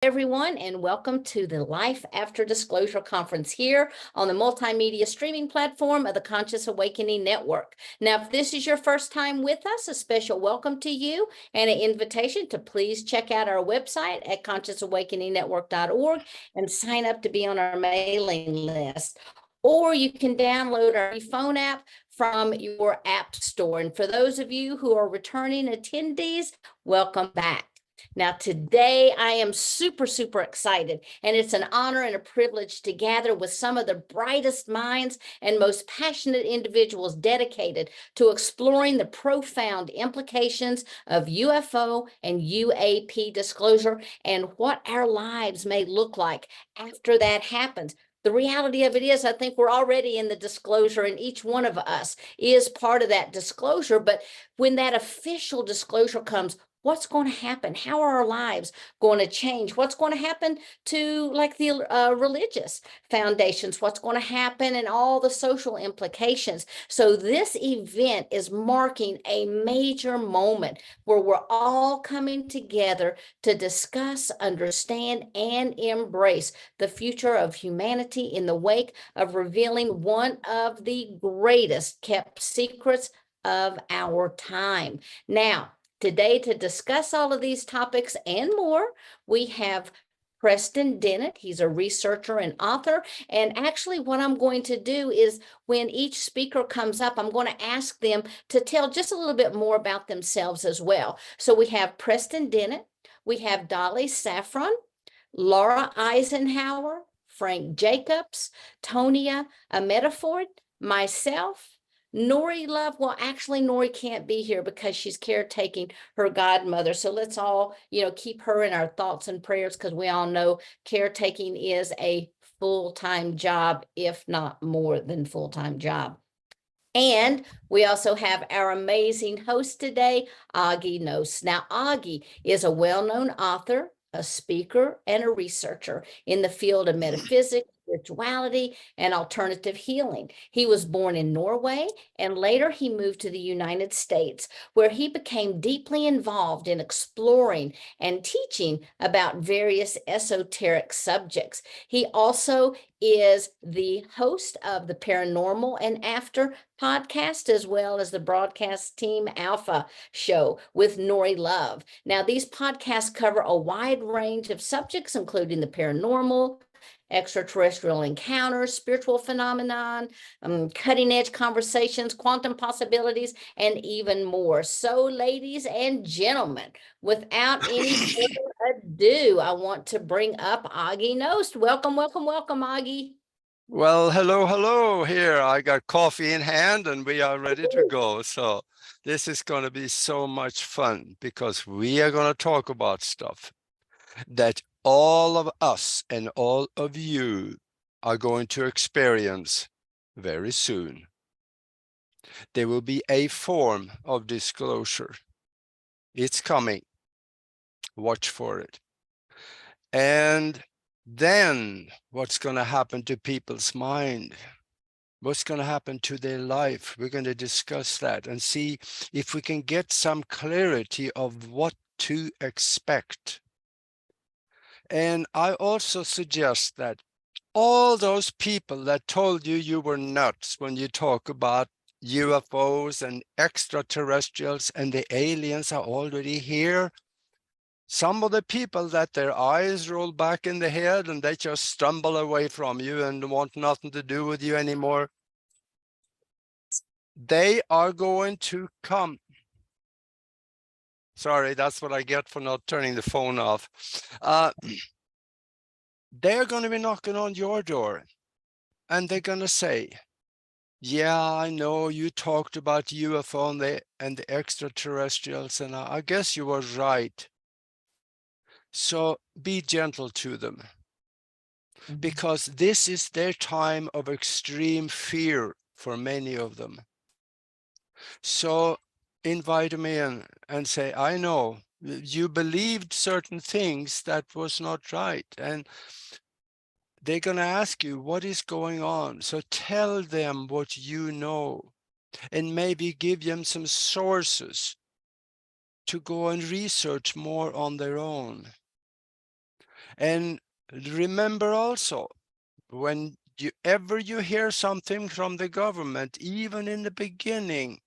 Everyone, and welcome to the Life After Disclosure Conference here on the multimedia streaming platform of the Conscious Awakening Network. Now, if this is your first time with us, a special welcome to you and an invitation to please check out our website at consciousawakeningnetwork.org and sign up to be on our mailing list. Or you can download our phone app from your app store. And for those of you who are returning attendees, welcome back. Now, today I am super excited, and it's an honor and a privilege to gather with some of the brightest minds and most passionate individuals dedicated to exploring the profound implications of UFO and UAP disclosure and what our lives may look like after that happens. The reality of it is, I think we're already in the disclosure, and each one of us is part of that disclosure. But when that official disclosure comes, what's going to happen? How are our lives going to change? What's going to happen to like the religious foundations? What's going to happen and all the social implications? So this event is marking a major moment where we're all coming together to discuss, understand, and embrace the future of humanity in the wake of revealing one of the greatest kept secrets of our time. Now, today, to discuss all of these topics and more, we have Preston Dennett. He's a researcher and author. And actually, what I'm going to do is when each speaker comes up, I'm going to ask them to tell just a little bit more about themselves as well. So we have Preston Dennett, we have Dolly Safran, Laura Eisenhower, Frank Jacobs, Tonia, a metaphor, myself, Nori Love. Well, actually, Nori can't be here because she's caretaking her godmother. So let's all, keep her in our thoughts and prayers, because we all know caretaking is a full-time job, if not more than full-time job. And we also have our amazing host today, Auggie Nost. Now, Auggie is a well-known author, a speaker, and a researcher in the field of metaphysics, spirituality, and alternative healing. He was born in Norway, and later he moved to the United States, where he became deeply involved in exploring and teaching about various esoteric subjects. He also is the host of the Paranormal and After podcast, as well as the broadcast Team Alpha show with Nori Love. Now, these podcasts cover a wide range of subjects, including the paranormal, extraterrestrial encounters, spiritual phenomenon, cutting edge conversations, quantum possibilities, and even more. So, ladies and gentlemen, without any further ado, I want to bring up Auggie Nost. Welcome, Auggie. Well, hello here. I got coffee in hand and we are ready to go. So this is going to be so much fun, because we are going to talk about stuff that all of us and all of you are going to experience very soon. There will be a form of disclosure. It's coming. Watch for it. And then what's going to happen to people's mind? What's going to happen to their life? We're going to discuss that and see if we can get some clarity of what to expect. And I also suggest that all those people that told you you were nuts when you talk about UFOs and extraterrestrials and the aliens are already here, some of the people that their eyes roll back in the head and they just stumble away from you and want nothing to do with you anymore, they are going to come. Sorry, that's what I get for not turning the phone off. They're going to be knocking on your door and they're going to say, yeah, I know you talked about UFO and the extraterrestrials, and I guess you were right. So be gentle to them, because this is their time of extreme fear for many of them. So invite them in and say, I know you believed certain things that was not right. And they're going to ask you, what is going on? So tell them what you know, and maybe give them some sources to go and research more on their own. And remember also, when you hear something from the government, even in the beginning,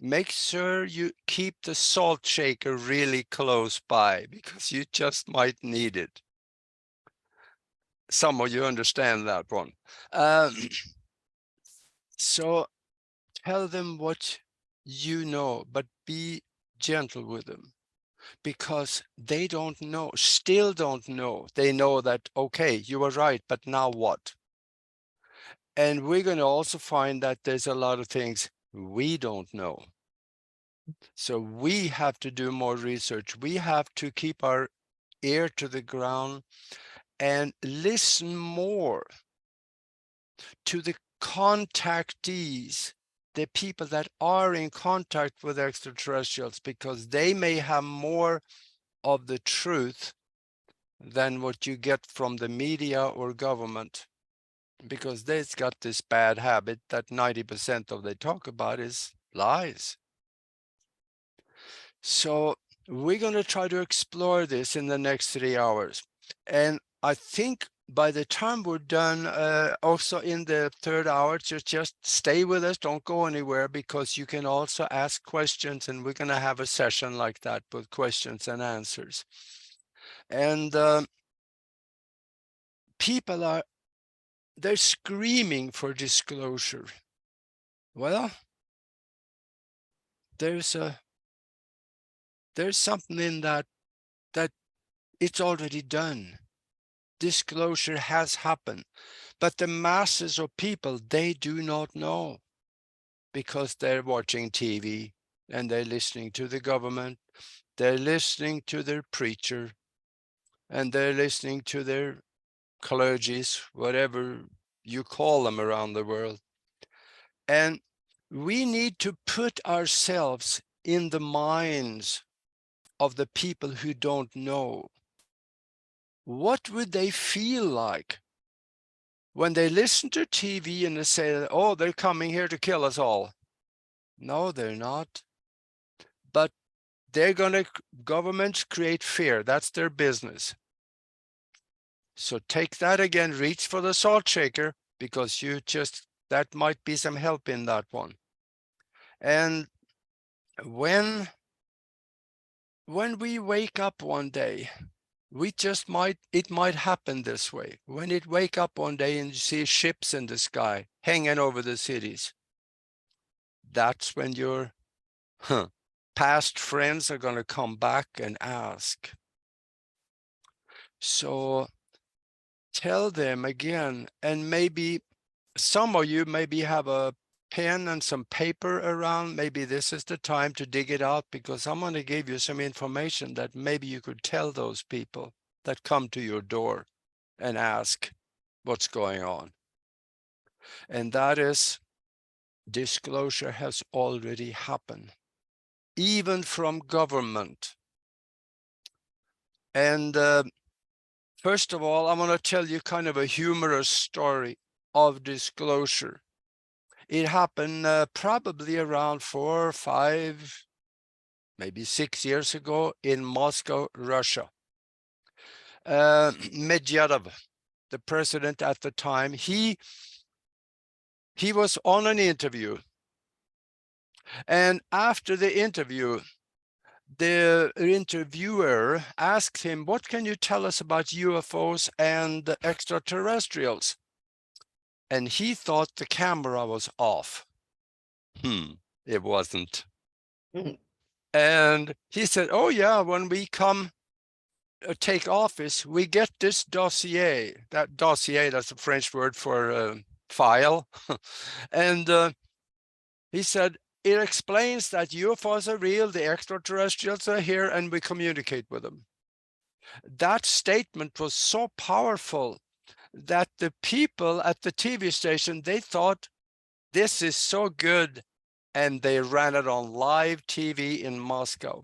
make sure you keep the salt shaker really close by, because you just might need it. Some of you understand that one. So tell them what you know, but be gentle with them, because they don't know, still don't know. They know that, okay, you were right, but now what? And we're going to also find that there's a lot of things we don't know. So we have to do more research. We have to keep our ear to the ground and listen more to the contactees, the people that are in contact with extraterrestrials, because they may have more of the truth than what you get from the media or government, because they've got this bad habit that 90% of they talk about is lies. So we're going to try to explore this in the next 3 hours. And I think by the time we're done, also in the third hour, just stay with us, don't go anywhere, because you can also ask questions, and we're going to have a session like that with questions and answers. And people they're screaming for disclosure. Well, there's something in that it's already done. Disclosure has happened, but the masses of people, they do not know, because they're watching TV and they're listening to the government, they're listening to their preacher, and they're listening to their clergies, whatever you call them around the world. And we need to put ourselves in the minds of the people who don't know. What would they feel like when they listen to TV and they say, oh, they're coming here to kill us all? No, they're not. But they're going to, governments create fear. That's their business. So take that again, reach for the salt shaker, because that might be some help in that one. And when we wake up one day, it might happen this way. When you wake up one day and you see ships in the sky hanging over the cities, that's when your past friends are going to come back and ask. So tell them again, and maybe some of you maybe have a pen and some paper around. Maybe this is the time to dig it out, because I'm going to give you some information that maybe you could tell those people that come to your door and ask what's going on. And that is, disclosure has already happened, even from government. And first of all, I'm going to tell you kind of a humorous story of disclosure. It happened probably around 4 or 5, maybe 6 years ago in Moscow, Russia. Medvedev, the president at the time, he was on an interview. And after the interview, the interviewer asked him, what can you tell us about UFOs and extraterrestrials? And he thought the camera was off. It wasn't. And he said, oh yeah, when we come take office, we get this dossier. That dossier, that's a French word for file. And he said, it explains that UFOs are real, the extraterrestrials are here, and we communicate with them. That statement was so powerful that the people at the TV station, they thought, this is so good, and they ran it on live TV in Moscow.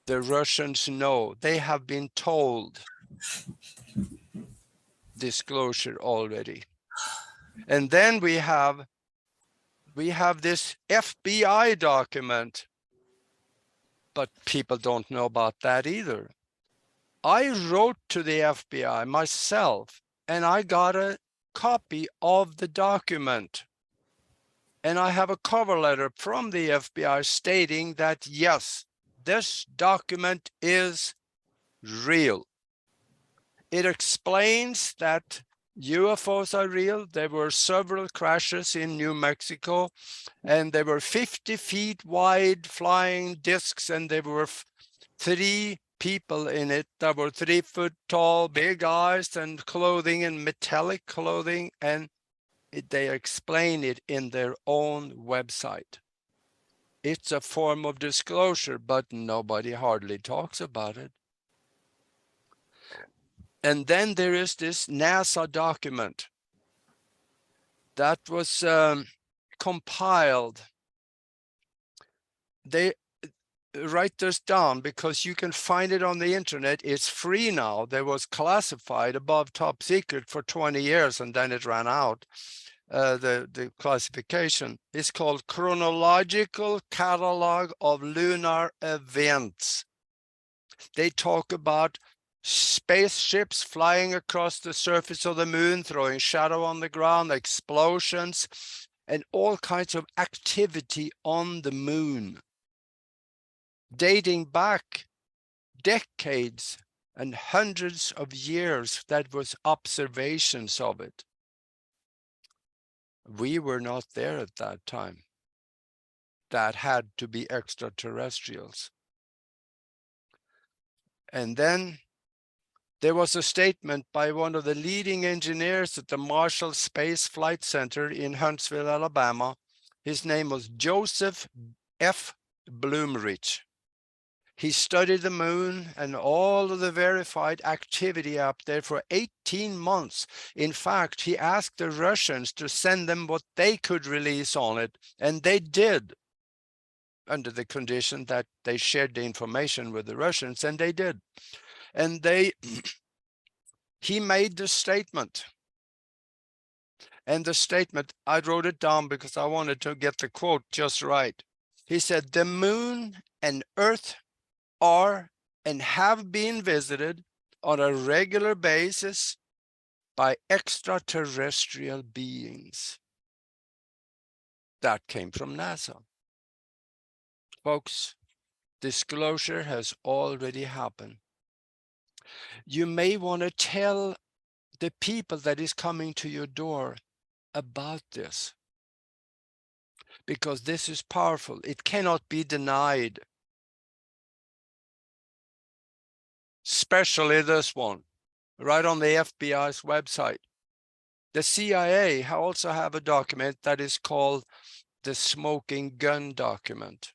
The Russians know, they have been told disclosure already. And then we have this FBI document, but people don't know about that either. I wrote to the FBI myself, and I got a copy of the document. And I have a cover letter from the FBI stating that, yes, this document is real. It explains that UFOs are real. There were several crashes in New Mexico, and there were 50 feet wide flying discs, and there were 3 people in it that were 3 foot tall, big eyes, and clothing and metallic clothing, and they explain it in their own website. It's a form of disclosure, but nobody hardly talks about it. And then there is this NASA document that was compiled. They write this down because you can find it on the internet. It's free now. There was classified above top secret for 20 years, and then it ran out. The classification is called Chronological Catalog of Lunar Events. They talk about spaceships flying across the surface of the moon, throwing shadow on the ground, explosions, and all kinds of activity on the moon, dating back decades and hundreds of years. That was observations of it. We were not there at that time. That had to be extraterrestrials. And then there was a statement by one of the leading engineers at the Marshall Space Flight Center in Huntsville, Alabama. His name was Joseph F. Blumrich. He studied the moon and all of the verified activity up there for 18 months. In fact, he asked the Russians to send them what they could release on it, and they did, under the condition that they shared the information with the Russians, and they did. And he made the statement. And the statement, I wrote it down because I wanted to get the quote just right. He said, the moon and Earth are and have been visited on a regular basis by extraterrestrial beings. That came from NASA. Folks, disclosure has already happened. You may want to tell the people that is coming to your door about this, because this is powerful. It cannot be denied. Especially this one, right on the FBI's website. The CIA also have a document that is called the smoking gun document.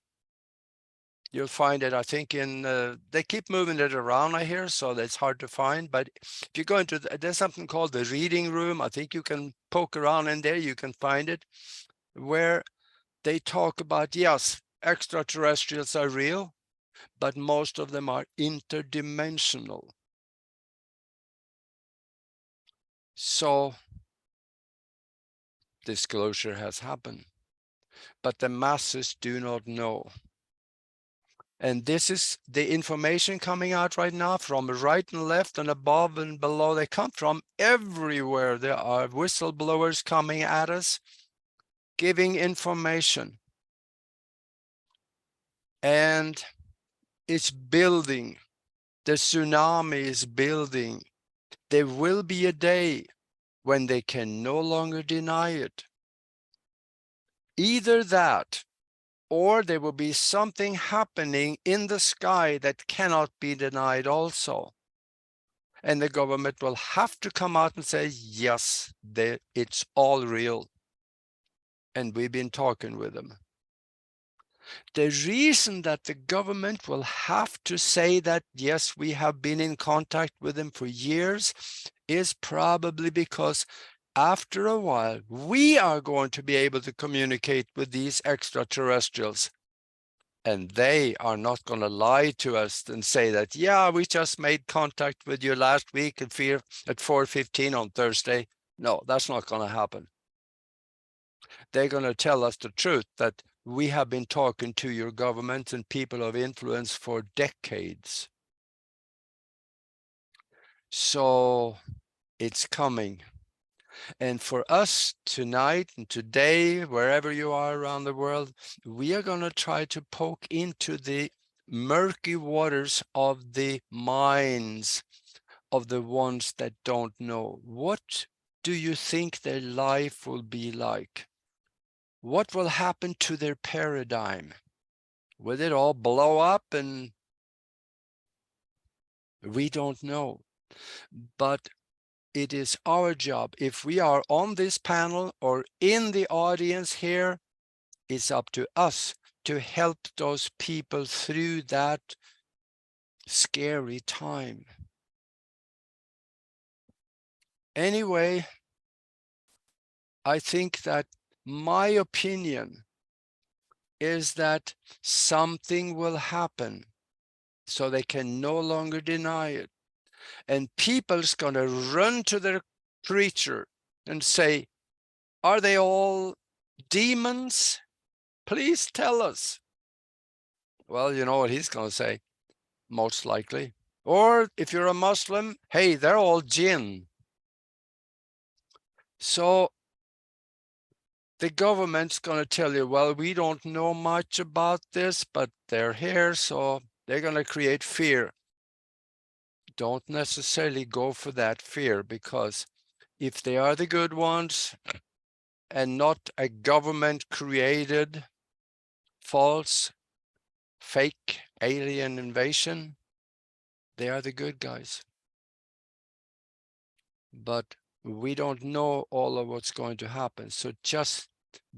You'll find it, I think, in, they keep moving it around, I hear, so that's hard to find. But if you go into, there's something called the reading room. I think you can poke around in there, you can find it, where they talk about, yes, extraterrestrials are real, but most of them are interdimensional. So disclosure has happened, but the masses do not know. And this is the information coming out right now from right and left and above and below. They come from everywhere. There are whistleblowers coming at us, giving information. And it's building. The tsunami is building. There will be a day when they can no longer deny it. Either that, or there will be something happening in the sky that cannot be denied also. And the government will have to come out and say, yes, it's all real. And we've been talking with them. The reason that the government will have to say that, yes, we have been in contact with them for years, is probably because after a while, we are going to be able to communicate with these extraterrestrials. And they are not going to lie to us and say that, yeah, we just made contact with you last week at 4:15 on Thursday. No, that's not going to happen. They're going to tell us the truth, that we have been talking to your government and people of influence for decades. So it's coming. And for us tonight and today, wherever you are around the world, we are going to try to poke into the murky waters of the minds of the ones that don't know. What do you think their life will be like? What will happen to their paradigm? Will it all blow up? And we don't know. But it is our job. If we are on this panel or in the audience here, it's up to us to help those people through that scary time. Anyway, I think that my opinion is that something will happen so they can no longer deny it. And people's going to run to their preacher and say, are they all demons? Please tell us. Well, you know what he's going to say, most likely. Or if you're a Muslim, hey, they're all jinn. So the government's going to tell you, well, we don't know much about this, but they're here, so they're going to create fear. Don't necessarily go for that fear, because if they are the good ones and not a government created false, fake alien invasion, they are the good guys. But we don't know all of what's going to happen. So just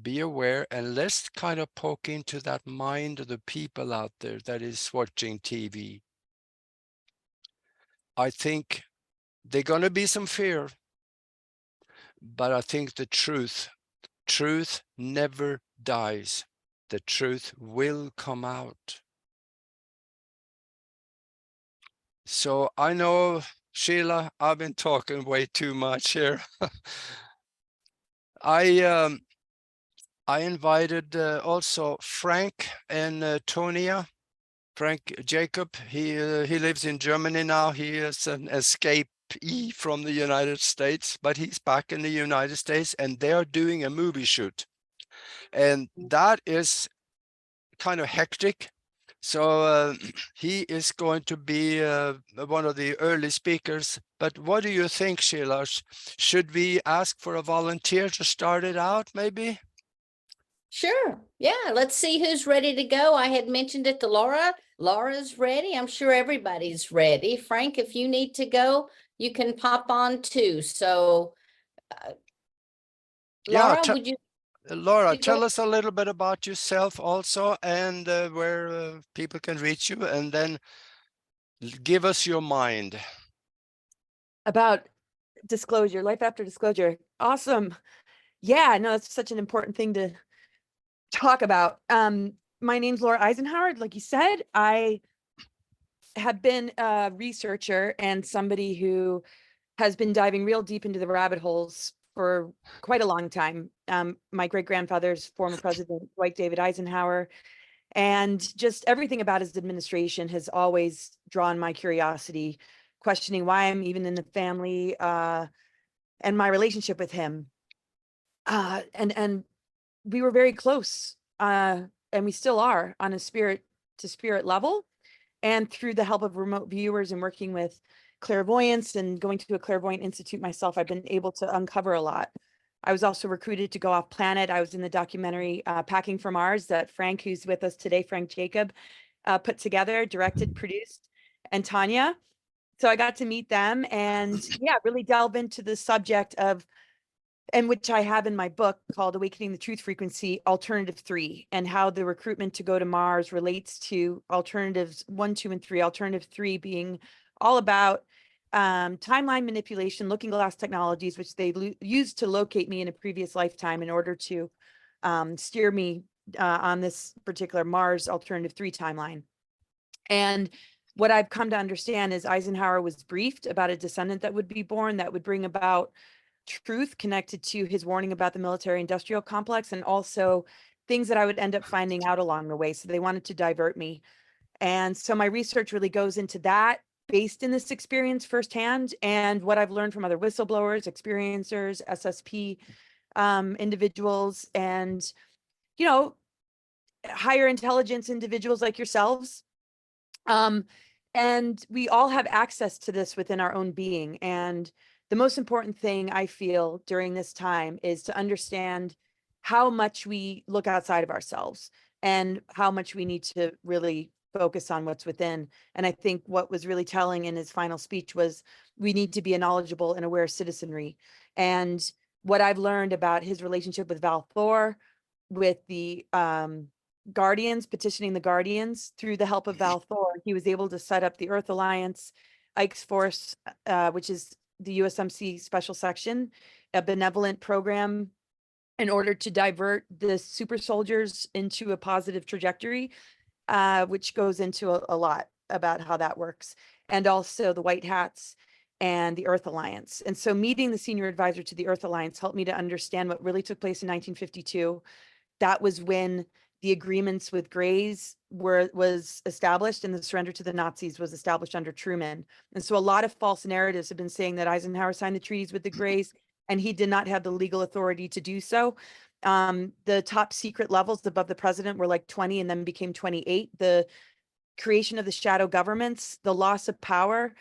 be aware, and let's kind of poke into that mind of the people out there that is watching TV. I think there's going to be some fear, but I think the truth never dies. The truth will come out. So I know, Sheila, I've been talking way too much here. I invited also Frank and Tonia. Frank Jacob, he lives in Germany now. He is an escapee from the United States, but he's back in the United States, and they are doing a movie shoot. And that is kind of hectic. So he is going to be one of the early speakers. But what do you think, Sheila? Should we ask for a volunteer to start it out, maybe? Sure. Yeah, let's see who's ready to go. I had mentioned it to Laura. Laura's ready. I'm sure everybody's ready. Frank, if you need to go, you can pop on too. So, Yeah, Laura, would you Laura, go? tell us a little bit about yourself also, and where people can reach you, and then give us your mind. About disclosure, life after disclosure. Awesome. Yeah, no, it's such an important thing to talk about. My name's Laura Eisenhower. Like you said, I have been a researcher and somebody who has been diving real deep into the rabbit holes for quite a long time. My great-grandfather's former president, Dwight David Eisenhower, and just everything about his administration has always drawn my curiosity, questioning why I'm even in the family, and my relationship with him. And we were very close, and we still are on a spirit to spirit level. And through the help of remote viewers and working with clairvoyance and going to a clairvoyant institute myself, I've been able to uncover a lot. I was also recruited to go off planet. I was in the documentary Packing for Mars that Frank, who's with us today, Frank Jacob, put together, directed, produced, and Tonia. So I got to meet them and yeah, really delve into the subject of, and which I have in my book called Awakening the Truth Frequency, Alternative 3, and how the recruitment to go to Mars relates to alternatives 1, 2, and 3. Alternative 3 being all about timeline manipulation, looking glass technologies, which they used to locate me in a previous lifetime in order to steer me on this particular Mars Alternative 3 timeline. And what I've come to understand is Eisenhower was briefed about a descendant that would be born that would bring about truth connected to his warning about the military industrial complex, and also things that I would end up finding out along the way. So they wanted to divert me. And so my research really goes into that based in this experience firsthand and what I've learned from other whistleblowers, experiencers, SSP individuals, and, you know, higher intelligence individuals like yourselves. And we all have access to this within our own being. And the most important thing I feel during this time is to understand how much we look outside of ourselves and how much we need to really focus on what's within. And I think what was really telling in his final speech was we need to be a knowledgeable and aware citizenry. And what I've learned about his relationship with Val Thor, with the Guardians, petitioning the Guardians, through the help of Val Thor, he was able to set up the Earth Alliance, Ike's Force, which is the USMC special section, a benevolent program in order to divert the super soldiers into a positive trajectory, which goes into a lot about how that works, and also the White Hats and the Earth Alliance. And so meeting the senior advisor to the Earth Alliance helped me to understand what really took place in 1952. That was when the agreements with Greys was established, and the surrender to the Nazis was established under Truman. And so a lot of false narratives have been saying that Eisenhower signed the treaties with the Greys, and he did not have the legal authority to do so. The top secret levels above the president were like 20 and then became 28. The creation of the shadow governments, the loss of power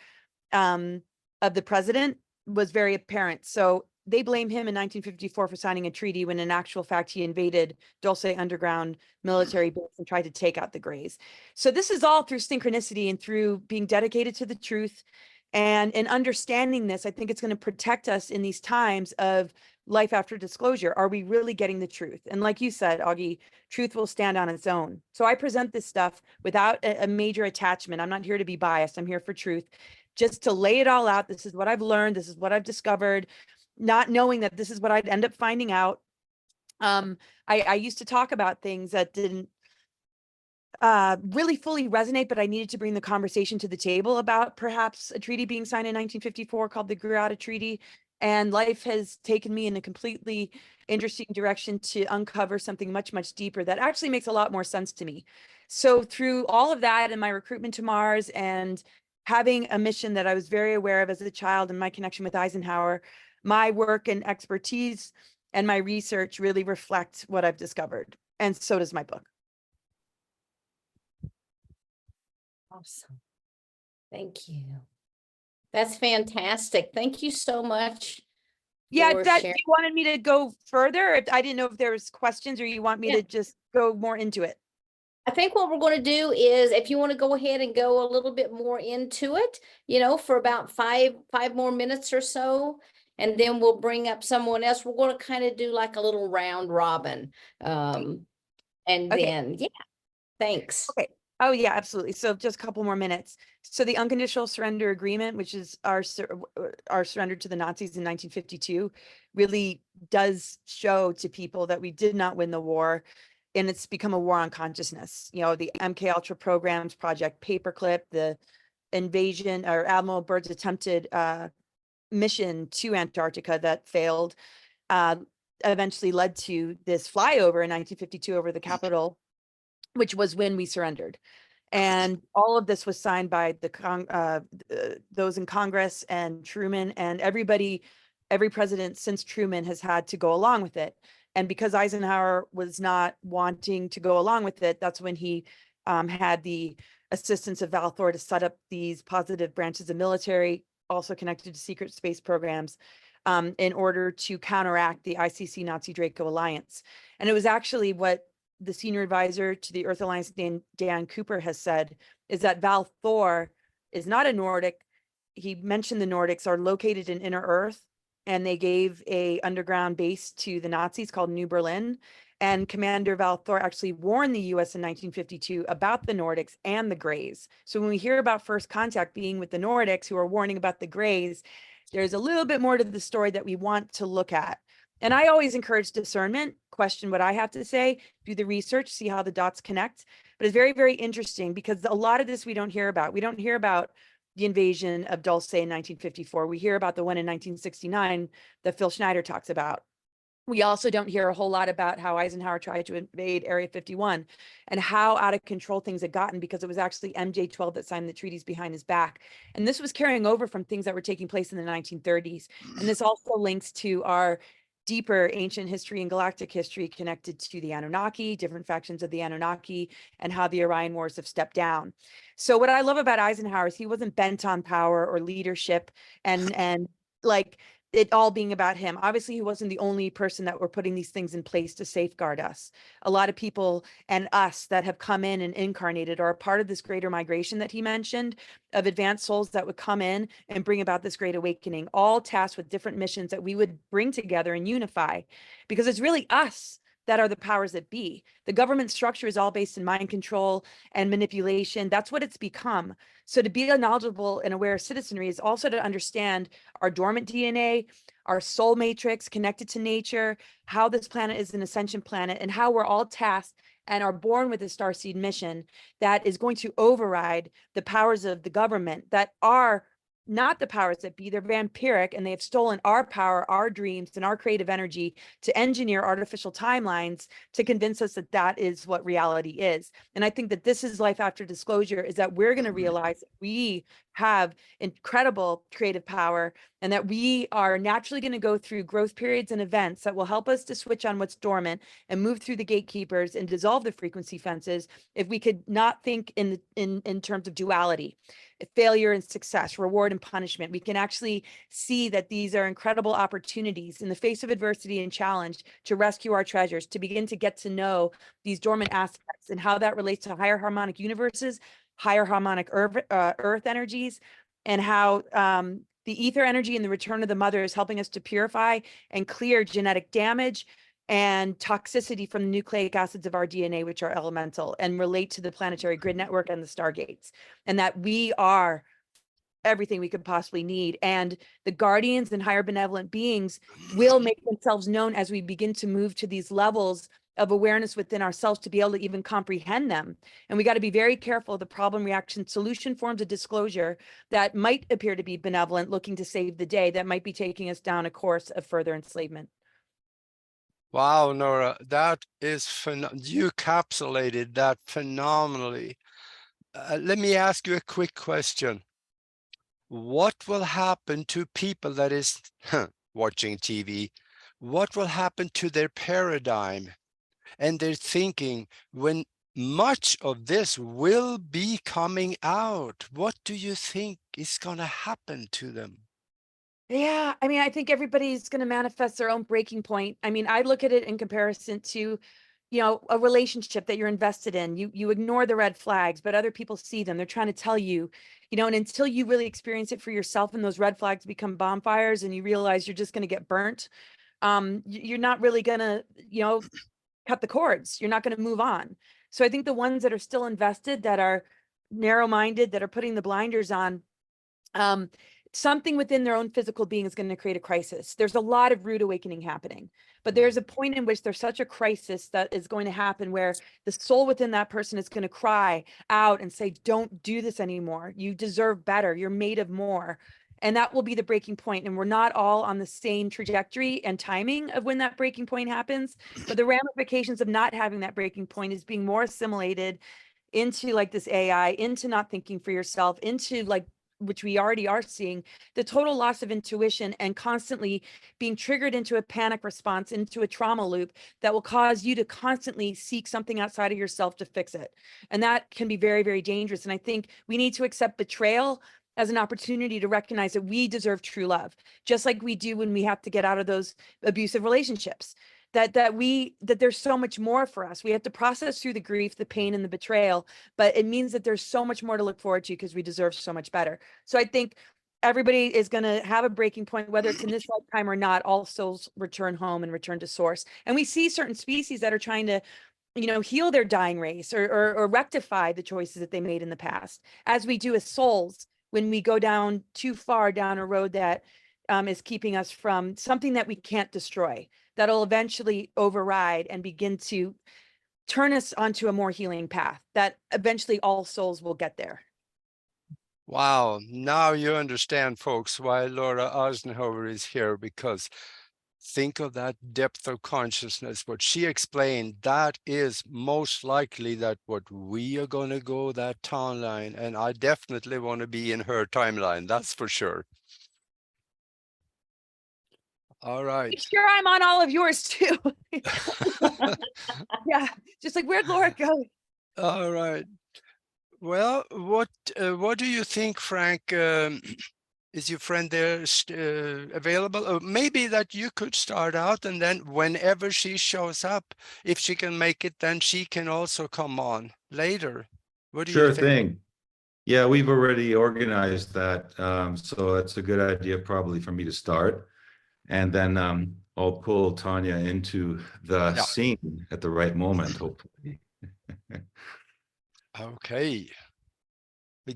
of the president was very apparent. So they blame him in 1954 for signing a treaty when in actual fact he invaded Dulce underground military base and tried to take out the Greys. So this is all through synchronicity and through being dedicated to the truth. And in understanding this, I think it's going to protect us in these times of life after disclosure. Are we really getting the truth? And like you said, Auggie, truth will stand on its own. So I present this stuff without a major attachment. I'm not here to be biased. I'm here for truth, just to lay it all out. This is what I've learned. This is what I've discovered, not knowing that this is what I'd end up finding out. I used to talk about things that didn't really fully resonate, but I needed to bring the conversation to the table about perhaps a treaty being signed in 1954 called the Greada Treaty. And life has taken me in a completely interesting direction to uncover something much, much deeper that actually makes a lot more sense to me. So through all of that and my recruitment to Mars and having a mission that I was very aware of as a child and my connection with Eisenhower, my work and expertise and my research really reflect what I've discovered. And so does my book. Awesome. Thank you. That's fantastic. Thank you so much. Yeah, for that sharing. you wanted me to go further. I didn't know if there was questions or you want me to just go more into it. I think what we're going to do is, if you want to go ahead and go a little bit more into it, for about five more minutes or so, and then we'll bring up someone else. We're going to kind of do like a little round robin. And then, thanks. Okay. Oh, yeah, absolutely. So just a couple more minutes. So the unconditional surrender agreement, which is our surrender to the Nazis in 1952, really does show to people that we did not win the war, and it's become a war on consciousness. The MK Ultra programs, Project Paperclip, the invasion, or Admiral Byrd's attempted mission to Antarctica that failed, eventually led to this flyover in 1952 over the Capitol, which was when we surrendered. And all of this was signed by those in Congress and Truman, and everybody, every president since Truman has had to go along with it. And because Eisenhower was not wanting to go along with it, that's when he had the assistance of Val Thor to set up these positive branches of military, also connected to secret space programs, in order to counteract the ICC Nazi Draco alliance. And it was actually what the senior advisor to the Earth Alliance, Dan Cooper, has said, is that Val Thor is not a Nordic. He mentioned the Nordics are located in inner Earth, and they gave a underground base to the Nazis called New Berlin. And Commander Val Thor actually warned the US in 1952 about the Nordics and the Greys. So when we hear about first contact being with the Nordics, who are warning about the Greys, there's a little bit more to the story that we want to look at. And I always encourage discernment, question what I have to say, do the research, see how the dots connect. But it's very, very interesting because a lot of this we don't hear about. We don't hear about the invasion of Dulce in 1954. We hear about the one in 1969 that Phil Schneider talks about. We also don't hear a whole lot about how Eisenhower tried to invade Area 51 and how out of control things had gotten because it was actually MJ-12 that signed the treaties behind his back. And this was carrying over from things that were taking place in the 1930s. And this also links to our deeper ancient history and galactic history connected to the Anunnaki, different factions of the Anunnaki, and how the Orion Wars have stepped down. So what I love about Eisenhower is he wasn't bent on power or leadership and like it all being about him. Obviously, he wasn't the only person that were putting these things in place to safeguard us. A lot of people and us that have come in and incarnated are a part of this greater migration that he mentioned of advanced souls that would come in and bring about this great awakening, all tasked with different missions that we would bring together and unify, because it's really us that are the powers that be. The government structure is all based in mind control and manipulation. That's what it's become. So to be a knowledgeable and aware citizenry is also to understand our dormant DNA, our soul matrix connected to nature, how this planet is an ascension planet, and how we're all tasked and are born with a starseed mission that is going to override the powers of the government that are not the powers that be. They're vampiric, and they have stolen our power, our dreams, and our creative energy to engineer artificial timelines to convince us that that is what reality is. And I think that this is life after disclosure, is that we're going to realize that we have incredible creative power and that we are naturally going to go through growth periods and events that will help us to switch on what's dormant and move through the gatekeepers and dissolve the frequency fences if we could not think in terms of duality, failure and success, reward and punishment. We can actually see that these are incredible opportunities in the face of adversity and challenge to rescue our treasures, to begin to get to know these dormant aspects and how that relates to higher harmonic universes, higher harmonic earth energies, and how the ether energy and the return of the mother is helping us to purify and clear genetic damage and toxicity from the nucleic acids of our DNA, which are elemental and relate to the planetary grid network and the stargates, and that we are everything we could possibly need. And the guardians and higher benevolent beings will make themselves known as we begin to move to these levels of awareness within ourselves to be able to even comprehend them. And we got to be very careful of the problem, reaction, solution forms of disclosure that might appear to be benevolent, looking to save the day, that might be taking us down a course of further enslavement. Wow, Nora, that is you encapsulated that phenomenally. Let me ask you a quick question. What will happen to people that is watching TV? What will happen to their paradigm and their thinking when much of this will be coming out? What do you think is going to happen to them? Yeah, I mean, I think everybody's going to manifest their own breaking point. I mean, I look at it in comparison to, a relationship that you're invested in. You ignore the red flags, but other people see them. They're trying to tell you, and until you really experience it for yourself and those red flags become bonfires and you realize you're just going to get burnt, you're not really going to, cut the cords. You're not going to move on. So I think the ones that are still invested, that are narrow-minded, that are putting the blinders on, something within their own physical being is going to create a crisis. There's a lot of rude awakening happening, but there's a point in which there's such a crisis that is going to happen where the soul within that person is going to cry out and say, don't do this anymore. You deserve better. You're made of more. And that will be the breaking point. And we're not all on the same trajectory and timing of when that breaking point happens, but the ramifications of not having that breaking point is being more assimilated into like this AI, into not thinking for yourself, into like, which we already are seeing, the total loss of intuition and constantly being triggered into a panic response, into a trauma loop that will cause you to constantly seek something outside of yourself to fix it. And that can be very, very dangerous. And I think we need to accept betrayal as an opportunity to recognize that we deserve true love, just like we do when we have to get out of those abusive relationships. That there's so much more for us. We have to process through the grief, the pain, and the betrayal, but it means that there's so much more to look forward to because we deserve so much better. So I think everybody is going to have a breaking point, whether it's in this lifetime or not. All souls return home and return to source. And we see certain species that are trying to, heal their dying race or rectify the choices that they made in the past, as we do as souls when we go down too far down a road that is keeping us from something that we can't destroy, that'll eventually override and begin to turn us onto a more healing path, that eventually all souls will get there. Wow, now you understand, folks, why Laura Eisenhower is here, because think of that depth of consciousness, what she explained, that is most likely that what we are going to go that timeline. And I definitely want to be in her timeline. That's for sure. All right. Make sure I'm on all of yours too. Yeah, just like, where'd Laura go? All right. Well, what do you think, Frank? Is your friend there available? Or maybe that you could start out, and then whenever she shows up, if she can make it, then she can also come on later. What do you Sure think? thing. Yeah, we've already organized that. So it's a good idea probably for me to start. And then I'll pull Tonia into the Yeah. scene at the right moment, hopefully. Okay.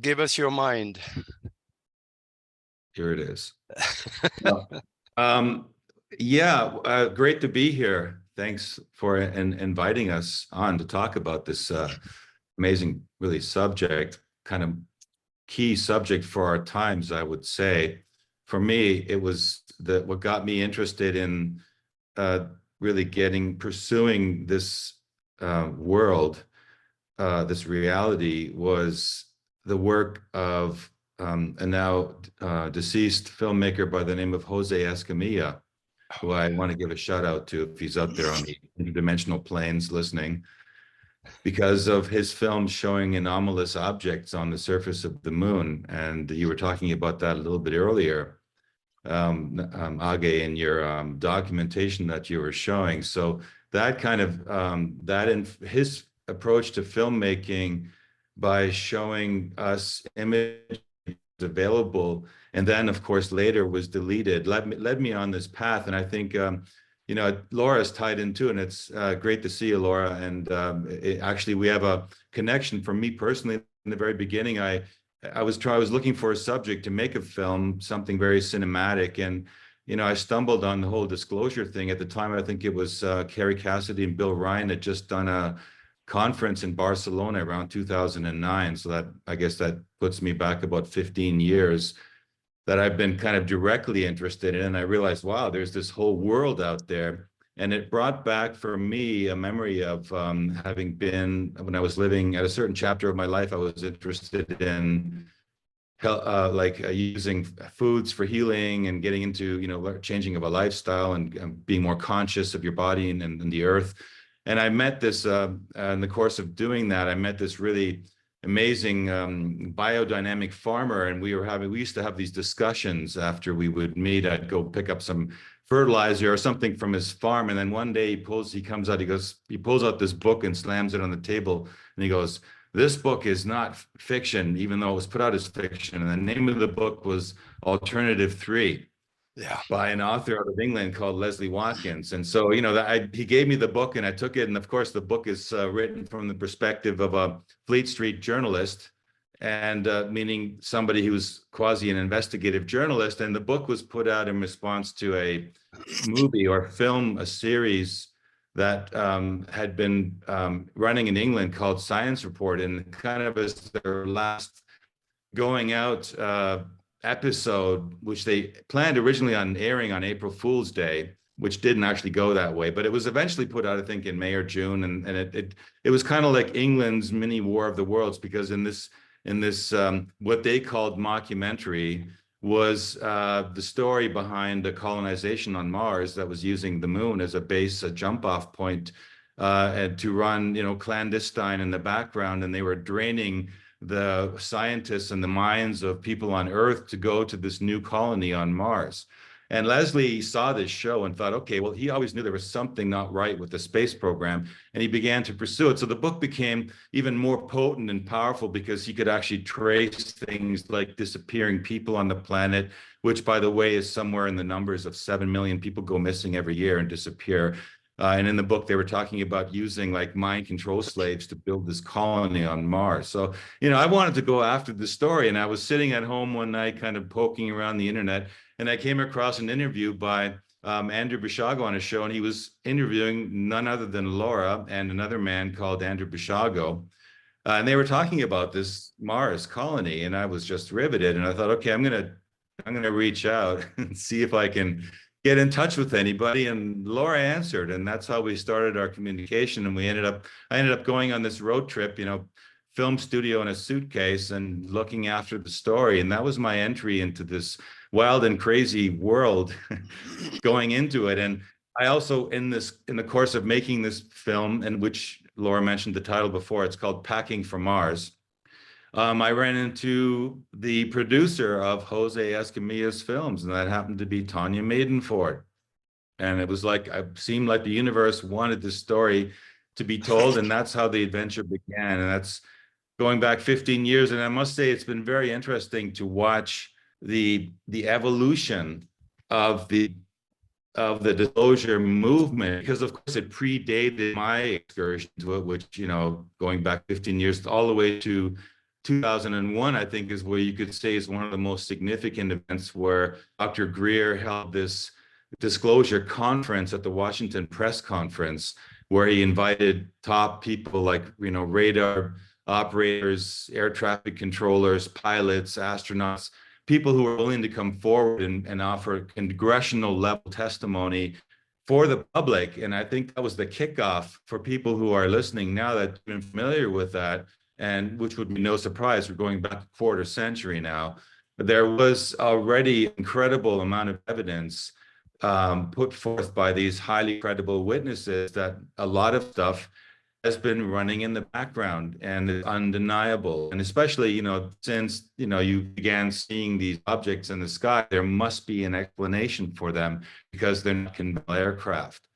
Give us your mind. Here it is. Yeah, great to be here. Thanks for inviting us on to talk about this amazing, really subject, kind of key subject for our times, I would say. For me, it was what got me interested in really pursuing this world, this reality, was the work of a now deceased filmmaker by the name of Jose Escamilla, who I want to give a shout out to if he's out there on the interdimensional planes listening, because of his film showing anomalous objects on the surface of the moon. And you were talking about that a little bit earlier, Auggie, in your documentation that you were showing. So that kind of, his approach to filmmaking by showing us images available, and then of course later was deleted, led me on this path. And I think you know, Laura's tied in too, and it's great to see you, Laura. And actually we have a connection. For me personally, in the very beginning, I was looking for a subject to make a film, something very cinematic, and you know, I stumbled on the whole disclosure thing. At the time, I think it was Carrie Cassidy and Bill Ryan had just done a conference in Barcelona around 2009. So that, I guess that puts me back about 15 years that I've been kind of directly interested in. And I realized, wow, there's this whole world out there. And it brought back for me a memory of having been, when I was living at a certain chapter of my life, I was interested in using foods for healing and getting into, you know, changing of a lifestyle and being more conscious of your body and the earth. And I met this, in the course of doing that, I met this really amazing biodynamic farmer, and we used to have these discussions after we would meet. I'd go pick up some fertilizer or something from his farm, and then one day he pulls out this book and slams it on the table, and he goes, "This book is not fiction, even though it was put out as fiction." And the name of the book was Alternative 3. Yeah, by an author out of England called Leslie Watkins. And so, you know, he gave me the book and I took it. And of course, the book is written from the perspective of a Fleet Street journalist, and meaning somebody who's quasi an investigative journalist. And the book was put out in response to a movie or film, a series that had been running in England called Science Report, and kind of as their last going out episode, which they planned originally on airing on April Fool's Day, which didn't actually go that way, but it was eventually put out, I think, in May or June, and it was kind of like England's mini War of the Worlds, because in this what they called mockumentary was the story behind the colonization on Mars that was using the moon as a base, a jump-off point, and to run, you know, clandestine in the background, and they were draining the scientists and the minds of people on Earth to go to this new colony on Mars. And Leslie saw this show and thought, okay, well, he always knew there was something not right with the space program, and he began to pursue it. So the book became even more potent and powerful because he could actually trace things like disappearing people on the planet, which, by the way, is somewhere in the numbers of 7 million people go missing every year and disappear. And in the book, they were talking about using like mind control slaves to build this colony on Mars. So, you know, I wanted to go after the story, and I was sitting at home one night kind of poking around the internet, and I came across an interview by Andrew Basiago on a show, and he was interviewing none other than Laura and another man called Andrew Basiago. And they were talking about this Mars colony, and I was just riveted. And I thought, okay, I'm gonna reach out and see if I can get in touch with anybody, and Laura answered, and that's how we started our communication. And I ended up going on this road trip, film studio in a suitcase and looking after the story. And that was my entry into this wild and crazy world going into it. And I also, in the course of making this film, in which Laura mentioned the title before, it's called Packing for Mars. I ran into the producer of Jose Escamilla's films, and that happened to be Tonia Maidenford. And it was like, it seemed like the universe wanted this story to be told, and that's how the adventure began. And that's going back 15 years. And I must say, it's been very interesting to watch the evolution of the disclosure movement, because of course it predated my excursion to it, which, going back 15 years all the way to 2001, I think, is where you could say is one of the most significant events, where Dr. Greer held this disclosure conference at the Washington Press Conference, where he invited top people like, radar operators, air traffic controllers, pilots, astronauts, people who were willing to come forward and offer congressional level testimony for the public. And I think that was the kickoff for people who are listening now that have been familiar with that, and which would be no surprise, we're going back a quarter century now. But there was already incredible amount of evidence put forth by these highly credible witnesses that a lot of stuff has been running in the background and is undeniable. And especially, since, you began seeing these objects in the sky, there must be an explanation for them, because they're not conventional aircraft.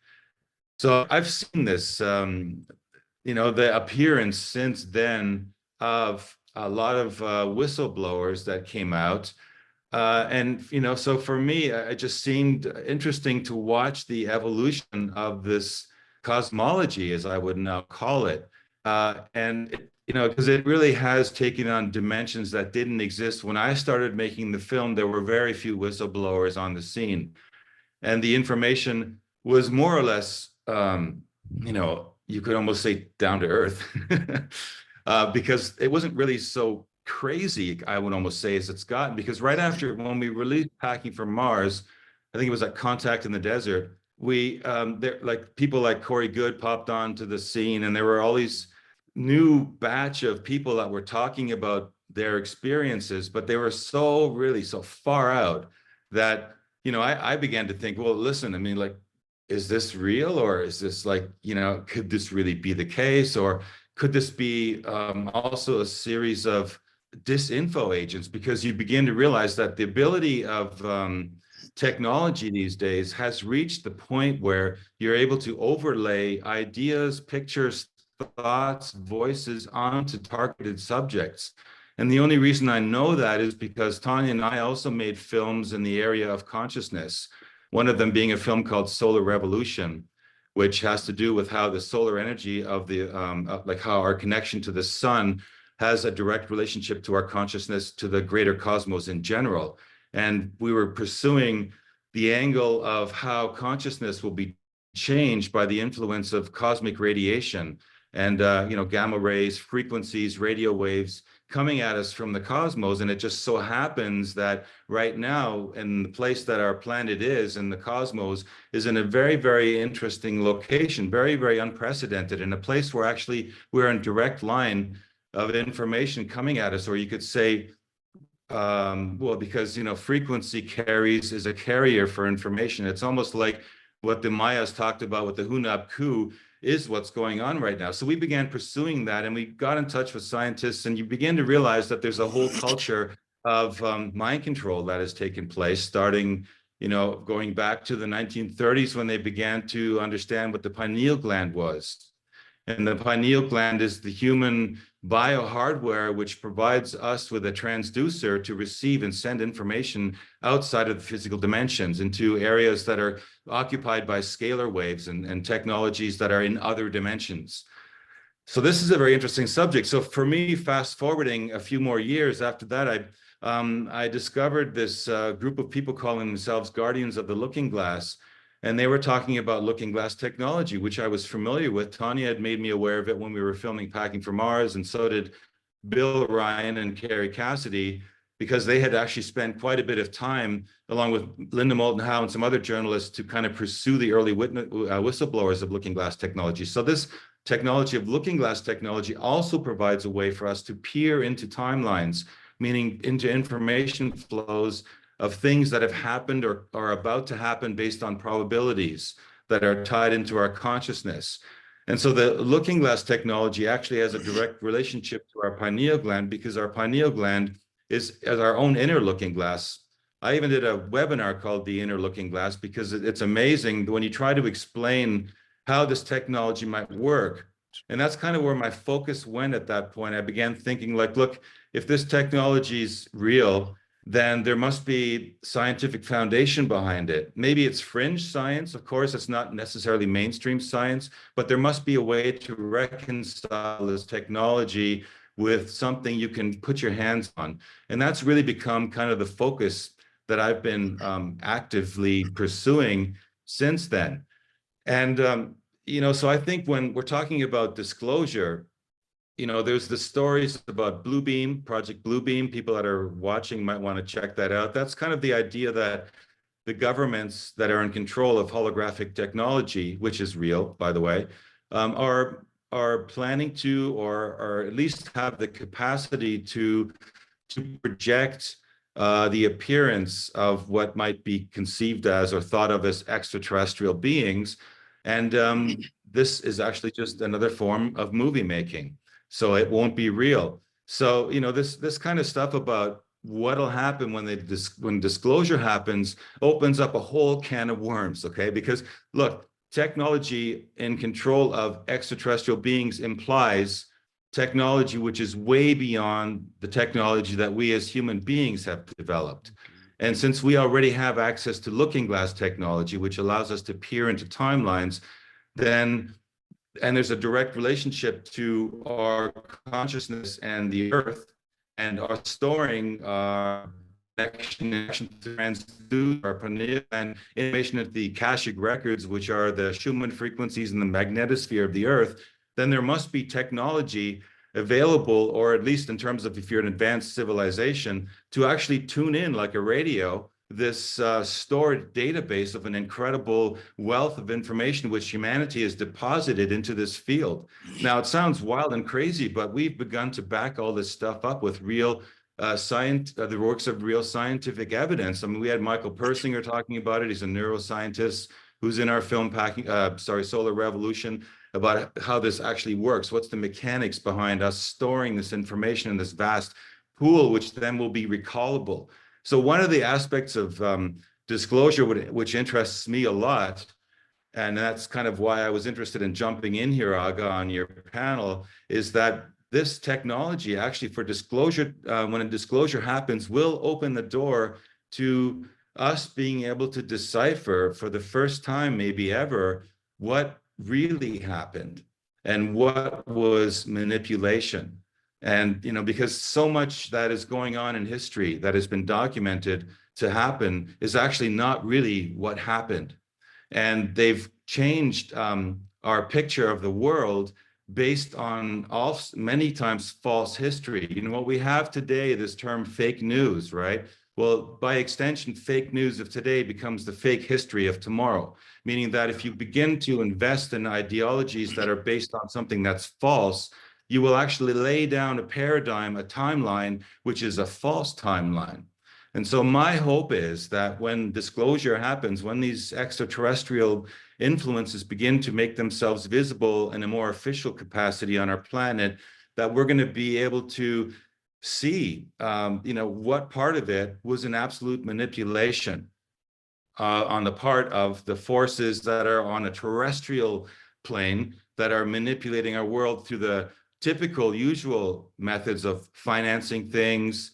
So I've seen this, the appearance since then of a lot of whistleblowers that came out. So for me, it just seemed interesting to watch the evolution of this cosmology, as I would now call it. Because it really has taken on dimensions that didn't exist. When I started making the film, there were very few whistleblowers on the scene. And the information was more or less, you could almost say down to earth, because it wasn't really so crazy, I would almost say, as it's gotten. Because right after, when we released Packing for Mars, I think it was at Contact in the Desert, people like Corey Goode popped onto the scene, and there were all these new batch of people that were talking about their experiences, but they were so far out that, I began to think, well, listen, I mean, is this real, or is this could this really be the case, or could this be also a series of disinfo agents? Because you begin to realize that the ability of technology these days has reached the point where you're able to overlay ideas, pictures, thoughts, voices onto targeted subjects. And the only reason I know that is because Tonia and I also made films in the area of consciousness, one of them being a film called Solar Revolution, which has to do with how the solar energy of how our connection to the sun has a direct relationship to our consciousness, to the greater cosmos in general. And we were pursuing the angle of how consciousness will be changed by the influence of cosmic radiation and, gamma rays, frequencies, radio waves coming at us from the cosmos. And it just so happens that right now, in the place that our planet is in the cosmos, is in a very, very interesting location, very, very unprecedented, in a place where actually we're in direct line of information coming at us. Or you could say, because, frequency is a carrier for information. It's almost like what the Mayas talked about with the Hunab Ku is what's going on right now. So we began pursuing that, and we got in touch with scientists, and you begin to realize that there's a whole culture of mind control that has taken place, starting, going back to the 1930s, when they began to understand what the pineal gland was. And the pineal gland is the human biohardware, which provides us with a transducer to receive and send information outside of the physical dimensions into areas that are occupied by scalar waves and technologies that are in other dimensions. So this is a very interesting subject. So for me, fast forwarding a few more years after that, I discovered this group of people calling themselves Guardians of the Looking Glass. And they were talking about looking glass technology, which I was familiar with. Tonia had made me aware of it when we were filming Packing for Mars, and so did Bill Ryan and Carrie Cassidy. because they had actually spent quite a bit of time, along with Linda Moulton Howe and some other journalists, to kind of pursue the early whistleblowers of looking glass technology. So this technology of looking glass technology also provides a way for us to peer into timelines, meaning into information flows of things that have happened or are about to happen based on probabilities that are tied into our consciousness. And so the looking glass technology actually has a direct relationship to our pineal gland, because our pineal gland is as our own inner looking glass. I even did a webinar called The Inner Looking Glass, because it's amazing when you try to explain how this technology might work. And that's kind of where my focus went at that point. I began thinking like, look, if this technology is real, then there must be scientific foundation behind it. Maybe it's fringe science, of course, it's not necessarily mainstream science, but there must be a way to reconcile this technology with something you can put your hands on. And that's really become kind of the focus that I've been actively pursuing since then. And, you know, so I think when we're talking about disclosure, you know, there's the stories about Bluebeam, Project Bluebeam. People that are watching might want to check that out. That's kind of the idea that the governments that are in control of holographic technology, which is real, by the way, are planning to, or at least have the capacity to project the appearance of what might be conceived as or thought of as extraterrestrial beings. And this is actually just another form of movie making. So it won't be real. So, you know, this kind of stuff about what'll happen when disclosure happens opens up a whole can of worms, okay? Because look, technology in control of extraterrestrial beings implies technology which is way beyond the technology that we as human beings have developed. And since we already have access to looking glass technology, which allows us to peer into timelines, then and there's a direct relationship to our consciousness and the earth, and our storing connection to transduce our pineal and information at the Akashic records, which are the Schumann frequencies in the magnetosphere of the earth, then there must be technology available, or at least in terms of if you're an advanced civilization, to actually tune in like a radio, this stored database of an incredible wealth of information which humanity has deposited into this field. Now, it sounds wild and crazy, but we've begun to back all this stuff up with real the works of real scientific evidence. I mean, we had Michael Persinger talking about it. He's a neuroscientist who's in our film Solar Revolution, about how this actually works. What's the mechanics behind us storing this information in this vast pool, which then will be recallable. So one of the aspects of disclosure which interests me a lot, and that's kind of why I was interested in jumping in here, Aga, on your panel, is that this technology actually for disclosure, when a disclosure happens, will open the door to us being able to decipher for the first time, maybe ever, what really happened and what was manipulation. And, you know, because so much that is going on in history that has been documented to happen is actually not really what happened. And they've changed our picture of the world based on many times false history. You know, what we have today, this term fake news, right? Well, by extension, fake news of today becomes the fake history of tomorrow, meaning that if you begin to invest in ideologies that are based on something that's false, you will actually lay down a paradigm, a timeline, which is a false timeline. And so my hope is that when disclosure happens, when these extraterrestrial influences begin to make themselves visible in a more official capacity on our planet, that we're going to be able to see, you know, what part of it was an absolute manipulation on the part of the forces that are on a terrestrial plane that are manipulating our world through the typical, usual methods of financing things,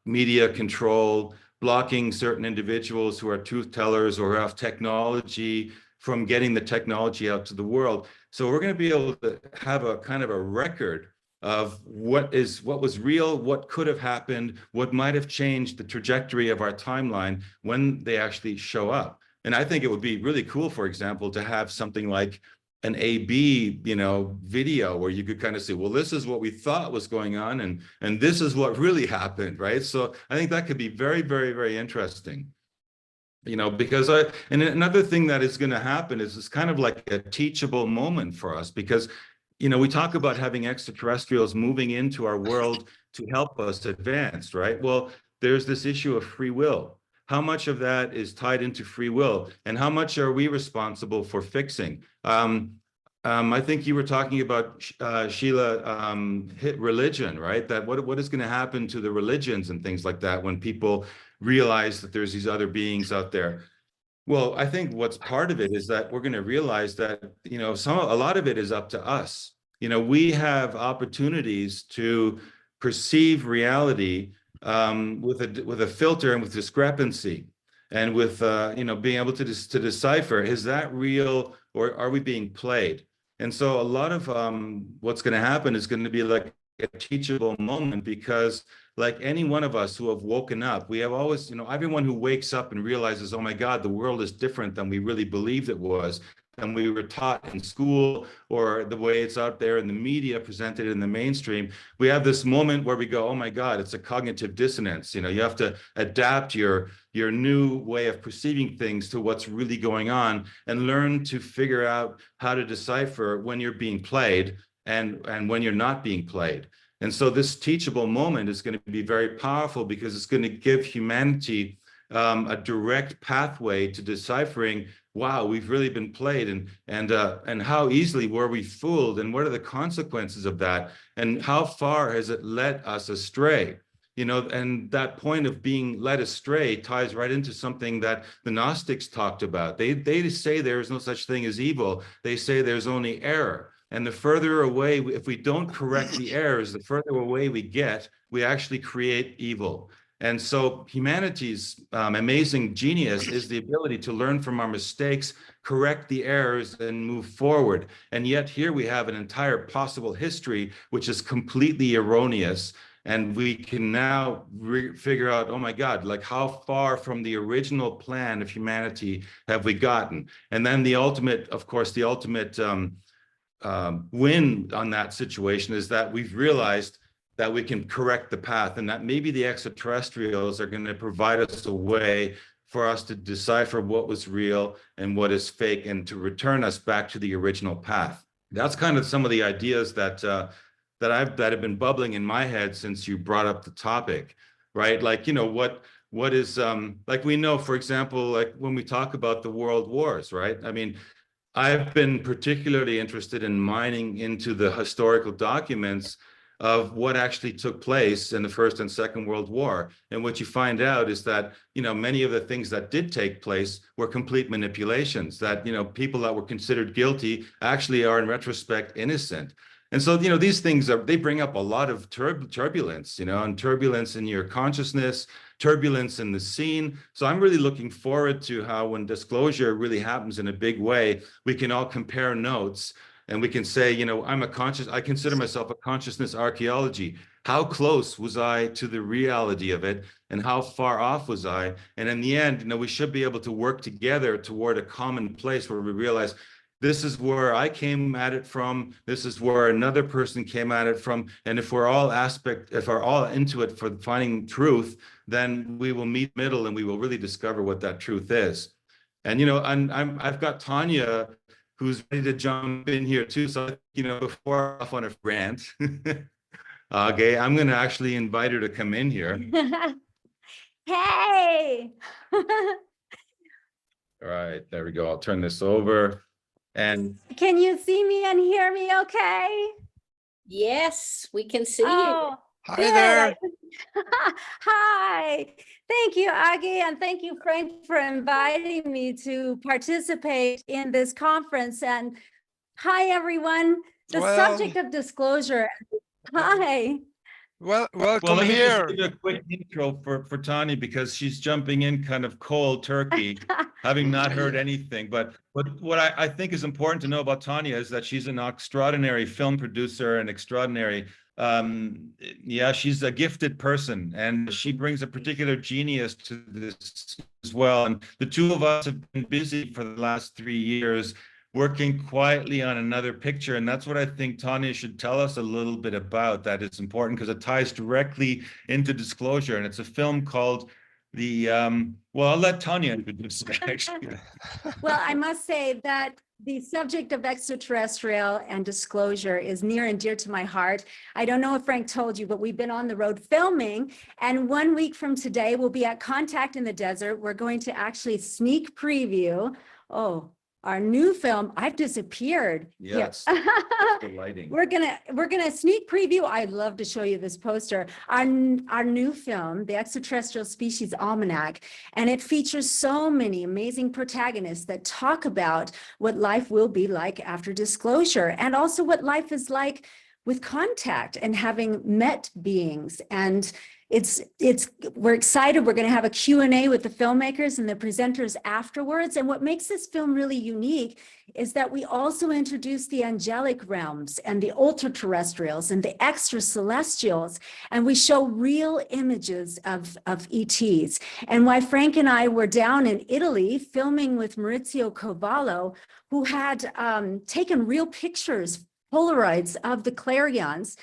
media control, blocking certain individuals who are truth tellers or have technology from getting the technology out to the world. So we're going to be able to have a kind of a record of what was real, what could have happened, what might have changed the trajectory of our timeline when they actually show up. And I think it would be really cool, for example, to have something like an A/B, video where you could kind of say, well, this is what we thought was going on, and this is what really happened, right? So I think that could be very, very, very interesting. Because and another thing that is going to happen is it's kind of like a teachable moment for us, because we talk about having extraterrestrials moving into our world to help us advance, right? Well, there's this issue of free will. How much of that is tied into free will, and how much are we responsible for fixing? I think you were talking about, Sheila, religion, right? That what is going to happen to the religions and things like that when people realize that there's these other beings out there. Well, I think what's part of it is that we're going to realize that, a lot of it is up to us. We have opportunities to perceive reality with a filter and with discrepancy, and with being able to decipher, is that real or are we being played? And so a lot of what's going to happen is going to be like a teachable moment, because like any one of us who have woken up, we have always, everyone who wakes up and realizes, oh my God, the world is different than we really believed it was, than we were taught in school, or the way it's out there in the media presented in the mainstream. We have this moment where we go, oh my God, it's a cognitive dissonance. You have to adapt your new way of perceiving things to what's really going on, and learn to figure out how to decipher when you're being played and when you're not being played. And so this teachable moment is going to be very powerful, because it's going to give humanity a direct pathway to deciphering, wow, we've really been played, and how easily were we fooled, and what are the consequences of that, and how far has it led us astray? And that point of being led astray ties right into something that the Gnostics talked about. They say there is no such thing as evil. They say there's only error. And the further away, if we don't correct the errors, the further away we get, we actually create evil. And so humanity's amazing genius is the ability to learn from our mistakes, correct the errors, and move forward. And yet here we have an entire possible history which is completely erroneous. And we can now figure out, oh my God, like how far from the original plan of humanity have we gotten? And then the ultimate, of course, the ultimate win on that situation is that we've realized that we can correct the path, and that maybe the extraterrestrials are going to provide us a way for us to decipher what was real and what is fake, and to return us back to the original path. That's kind of some of the ideas that have been bubbling in my head since you brought up the topic, right? Like, what is like, we know, for example, like when we talk about the world wars, right? I mean, I've been particularly interested in mining into the historical documents of what actually took place in the First and Second World War. And what you find out is that, many of the things that did take place were complete manipulations, that, people that were considered guilty actually are in retrospect innocent. And so, these things they bring up a lot of turbulence, and turbulence in your consciousness, turbulence in the scene. So I'm really looking forward to how, when disclosure really happens in a big way, we can all compare notes, and we can say, I consider myself a consciousness archaeology. How close was I to the reality of it, and how far off was I? And in the end, we should be able to work together toward a common place where we realize, this is where I came at it from, this is where another person came at it from. And if we're all into it for finding truth, then we will meet middle, and we will really discover what that truth is. And, I've got Tonia, who's ready to jump in here too. So, before off on a rant, okay, I'm going to actually invite her to come in here. Hey. All right, there we go. I'll turn this over. And Can you see me and hear me okay? Yes, we can see you. Oh, Hi good. there. Hi. Thank you, Auggie, and thank you, Frank, for inviting me to participate in this conference. And hi, everyone. The Well- subject of disclosure. Hi. Well, well, welcome let me here. just give a quick intro for Tonia, because she's jumping in kind of cold turkey, having not heard anything. But what I think is important to know about Tonia is that she's an extraordinary film producer and extraordinary. She's a gifted person, and she brings a particular genius to this as well. And the two of us have been busy for the last 3 years working quietly on another picture. And that's what I think Tonia should tell us a little bit about. That it's important because it ties directly into disclosure. And it's a film called well, I'll let Tonia introduce it, actually. Well, I must say that the subject of extraterrestrial and disclosure is near and dear to my heart. I don't know if Frank told you, but we've been on the road filming, and 1 week from today, we'll be at Contact in the Desert. We're going to actually sneak preview, our new film, I've Disappeared. Yes, Here. the lighting. We're gonna sneak preview. I'd love to show you this poster. Our new film, The Extraterrestrial Species Almanac, and it features so many amazing protagonists that talk about what life will be like after disclosure, and also what life is like with contact and having met beings. And we're excited. We're going to have a Q&A with the filmmakers and the presenters afterwards. And what makes this film really unique is that we also introduce the angelic realms and the ultra-terrestrials and the extracelestials, and we show real images of ETs. And why Frank and I were down in Italy filming with Maurizio Cavallo, who had taken real pictures, Polaroids of the clarions.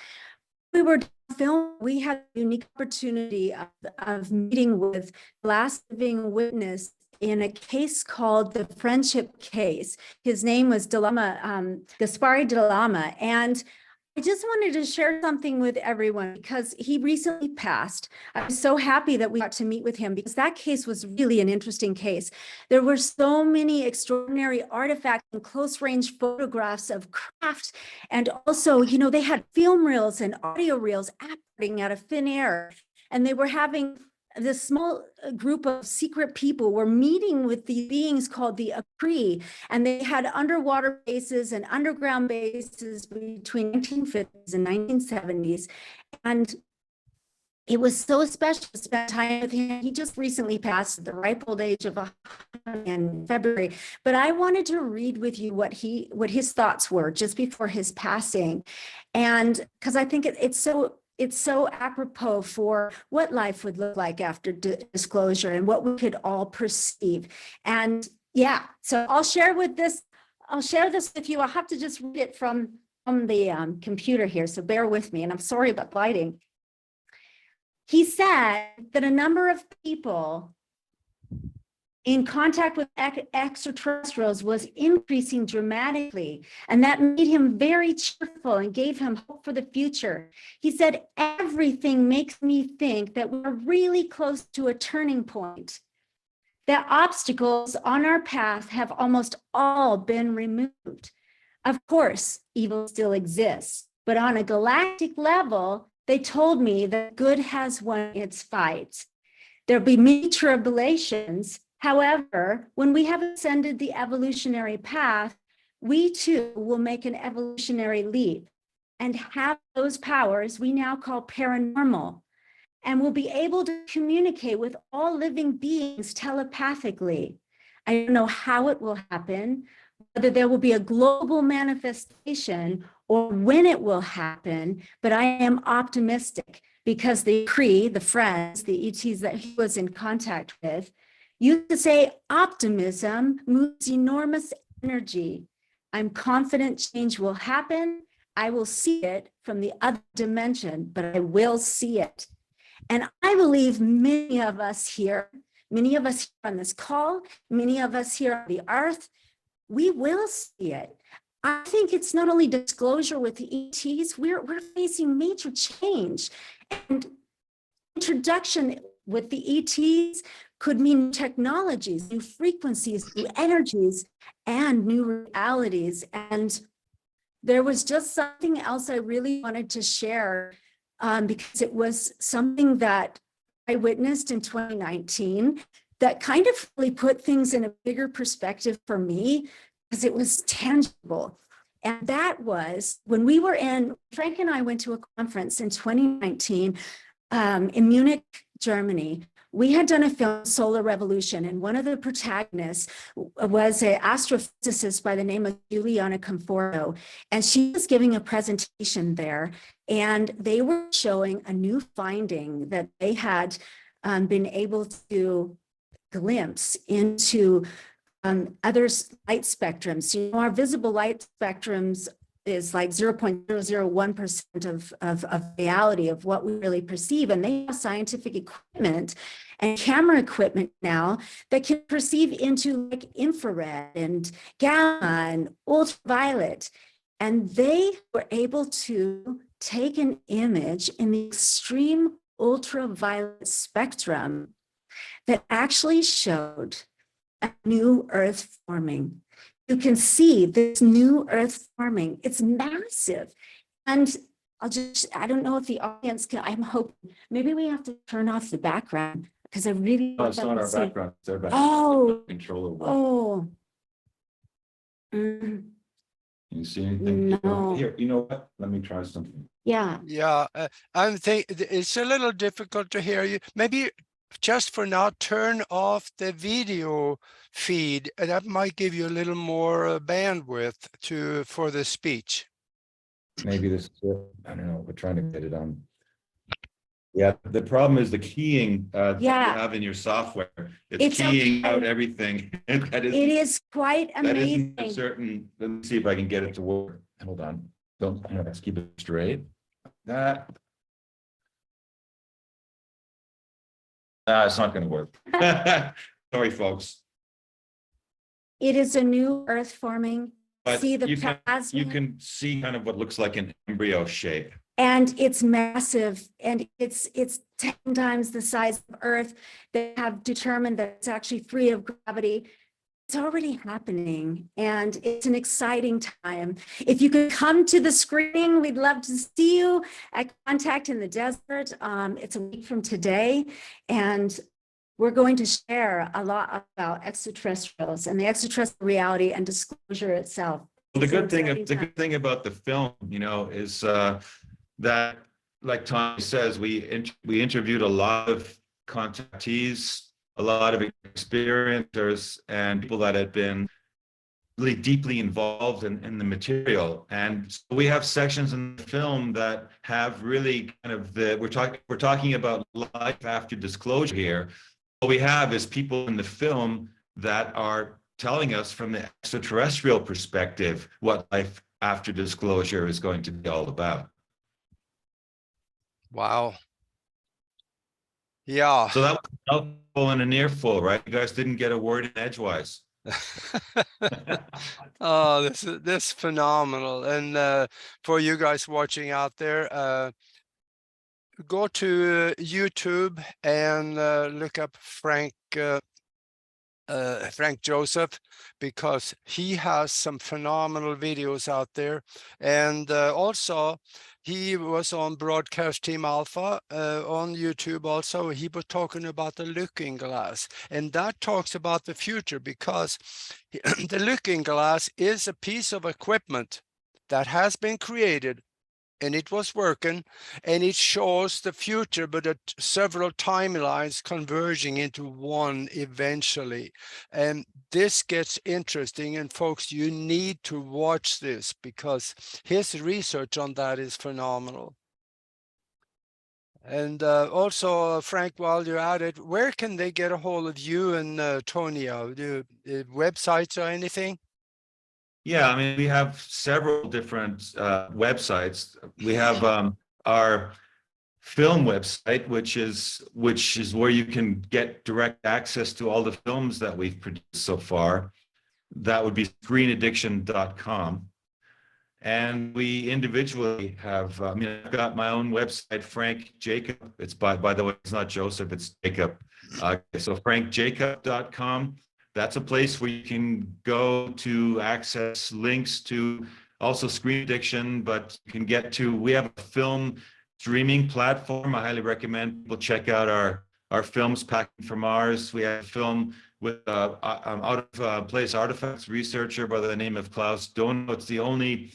We were film, we had a unique opportunity of meeting with the last living witness in a case called the Friendship Case. His name was Gaspari Dell'Ama, and I just wanted to share something with everyone because he recently passed. I'm so happy that we got to meet with him because that case was really an interesting case. There were so many extraordinary artifacts and close range photographs of craft. And also, they had film reels and audio reels operating out of thin air. And they were having this small group of secret people were meeting with the beings called the Akri, and they had underwater bases and underground bases between 1950s and 1970s. And it was so special to spend time with him. He just recently passed at the ripe old age of 100 in February. But I wanted to read with you what his thoughts were just before his passing. And because I think it's so apropos for what life would look like after disclosure and what we could all perceive. And yeah, so I'll share this with you. I'll have to just read it from the computer here, so bear with me, and I'm sorry about lighting. He said that a number of people in contact with extraterrestrials was increasing dramatically, and that made him very cheerful and gave him hope for the future. He said, everything makes me think that we're really close to a turning point, that obstacles on our path have almost all been removed. Of course, evil still exists, but on a galactic level, they told me that good has won its fight. There'll be many tribulations. However, when we have ascended the evolutionary path, we too will make an evolutionary leap and have those powers we now call paranormal, and will be able to communicate with all living beings telepathically. I don't know how it will happen, whether there will be a global manifestation or when it will happen, but I am optimistic because the Cree, the friends, the ETs that he was in contact with, used to say optimism moves enormous energy. I'm confident change will happen. I will see it from the other dimension, but I will see it. And I believe many of us here on this call, many of us here on the earth, we will see it. I think it's not only disclosure with the ETs, we're facing major change. And introduction with the ETs could mean technologies, new frequencies, new energies, and new realities. And there was just something else I really wanted to share because it was something that I witnessed in 2019 that kind of really put things in a bigger perspective for me because it was tangible. And that was when Frank and I went to a conference in 2019 in Munich, Germany. We had done a film, Solar Revolution, and one of the protagonists was an astrophysicist by the name of Juliana Conforto, and she was giving a presentation there, and they were showing a new finding that they had been able to glimpse into other light spectrums. You know, our visible light spectrums is like 0.001% of reality of what we really perceive. And they have scientific equipment and camera equipment now that can perceive into like infrared and gamma and ultraviolet. And they were able to take an image in the extreme ultraviolet spectrum that actually showed a new Earth forming. You can see this new Earth forming. It's massive. And I don't know if the audience can, I'm hoping, maybe we have to turn off the background because I really. No, it's not our background, it's their background. Oh, Control of what. oh. Can you see anything? No. Here, you know what? Let me try something. Yeah. Yeah, I'm thinking it's a little difficult to hear you. Maybe just for now, turn off the video feed. And that might give you a little more bandwidth for the speech. Maybe this is it. I don't know. We're trying to get it on. Yeah, the problem is the keying that you Yeah. have in your software. It's It's keying out okay. everything. That It is quite that isn't a amazing. certain. Let me see if I can get it to work. Hold on. Don't. Let's keep it straight. That. It's not going to work. Sorry, folks. It is a new Earth forming. But See the you plasma. you can see kind of what looks like an embryo shape. And it's massive, and it's 10 times the size of Earth. They have determined that it's actually free of gravity. It's already happening, and it's an exciting time. If you could come to the screening, we'd love to see you at Contact in the Desert. It's a week from today, and we're going to share a lot about extraterrestrials and the extraterrestrial reality and disclosure itself. Well, the good thing, exciting the time. good thing about the film, you know, is that, like Tonia says, we interviewed a lot of contactees, a lot of experiencers, and people that had been really deeply involved in the material. And so we have sections in the film that have really kind of we're talking about life after disclosure here. What we have is people in the film that are telling us from the extraterrestrial perspective what life after disclosure is going to be all about. Wow. Yeah. So that was a mouthful and an earful, right? You guys didn't get a word in edgewise. Oh, this is phenomenal. And for you guys watching out there, go to YouTube and look up Frank Joseph, because he has some phenomenal videos out there. And also he was on Broadcast Team Alpha on YouTube. Also, he was talking about the looking glass, and that talks about the future, because the looking glass is a piece of equipment that has been created, and it was working, and it shows the future, but at several timelines converging into one eventually. And this gets interesting, and folks, you need to watch this, because his research on that is phenomenal. And also, Frank, while you're at it, where can they get a hold of you and Tonia? Websites or anything? Yeah, I mean, we have several different websites. We have our film website, which is where you can get direct access to all the films that we've produced so far. That would be screenaddiction.com. And we individually have, I mean, I've got my own website, Frank Jacob. It's by the way, it's not Joseph, it's Jacob. So frankjacob.com. That's a place where you can go to access links to also Screen Addiction, but you can get to, we have a film streaming platform. I highly recommend people check out our films, Packing for Mars. We have a film with out of place artifacts researcher by the name of Klaus Dono. It's the only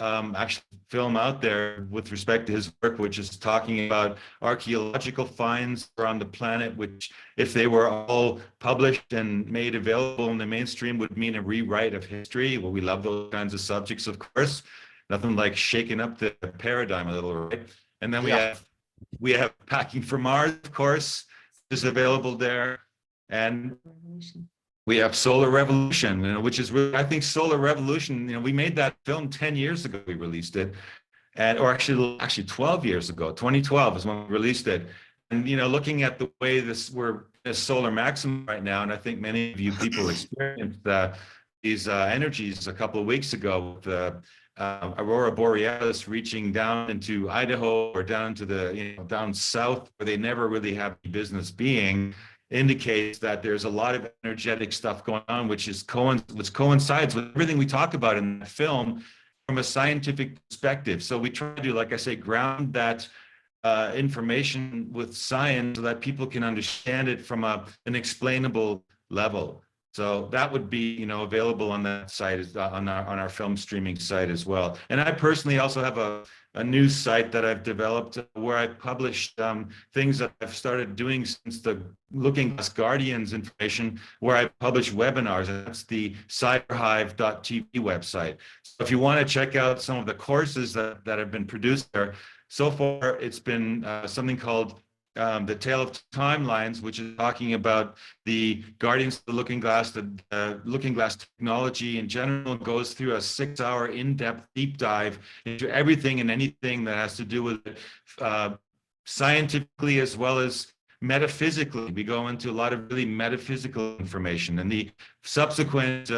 actual film out there with respect to his work, which is talking about archaeological finds around the planet, which, if they were all published and made available in the mainstream, would mean a rewrite of history. Well, we love those kinds of subjects, of course. Nothing like shaking up the paradigm a little, right? And then we have Packing for Mars, of course, is available there. And We have Solar Revolution, which is really, I think Solar Revolution, we made that film 10 years ago, we released it. Or actually 12 years ago, 2012 is when we released it. And, looking at the way we're a solar maximum right now, and I think many of you people experienced these energies a couple of weeks ago with the Aurora Borealis reaching down into Idaho or down to down south where they never really have any business being, indicates that there's a lot of energetic stuff going on, which coincides with everything we talk about in the film from a scientific perspective. So we try to, like I say, ground that information with science so that people can understand it from an explainable level. So that would be, available on that site, on our film streaming site as well. And I personally also have a news site that I've developed where I published things that I've started doing since the Looking Glass Guardians information, where I publish webinars, and that's the cyberhive.tv website. So if you want to check out some of the courses that have been produced there, so far it's been something called the Tale of Timelines, which is talking about the Guardians of the Looking Glass, the Looking Glass technology in general, goes through a 6-hour in-depth deep dive into everything and anything that has to do with it, scientifically as well as metaphysically. We go into a lot of really metaphysical information, and the subsequent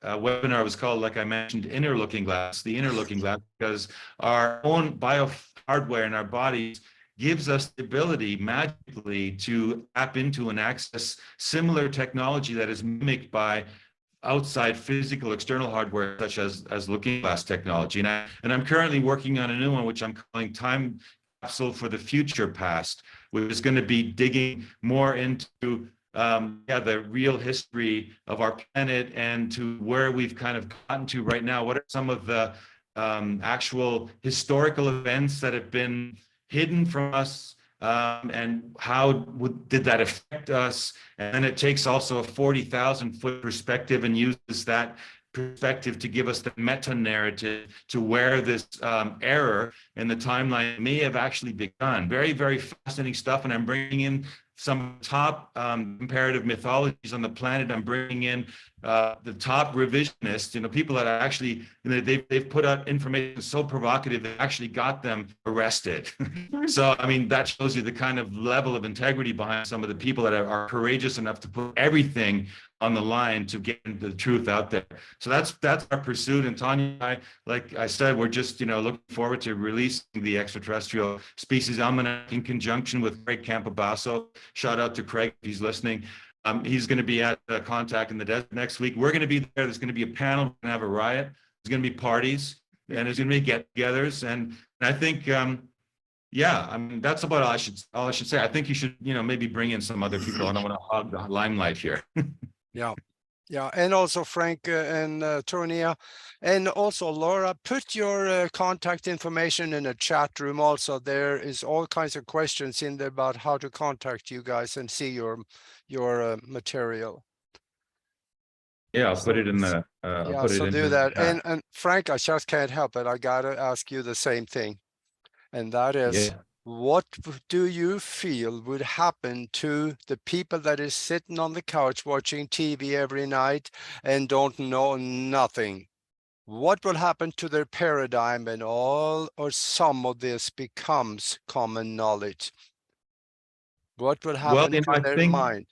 webinar was called, like I mentioned, the inner looking glass, because our own bio hardware in our bodies gives us the ability magically to tap into and access similar technology that is mimicked by outside physical external hardware, such as looking glass technology. And I'm currently working on a new one, which I'm calling Time Capsule for the Future Past, which is going to be digging more into the real history of our planet and to where we've kind of gotten to right now. What are some of the actual historical events that have been hidden from us, and how did that affect us? And then it takes also a 40,000-foot perspective and uses that perspective to give us the meta-narrative to where this error in the timeline may have actually begun. Very, very fascinating stuff, and I'm bringing in some top comparative mythologies on the planet. I'm bringing in the top revisionists, people that are actually, they've put out information so provocative that actually got them arrested. So, I mean, that shows you the kind of level of integrity behind some of the people that are courageous enough to put everything on the line to get the truth out there. So that's our pursuit. And Tonia and I, like I said, we're just, looking forward to releasing the Extraterrestrial Species Almanac in conjunction with Craig Campobasso. Shout out to Craig if he's listening. He's going to be at Contact in the Desert next week. We're going to be there. There's going to be a panel. We're going to have a riot. There's going to be parties, and there's going to be get-togethers. And I think, I mean, that's about all I should say. I think you should, maybe bring in some other people. I don't want to hog the limelight here. Yeah, and also Frank and Tonia, and also Laura, put your contact information in a chat room. Also, there is all kinds of questions in there about how to contact you guys and see your material. Yeah, I'll put it in the. Do that. And Frank, I just can't help it. I gotta ask you the same thing, and that is. Yeah. What do you feel would happen to the people that is sitting on the couch watching TV every night and don't know nothing? What will happen to their paradigm when all or some of this becomes common knowledge? What will happen to their mind?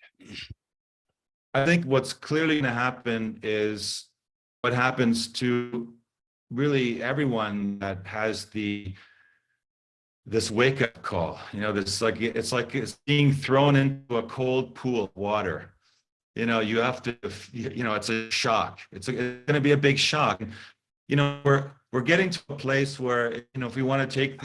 I think what's clearly going to happen is what happens to really everyone that has this wake-up call. It's like it's being thrown into a cold pool of water. You have to, it's a shock. It's going to be a big shock. We're getting to a place where, if we want to take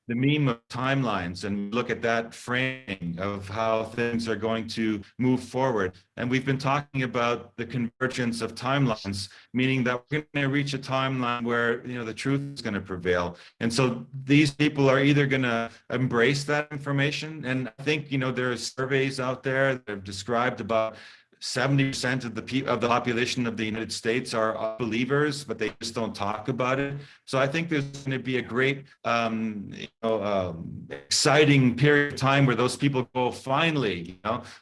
the meme of timelines and look at that framing of how things are going to move forward. And we've been talking about the convergence of timelines, meaning that we're going to reach a timeline where, the truth is going to prevail. And so these people are either going to embrace that information. And I think, there are surveys out there that have described about 70% of the population of the United States are unbelievers, but they just don't talk about it. So I think there's going to be a great, exciting period of time where those people go, finally,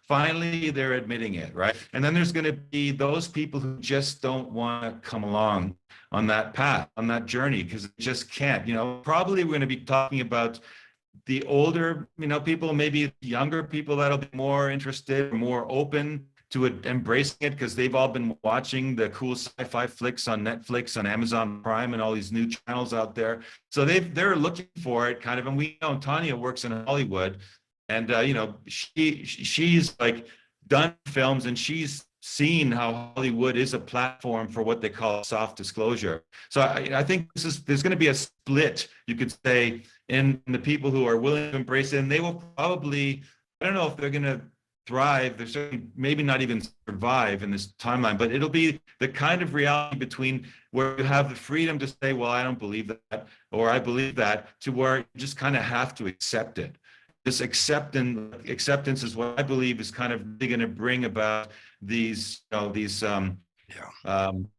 finally they're admitting it, right? And then there's going to be those people who just don't want to come along on that path, on that journey, because they just can't. Probably we're going to be talking about the older, people, maybe younger people that'll be more interested, more open to it, embracing it, because they've all been watching the cool sci-fi flicks on Netflix, on Amazon Prime, and all these new channels out there. So they're looking for it, kind of. And we know Tonia works in Hollywood, and she's like done films, and she's seen how Hollywood is a platform for what they call soft disclosure. So I think there's going to be a split, you could say, in the people who are willing to embrace it, and they will probably, I don't know if they're going to thrive, they're certainly maybe not even survive in this timeline, but it'll be the kind of reality between where you have the freedom to say, well, I don't believe that, or I believe that, to where you just kind of have to accept it. This acceptance is what I believe is kind of going to bring about these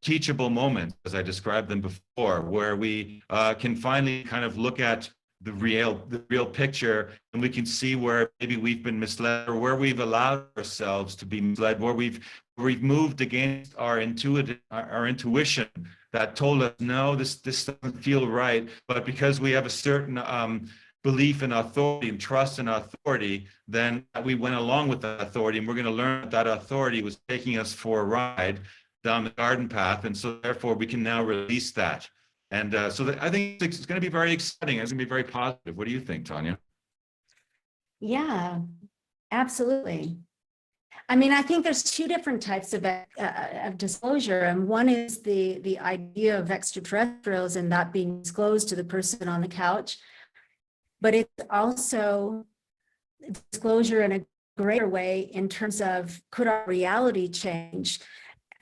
teachable moments, as I described them before, where we can finally kind of look at the real picture, and we can see where maybe we've been misled, or where we've allowed ourselves to be misled, where we've moved against our intuition that told us, no, this doesn't feel right. But because we have a certain belief in authority and trust in authority, then we went along with that authority, and we're going to learn that authority was taking us for a ride down the garden path, and so therefore we can now release that. And so I think it's going to be very exciting. It's going to be very positive. What do you think, Tonia? Yeah, absolutely. I mean, I think there's two different types of disclosure, and one is the idea of extraterrestrials and that being disclosed to the person on the couch, but it's also disclosure in a greater way in terms of, could our reality change?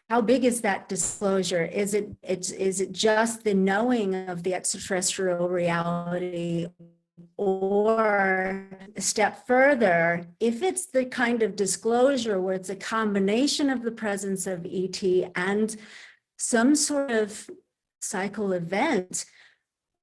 How big is that disclosure? Is it just the knowing of the extraterrestrial reality, or a step further, if it's the kind of disclosure where it's a combination of the presence of ET and some sort of cycle event?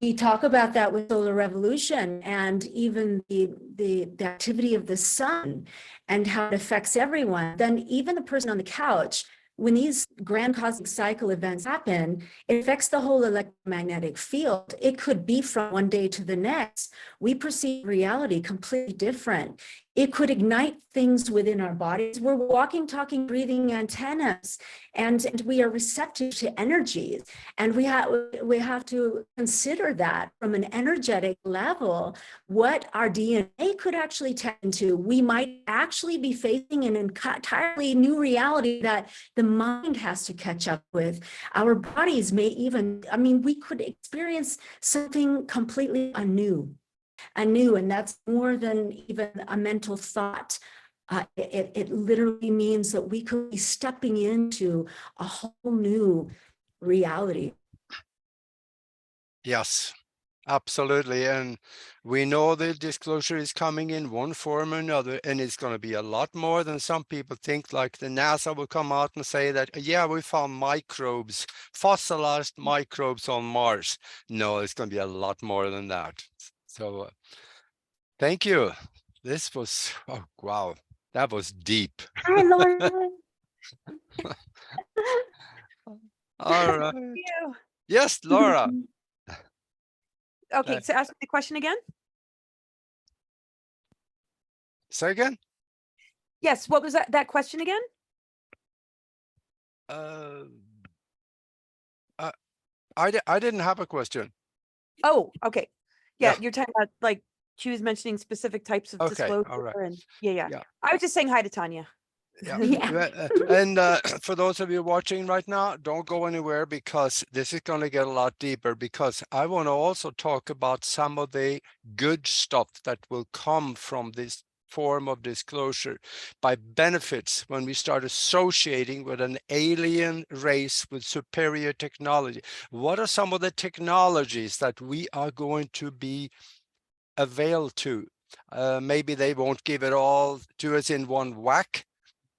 We talk about that with solar revolution, and even the activity of the sun and how it affects everyone. Then even the person on the couch, when these grand cosmic cycle events happen, it affects the whole electromagnetic field. It could be from one day to the next. We perceive reality completely different. It could ignite things within our bodies. We're walking, talking, breathing antennas, and we are receptive to energies. And we have to consider that from an energetic level, what our DNA could actually tap into. We might actually be facing an entirely new reality that the mind has to catch up with. Our bodies may even, we could experience something completely anew, and that's more than even a mental thought. It literally means that we could be stepping into a whole new reality. Yes, absolutely. And we know the disclosure is coming in one form or another, and it's going to be a lot more than some people think. Like the NASA will come out and say that, yeah, we found microbes, fossilized microbes on Mars. No, it's going to be a lot more than that. So thank you. This was, oh, wow, that was deep. Hi, Laura. All right. Thank you. Yes, Laura. Okay, so ask me the question again. Say again? Yes, what was that question again? I didn't have a question. Oh, okay. Yeah, Yeah. you're talking about, like, she was mentioning specific types of Okay, disclosure. all right. And yeah. Yeah. I was just saying hi to Tonia. Yeah. Yeah. And for those of you watching right now, don't go anywhere, because this is going to get a lot deeper, because I want to also talk about some of the good stuff that will come from this form of disclosure, by benefits when we start associating with an alien race with superior technology. What are some of the technologies that we are going to be availed to? Maybe they won't give it all to us in one whack,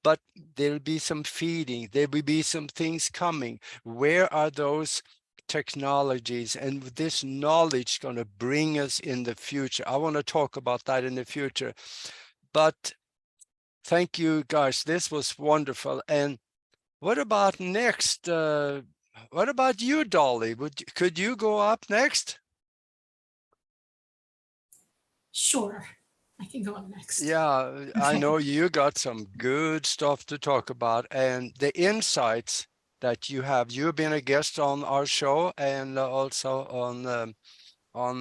but there'll be some feeding, there will be some things coming. Where are those technologies and this knowledge going to bring us in the future? I want to talk about that in the future. But thank you guys, this was wonderful. And what about next? What about you, Dolly? Could you go up next? Sure, I can go up next. Yeah, I Okay. know you got some good stuff to talk about, and the insights that you have. You've been a guest on our show and also on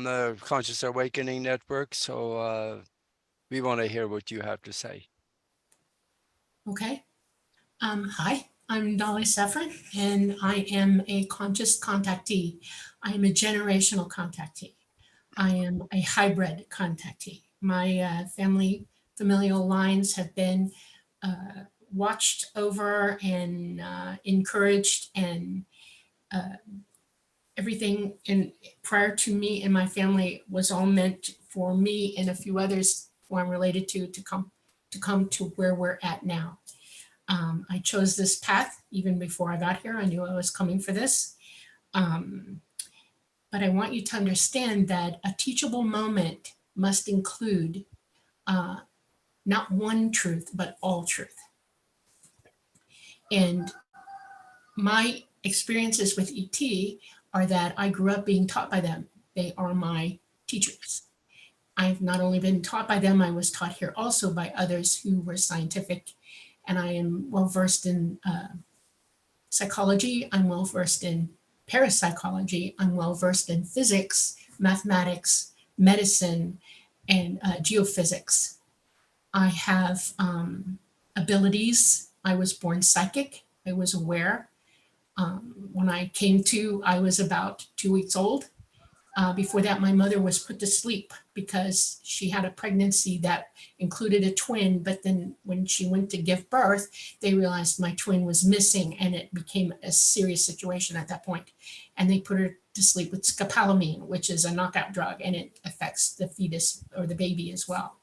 the Conscious Awakening Network. So we want to hear what you have to say. Okay. Hi, I'm Dolly Safran, and I am a conscious contactee. I am a generational contactee. I am a hybrid contactee. My family familial lines have been watched over and encouraged, and everything in prior to me and my family was all meant for me and a few others who I'm related to come to where we're at now. I chose this path even before I got here. I knew I was coming for this. But I want you to understand that a teachable moment must include not one truth, but all truth. And my experiences with ET are that I grew up being taught by them. They are my teachers. I've not only been taught by them, I was taught here also by others who were scientific. And I am well versed in psychology. I'm well versed in parapsychology. I'm well versed in physics, mathematics, medicine, and geophysics. I have abilities. I was born psychic. I was aware. When I came to, I was about 2 weeks old. Before that, my mother was put to sleep because she had a pregnancy that included a twin. But then when she went to give birth, they realized my twin was missing, and it became a serious situation at that point. And they put her to sleep with scopolamine, which is a knockout drug, and it affects the fetus or the baby as well.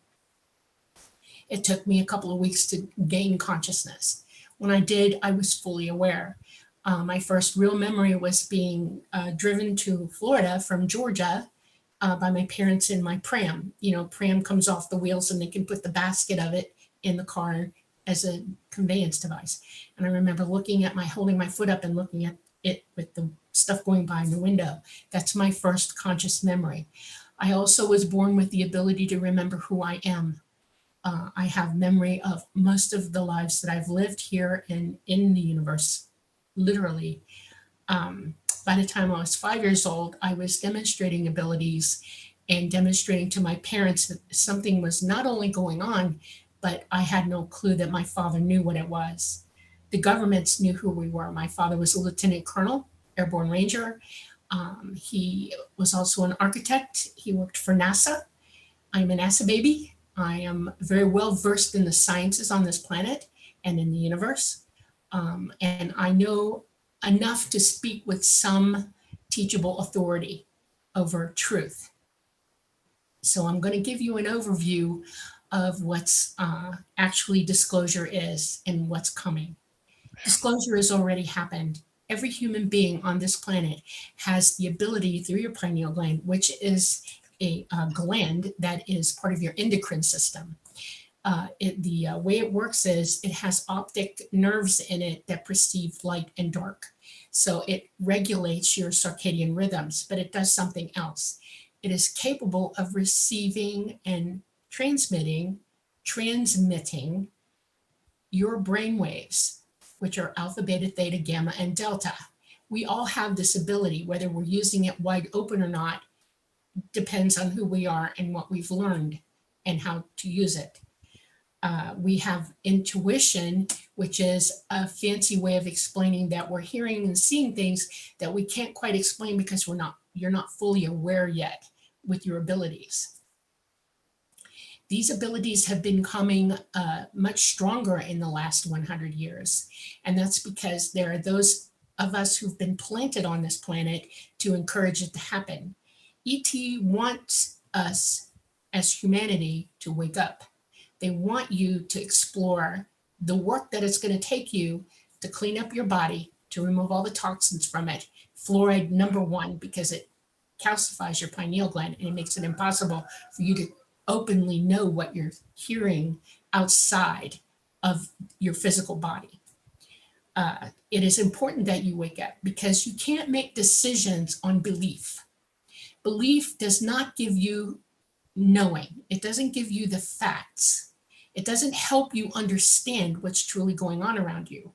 It took me a couple of weeks to gain consciousness. When I did, I was fully aware. My first real memory was being driven to Florida from Georgia by my parents in my pram. You know, pram comes off the wheels and they can put the basket of it in the car as a conveyance device. And I remember holding my foot up and looking at it with the stuff going by in the window. That's my first conscious memory. I also was born with the ability to remember who I am. I have memory of most of the lives that I've lived here and in the universe. Literally, by the time I was 5 years old, I was demonstrating abilities and demonstrating to my parents that something was not only going on, but I had no clue that my father knew what it was. The governments knew who we were. My father was a lieutenant colonel, airborne ranger. He was also an architect. He worked for NASA. I'm a NASA baby. I am very well versed in the sciences on this planet and in the universe. And I know enough to speak with some teachable authority over truth. So I'm going to give you an overview of what's actually disclosure is and what's coming. Disclosure has already happened. Every human being on this planet has the ability through your pineal gland, which is a gland that is part of your endocrine system. The way it works is it has optic nerves in it that perceive light and dark. So it regulates your circadian rhythms, but it does something else. It is capable of receiving and transmitting your brain waves, which are alpha, beta, theta, gamma, and delta. We all have this ability, whether we're using it wide open or not, depends on who we are and what we've learned and how to use it. We have intuition, which is a fancy way of explaining that we're hearing and seeing things that we can't quite explain because you're not fully aware yet with your abilities. These abilities have been coming much stronger in the last 100 years. And that's because there are those of us who've been planted on this planet to encourage it to happen. ET wants us as humanity to wake up. They want you to explore the work that it's going to take you to clean up your body, to remove all the toxins from it. Fluoride, number one, because it calcifies your pineal gland and it makes it impossible for you to openly know what you're hearing outside of your physical body. It is important that you wake up because you can't make decisions on belief. Belief does not give you knowing. It doesn't give you the facts. It doesn't help you understand what's truly going on around you.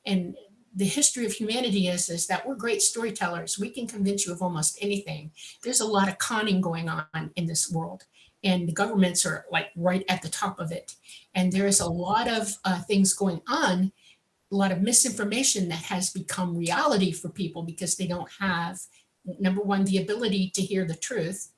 And the history of humanity is that we're great storytellers. We can convince you of almost anything. There's a lot of conning going on in this world, and the governments are like right at the top of it. And there's a lot of things going on, a lot of misinformation that has become reality for people because they don't have, number one, the ability to hear the truth,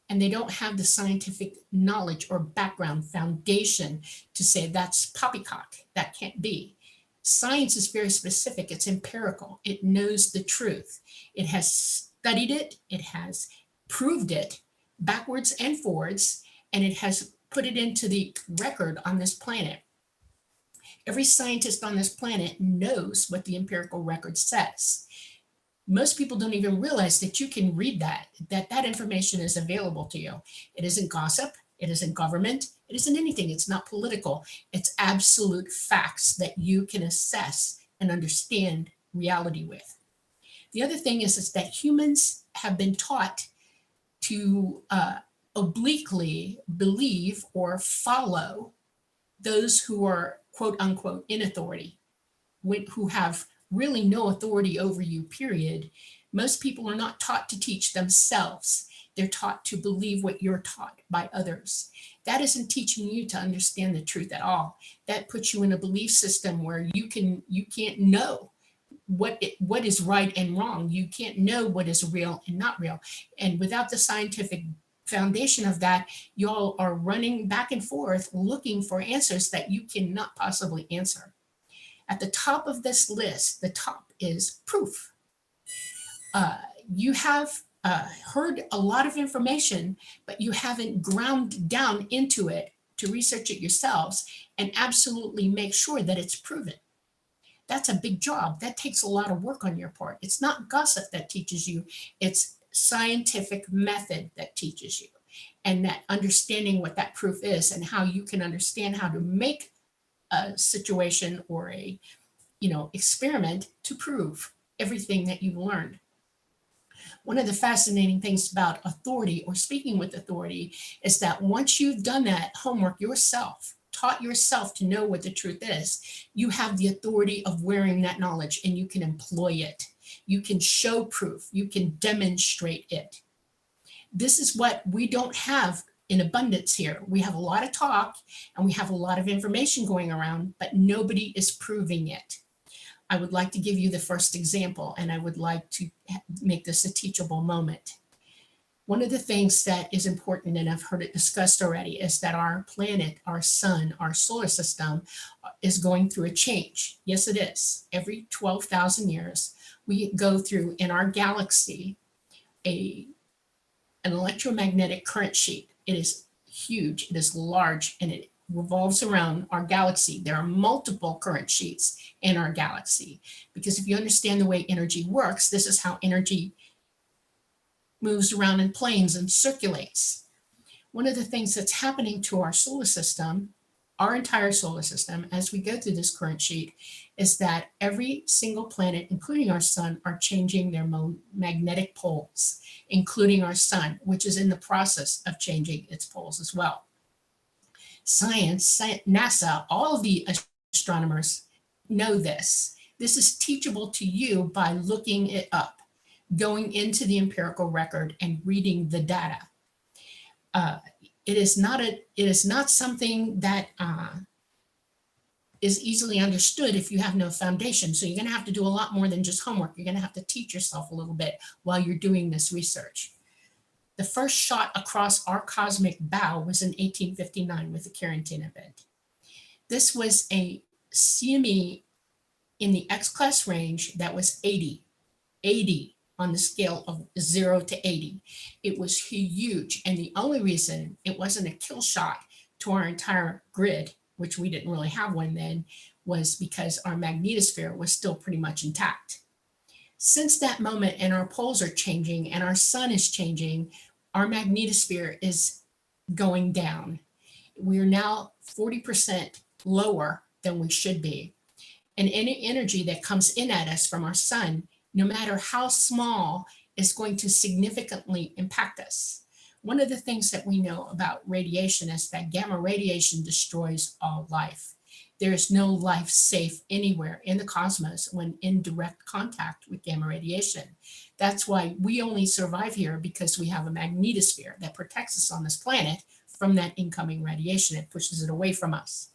and they don't have the scientific knowledge or background foundation to say that's poppycock, that can't be. Science is very specific, it's empirical, it knows the truth. It has studied it, it has proved it backwards and forwards, and it has put it into the record on this planet. Every scientist on this planet knows what the empirical record says. Most people don't even realize that you can read that information is available to you. It isn't gossip, it isn't government, it isn't anything, it's not political. It's absolute facts that you can assess and understand reality with. The other thing is that humans have been taught to obliquely believe or follow those who are quote unquote in authority, who have really no authority over you, period. Most people are not taught to teach themselves. They're taught to believe what you're taught by others. That isn't teaching you to understand the truth at all. That puts you in a belief system where you can't know what is right and wrong. You can't know what is real and not real. And without the scientific foundation of that, y'all are running back and forth looking for answers that you cannot possibly answer. At the top of this list, the top is proof. You have heard a lot of information, but you haven't ground down into it to research it yourselves and absolutely make sure that it's proven. That's a big job. That takes a lot of work on your part. It's not gossip that teaches you, it's scientific method that teaches you. And that understanding what that proof is and how you can understand how to make a situation or a experiment to prove everything that you've learned. One of the fascinating things about authority or speaking with authority is that once you've done that homework yourself, taught yourself to know what the truth is, you have the authority of wearing that knowledge and you can employ it. You can show proof, you can demonstrate it. This is what we don't have in abundance here. We have a lot of talk and we have a lot of information going around, but nobody is proving it. I would like to give you the first example, and I would like to make this a teachable moment. One of the things that is important, and I've heard it discussed already, is that our planet, our sun, our solar system is going through a change. Yes, it is. Every 12,000 years, we go through in our galaxy an electromagnetic current sheet. It is huge, it is large, and it revolves around our galaxy. There are multiple current sheets in our galaxy, because if you understand the way energy works, this is how energy moves around in planes and circulates. One of the things that's happening to our solar system, our entire solar system, as we go through this current sheet, is that every single planet, including our sun, are changing their magnetic poles, including our sun, which is in the process of changing its poles as well. Science, NASA, all of the astronomers know this. This is teachable to you by looking it up, going into the empirical record and reading the data. It is not something that is easily understood if you have no foundation. So you're going to have to do a lot more than just homework. You're going to have to teach yourself a little bit while you're doing this research. The first shot across our cosmic bow was in 1859 with the Carrington event. This was a CME in the X-class range that was 80 on the scale of 0 to 80. It was huge. And the only reason it wasn't a kill shot to our entire grid which we didn't really have one then, was because our magnetosphere was still pretty much intact. Since that moment, and our poles are changing and our sun is changing, our magnetosphere is going down. We are now 40% lower than we should be. And any energy that comes in at us from our sun, no matter how small, is going to significantly impact us. One of the things that we know about radiation is that gamma radiation destroys all life. There is no life safe anywhere in the cosmos when in direct contact with gamma radiation. That's why we only survive here, because we have a magnetosphere that protects us on this planet from that incoming radiation. It pushes it away from us.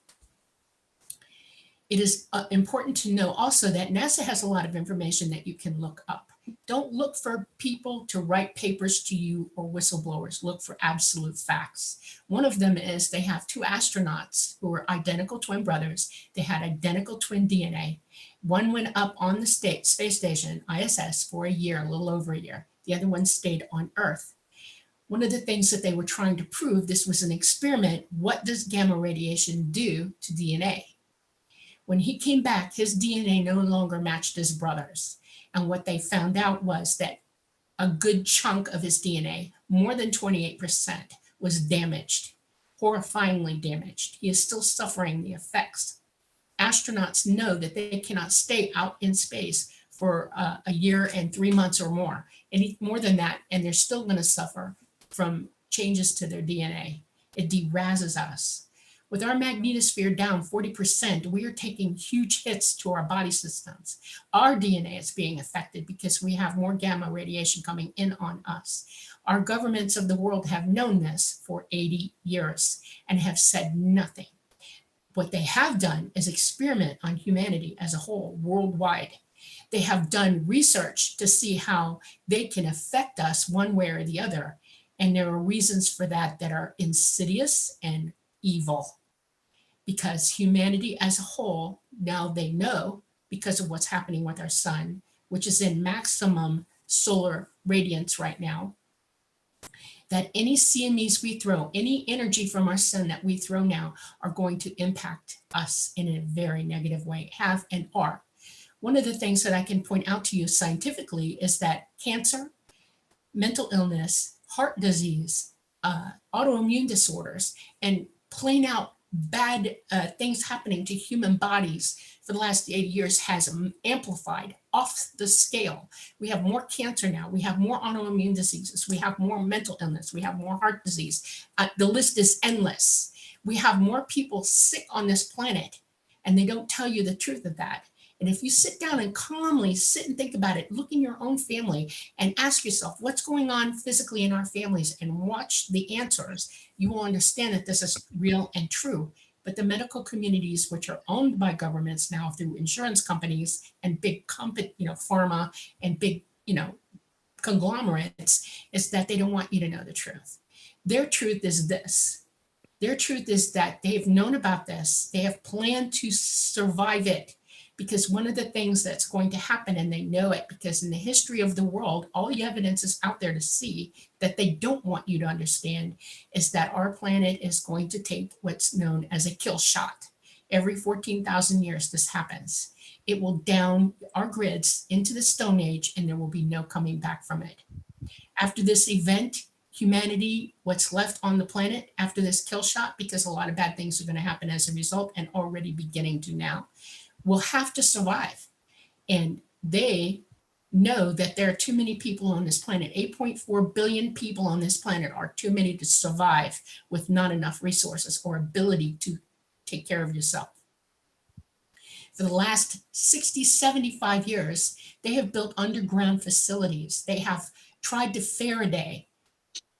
It is important to know also that NASA has a lot of information that you can look up. Don't look for people to write papers to you or whistleblowers. Look for absolute facts. One of them is they have two astronauts who were identical twin brothers. They had identical twin DNA. One went up on the space station, ISS, for a year, a little over a year. The other one stayed on Earth. One of the things that they were trying to prove, this was an experiment, what does gamma radiation do to DNA? When he came back, his DNA no longer matched his brother's. And what they found out was that a good chunk of his DNA, more than 28%, was damaged, horrifyingly damaged. He is still suffering the effects. Astronauts know that they cannot stay out in space for a year and 3 months or more, any more than that, and they're still going to suffer from changes to their DNA. It derazzes us. With our magnetosphere down 40%, we are taking huge hits to our body systems. Our DNA is being affected because we have more gamma radiation coming in on us. Our governments of the world have known this for 80 years and have said nothing. What they have done is experiment on humanity as a whole, worldwide. They have done research to see how they can affect us one way or the other. And there are reasons for that that are insidious and evil. Because humanity as a whole, now they know, because of what's happening with our sun, which is in maximum solar radiance right now, that any CMEs we throw, any energy from our sun that we throw now, are going to impact us in a very negative way, have and are. One of the things that I can point out to you scientifically is that cancer, mental illness, heart disease, autoimmune disorders, and plain out bad things happening to human bodies for the last 80 years has amplified off the scale. We have more cancer now. We have more autoimmune diseases. We have more mental illness. We have more heart disease. The list is endless. We have more people sick on this planet, and they don't tell you the truth of that. And if you sit down and calmly sit and think about it, look in your own family and ask yourself what's going on physically in our families and watch the answers, you will understand that this is real and true. But the medical communities, which are owned by governments now through insurance companies and big pharma and big, conglomerates, is that they don't want you to know the truth. Their truth is this. Their truth is that they've known about this. They have planned to survive it. Because one of the things that's going to happen, and they know it, because in the history of the world, all the evidence is out there to see that they don't want you to understand, is that our planet is going to take what's known as a kill shot. Every 14,000 years this happens. It will down our grids into the Stone Age, and there will be no coming back from it. After this event, humanity, what's left on the planet after this kill shot, because a lot of bad things are going to happen as a result, and already beginning to now, will have to survive. And they know that there are too many people on this planet. 8.4 billion people on this planet are too many to survive with not enough resources or ability to take care of yourself. For the last 60, 75 years, they have built underground facilities. They have tried to Faraday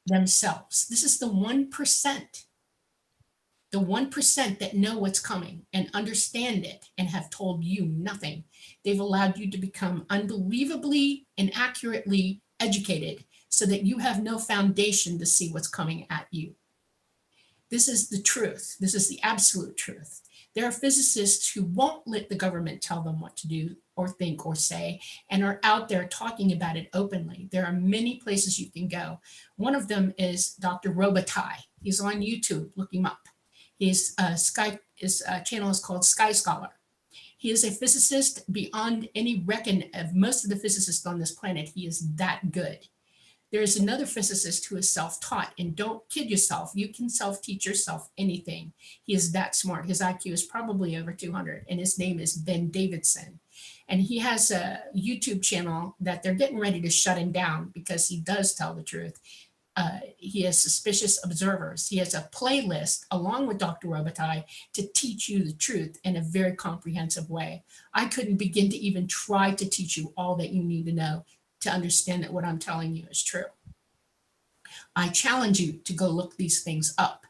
themselves. This is the 1%. The 1% that know what's coming and understand it and have told you nothing. They've allowed you to become unbelievably and accurately educated so that you have no foundation to see what's coming at you. This is the truth. This is the absolute truth. There are physicists who won't let the government tell them what to do or think or say, and are out there talking about it openly. There are many places you can go. One of them is Dr. Robitaille. He's on YouTube. Look him up. His Skype His channel is called Sky Scholar. He is a physicist beyond any reckon of most of the physicists on this planet. He is that good. There is another physicist who is self-taught, and don't kid yourself. You can self-teach yourself anything. He is that smart. His IQ is probably over 200, and his name is Ben Davidson. And he has a YouTube channel that they're getting ready to shut him down because he does tell the truth. He has suspicious observers. He has a playlist along with Dr. Robitaille to teach you the truth in a very comprehensive way. I couldn't begin to even try to teach you all that you need to know to understand that what I'm telling you is true. I challenge you to go look these things up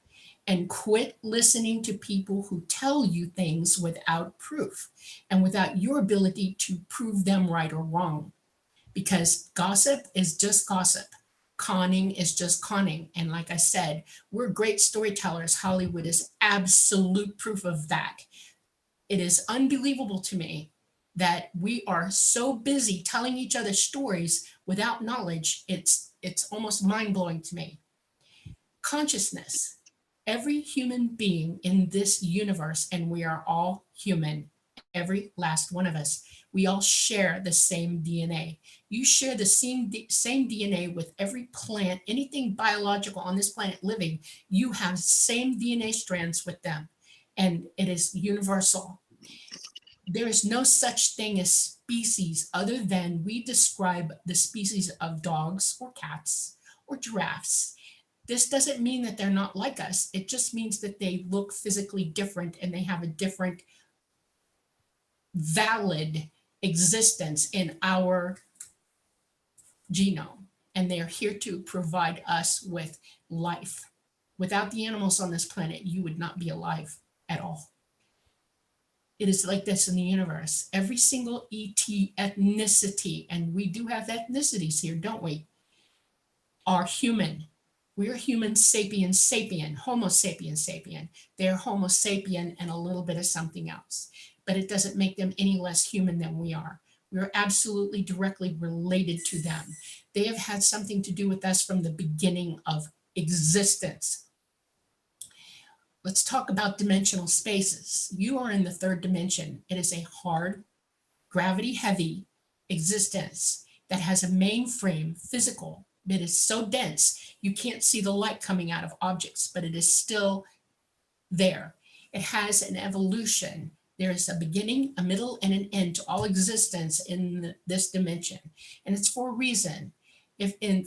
and quit listening to people who tell you things without proof and without your ability to prove them right or wrong. Because gossip is just gossip. Conning is just conning. And like I said, we're great storytellers. Hollywood is absolute proof of that. It is unbelievable to me that we are so busy telling each other stories without knowledge. It's almost mind-blowing to me. Consciousness. Every human being in this universe, and we are all human, every last one of us, we all share the same DNA. You share the same DNA with every plant, anything biological on this planet living, you have the same DNA strands with them, and it is universal. There is no such thing as species other than we describe the species of dogs or cats or giraffes. This doesn't mean that they're not like us. It just means that they look physically different and they have a different valid existence in our genome. And they are here to provide us with life. Without the animals on this planet, you would not be alive at all. It is like this in the universe. Every single ET ethnicity, and we do have ethnicities here, don't we, are human. We're human sapien sapien, Homo sapien sapien. They're Homo sapien and a little bit of something else. But it doesn't make them any less human than we are. We're absolutely directly related to them. They have had something to do with us from the beginning of existence. Let's talk about dimensional spaces. You are in the third dimension. It is a hard, gravity-heavy existence that has a mainframe, physical. It is so dense, you can't see the light coming out of objects, but it is still there. It has an evolution. There is a beginning, a middle, and an end to all existence in this dimension. And it's for a reason.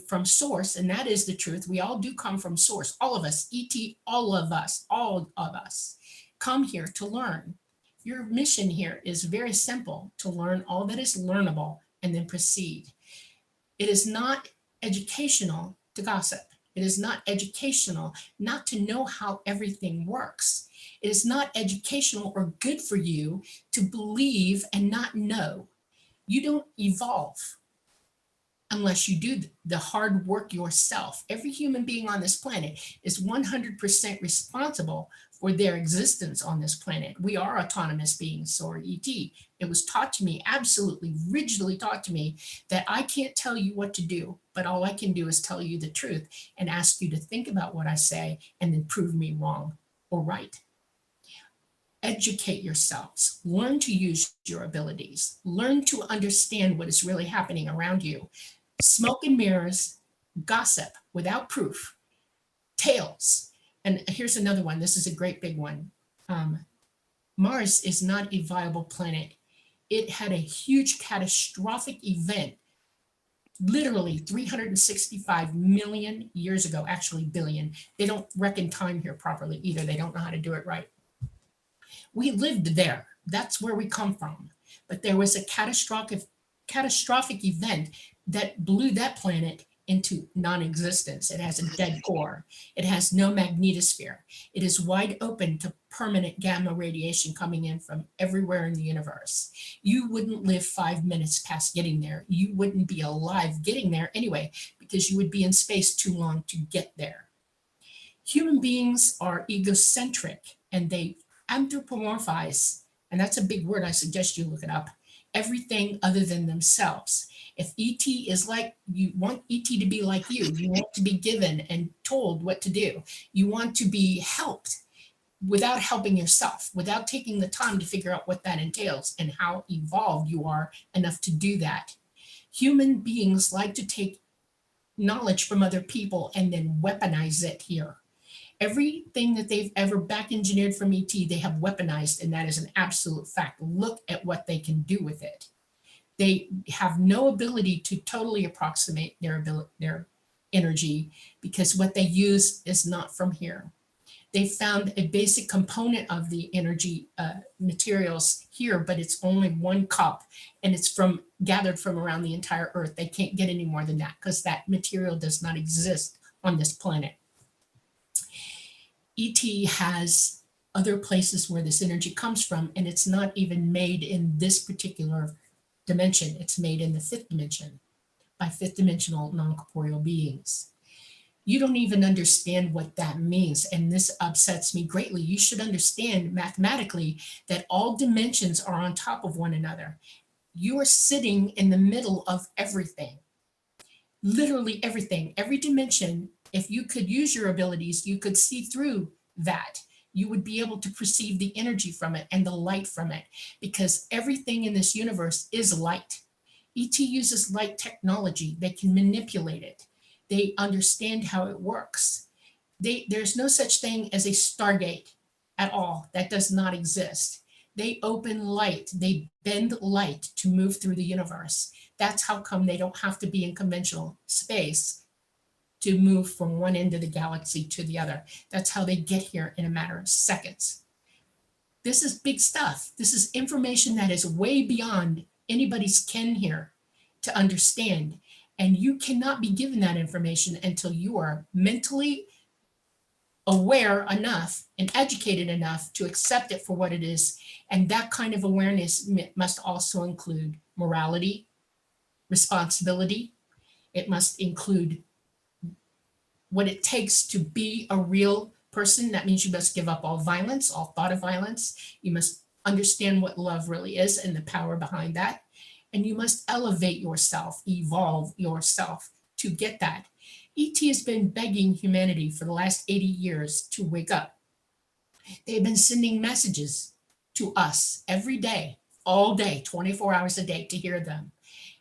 From source, and that is the truth, we all do come from source. All of us, ET, all of us come here to learn. Your mission here is very simple, to learn all that is learnable and then proceed. It is not educational to gossip. It is not educational not to know how everything works. It is not educational or good for you to believe and not know. You don't evolve unless you do the hard work yourself. Every human being on this planet is 100% responsible for their existence on this planet. We are autonomous beings, so are ET. It was taught to me, absolutely rigidly taught to me, that I can't tell you what to do, but all I can do is tell you the truth and ask you to think about what I say and then prove me wrong or right. Educate yourselves, learn to use your abilities, learn to understand what is really happening around you. Smoke and mirrors, gossip without proof, tales. And here's another one. This is a great big one. Mars is not a viable planet. It had a huge catastrophic event, literally 365 million years ago, actually billion. They don't reckon time here properly either. They don't know how to do it right. We lived there. That's where we come from. But there was a catastrophic event that blew that planet into non-existence. It has a dead core. It has no magnetosphere. It is wide open to permanent gamma radiation coming in from everywhere in the universe. You wouldn't live 5 minutes past getting there. You wouldn't be alive getting there anyway, because you would be in space too long to get there. Human beings are egocentric and they anthropomorphize, and that's a big word, I suggest you look it up, everything other than themselves. If ET is like, you want ET to be like you want to be given and told what to do. You want to be helped. without helping yourself, without taking the time to figure out what that entails and how evolved you are enough to do that. Human beings like to take knowledge from other people and then weaponize it here. Everything that they've ever back engineered from ET, they have weaponized, and that is an absolute fact. Look at what they can do with it. They have no ability to totally approximate their energy, because what they use is not from here. They found a basic component of the energy materials here, but it's only 1 cup, and it's gathered from around the entire Earth. They can't get any more than that because that material does not exist on this planet. ET has other places where this energy comes from, and it's not even made in this particular dimension. It's made in the 5th dimension by 5th dimensional non-corporeal beings. You don't even understand what that means, and this upsets me greatly. You should understand mathematically that all dimensions are on top of one another. You are sitting in the middle of everything, literally everything, every dimension. If you could use your abilities, you could see through that. You would be able to perceive the energy from it and the light from it, because everything in this universe is light. ET uses light technology. They can manipulate it. They understand how it works. There's no such thing as a Stargate at all. That does not exist. They open light. They bend light to move through the universe. That's how come they don't have to be in conventional space to move from one end of the galaxy to the other. That's how they get here in a matter of seconds. This is big stuff. This is information that is way beyond anybody's ken here to understand. And you cannot be given that information until you are mentally aware enough and educated enough to accept it for what it is. And that kind of awareness must also include morality, responsibility. It must include what it takes to be a real person. That means you must give up all violence, all thought of violence. You must understand what love really is and the power behind that. And you must elevate yourself, evolve yourself to get that. ET has been begging humanity for the last 80 years to wake up. They've been sending messages to us every day, all day, 24 hours a day to hear them.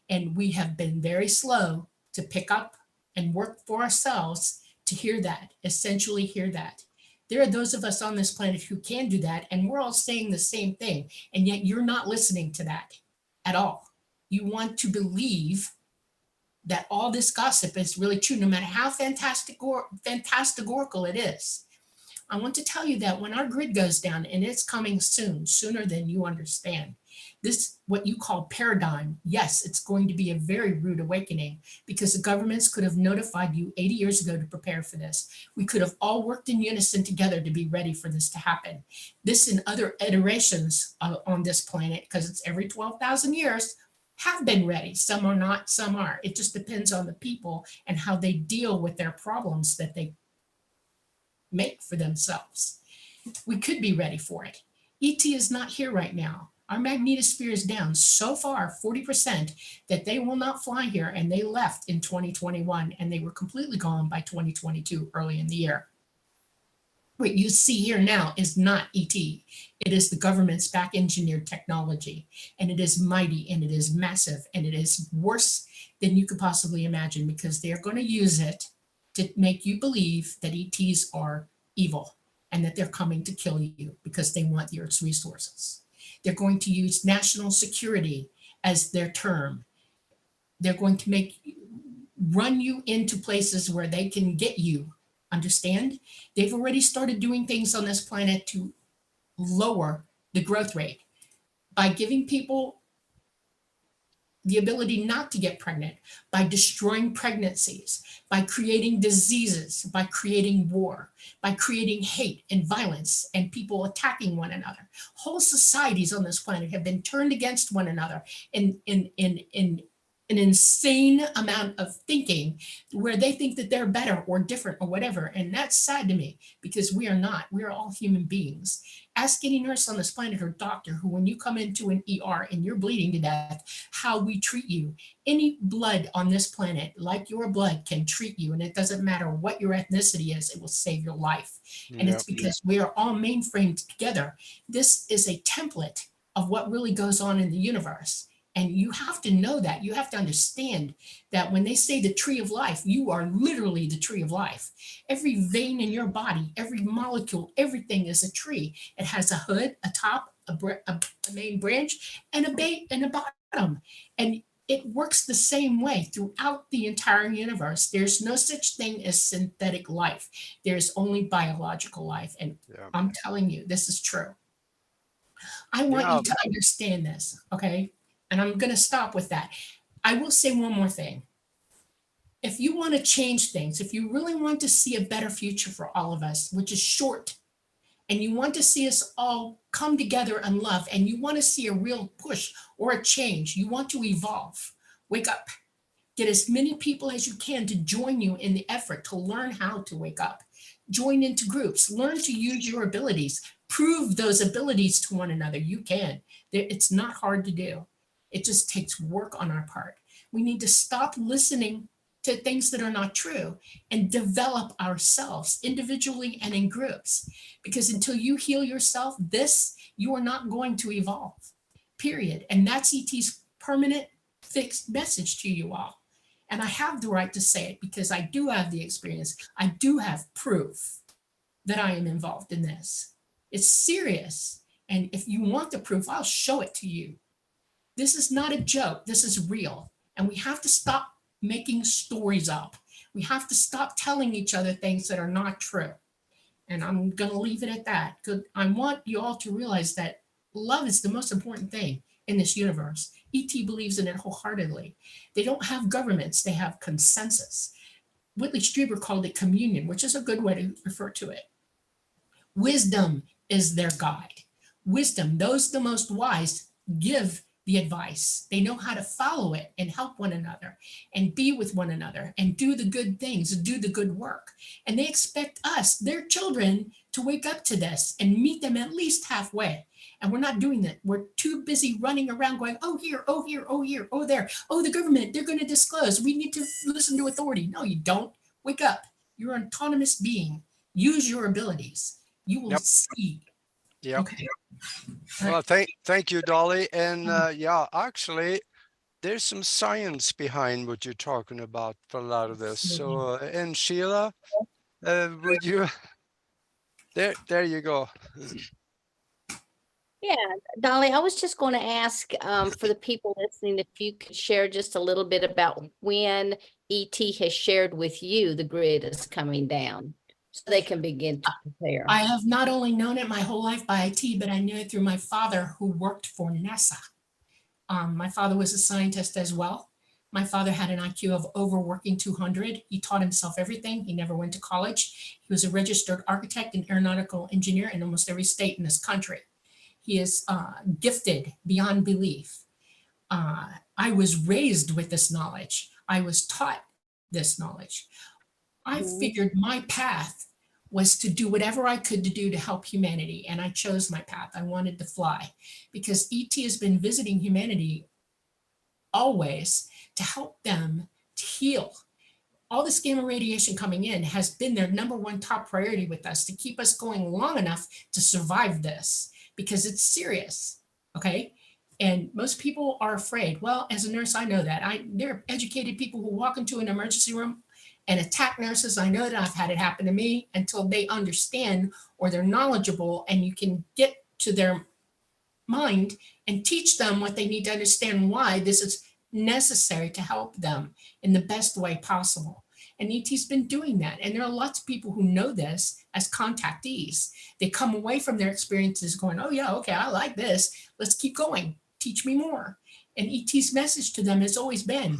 And we have been very slow to pick up and work for ourselves to hear that, essentially hear that. There are those of us on this planet who can do that, and we're all saying the same thing, and yet you're not listening to that at all. You want to believe that all this gossip is really true, no matter how fantastical it is. I want to tell you that when our grid goes down, and it's coming soon, sooner than you understand, this, what you call paradigm, yes, it's going to be a very rude awakening, because the governments could have notified you 80 years ago to prepare for this. We could have all worked in unison together to be ready for this to happen. This and other iterations on this planet, because it's every 12,000 years, have been ready. Some are not, some are. It just depends on the people and how they deal with their problems that they make for themselves. We could be ready for it. ET is not here right now. Our magnetosphere is down so far, 40%, that they will not fly here, and they left in 2021, and they were completely gone by 2022, early in the year. What you see here now is not ET. It is the government's back engineered technology, and it is mighty, and it is massive, and it is worse than you could possibly imagine, because they're going to use it to make you believe that ETs are evil and that they're coming to kill you because they want the Earth's resources. They're going to use national security as their term. They're going to run you into places where they can get you. Understand? They've already started doing things on this planet to lower the growth rate by giving people the ability not to get pregnant, by destroying pregnancies, by creating diseases, by creating war, by creating hate and violence and people attacking one another. Whole societies on this planet have been turned against one another in an insane amount of thinking where they think that they're better or different or whatever. And that's sad to me because we are not. We are all human beings. Ask any nurse on this planet or doctor who, when you come into an ER and you're bleeding to death, how we treat you. Any blood on this planet, like your blood, can treat you. And it doesn't matter what your ethnicity is, it will save your life. And it's because we are all mainframed together. This is a template of what really goes on in the universe. And you have to know that. You have to understand that when they say the tree of life, you are literally the tree of life. Every vein in your body, every molecule, everything is a tree. It has a hood, a top, a main branch, and a bottom. And it works the same way throughout the entire universe. There's no such thing as synthetic life. There's only biological life. And I'm telling you, this is true. I want you to understand this, okay? And I'm going to stop with that. I will say one more thing. If you want to change things, if you really want to see a better future for all of us, which is short, and you want to see us all come together and love, and you want to see a real push or a change, you want to evolve, wake up. Get as many people as you can to join you in the effort to learn how to wake up. Join into groups, learn to use your abilities, prove those abilities to one another. You can. It's not hard to do. It just takes work on our part. We need to stop listening to things that are not true and develop ourselves individually and in groups. Because until you heal yourself, you are not going to evolve, period. And that's ET's permanent fixed message to you all. And I have the right to say it because I do have the experience. I do have proof that I am involved in this. It's serious. And if you want the proof, I'll show it to you. This is not a joke. This is real. And we have to stop making stories up. We have to stop telling each other things that are not true. And I'm going to leave it at that. Because I want you all to realize that love is the most important thing in this universe. ET believes in it wholeheartedly. They don't have governments. They have consensus. Whitley Strieber called it communion, which is a good way to refer to it. Wisdom is their guide. Wisdom, those the most wise give the advice. They know how to follow it and help one another and be with one another and do the good things and do the good work. And they expect us, their children, to wake up to this and meet them at least halfway. And we're not doing that. We're too busy running around going, oh, here, oh, here, oh, here, oh, there. Oh, the government, they're going to disclose. We need to listen to authority. No, you don't. Wake up. You're an autonomous being. Use your abilities. You will see. Yeah. Okay. Well, thank you, Dolly. And yeah, actually, there's some science behind what you're talking about for a lot of this. So, and Sheila, would you? There you go. Yeah, Dolly, I was just going to ask for the people listening, if you could share just a little bit about when ET has shared with you the grid is coming down, so they can begin to prepare. I have not only known it my whole life by IT, but I knew it through my father who worked for NASA. My father was a scientist as well. My father had an IQ of overworking 200. He taught himself everything. He never went to college. He was a registered architect and aeronautical engineer in almost every state in this country. He is gifted beyond belief. I was raised with this knowledge. I was taught this knowledge. I figured my path was to do whatever I could to do to help humanity. And I chose my path. I wanted to fly because ET has been visiting humanity always to help them to heal. All this gamma radiation coming in has been their number one top priority with us, to keep us going long enough to survive this, because it's serious, okay? And most people are afraid. Well, as a nurse, I know that. There are educated people who walk into an emergency room and attack nurses. I know that. I've had it happen to me, until they understand or they're knowledgeable, and you can get to their mind and teach them what they need to understand, why this is necessary to help them in the best way possible. And ET's been doing that. And there are lots of people who know this as contactees. They come away from their experiences going, oh yeah, okay, I like this. Let's keep going. Teach me more. And ET's message to them has always been,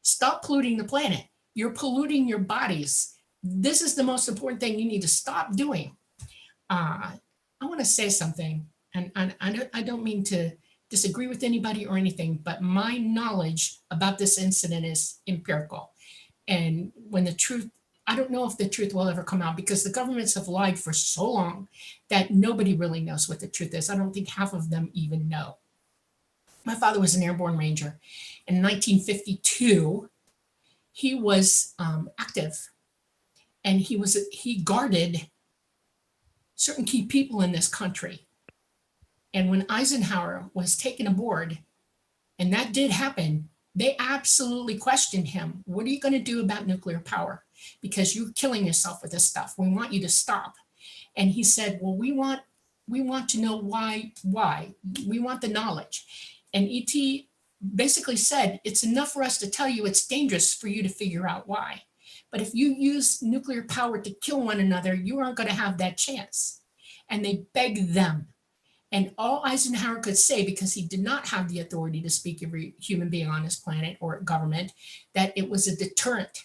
stop polluting the planet. You're polluting your bodies. This is the most important thing you need to stop doing. I want to say something, and I don't mean to disagree with anybody or anything, but my knowledge about this incident is empirical. And when the truth, I don't know if the truth will ever come out, because the governments have lied for so long that nobody really knows what the truth is. I don't think half of them even know. My father was an airborne ranger. In 1952, he was active, and he guarded certain key people in this country. And when Eisenhower was taken aboard, and that did happen, they absolutely questioned him. What are you going to do about nuclear power? Because you're killing yourself with this stuff. We want you to stop. And he said, well, we want to know why. We want the knowledge. And ET basically said, it's enough for us to tell you it's dangerous for you to figure out why. But if you use nuclear power to kill one another, you aren't going to have that chance. And they begged them. And all Eisenhower could say, because he did not have the authority to speak every human being on this planet or government, that it was a deterrent,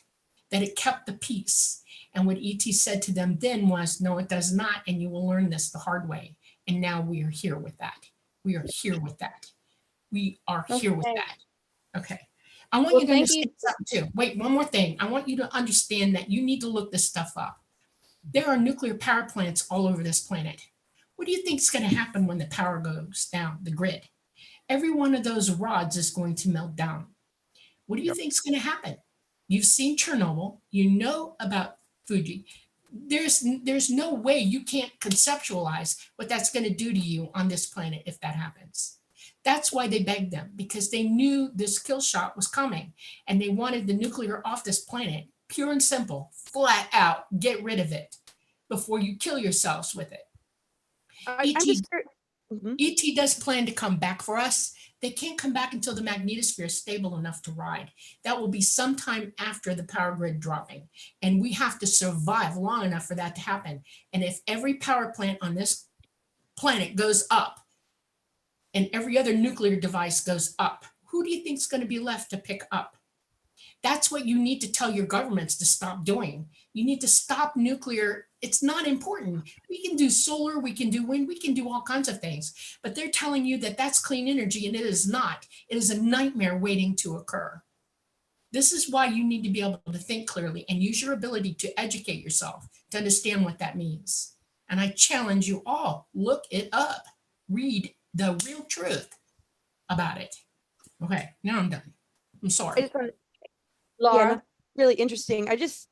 that it kept the peace. And what ET said to them then was, no, it does not. And you will learn this the hard way. And now we are here with that. We are here with that. We are here with that. Okay. I want you to understand something too. Wait, one more thing. I want you to understand that you need to look this stuff up. There are nuclear power plants all over this planet. What do you think is going to happen when the power goes down, the grid? Every one of those rods is going to melt down. What do you think is going to happen? You've seen Chernobyl. You know about Fuji. There's no way you can't conceptualize what that's going to do to you on this planet if that happens. That's why they begged them, because they knew this kill shot was coming, and they wanted the nuclear off this planet, pure and simple, flat out, get rid of it before you kill yourselves with it. ET does plan to come back for us. They can't come back until the magnetosphere is stable enough to ride. That will be sometime after the power grid dropping. And we have to survive long enough for that to happen. And if every power plant on this planet goes up and every other nuclear device goes up, who do you think is going to be left to pick up? That's what you need to tell your governments to stop doing. You need to stop nuclear. It's not important. We can do solar, we can do wind, we can do all kinds of things, but they're telling you that that's clean energy, and it is not. It is a nightmare waiting to occur. This is why you need to be able to think clearly and use your ability to educate yourself to understand what that means. And I challenge you all, look it up, read the real truth about it. Okay, now I'm done. I'm sorry. Laura, yeah, no, really interesting. I just,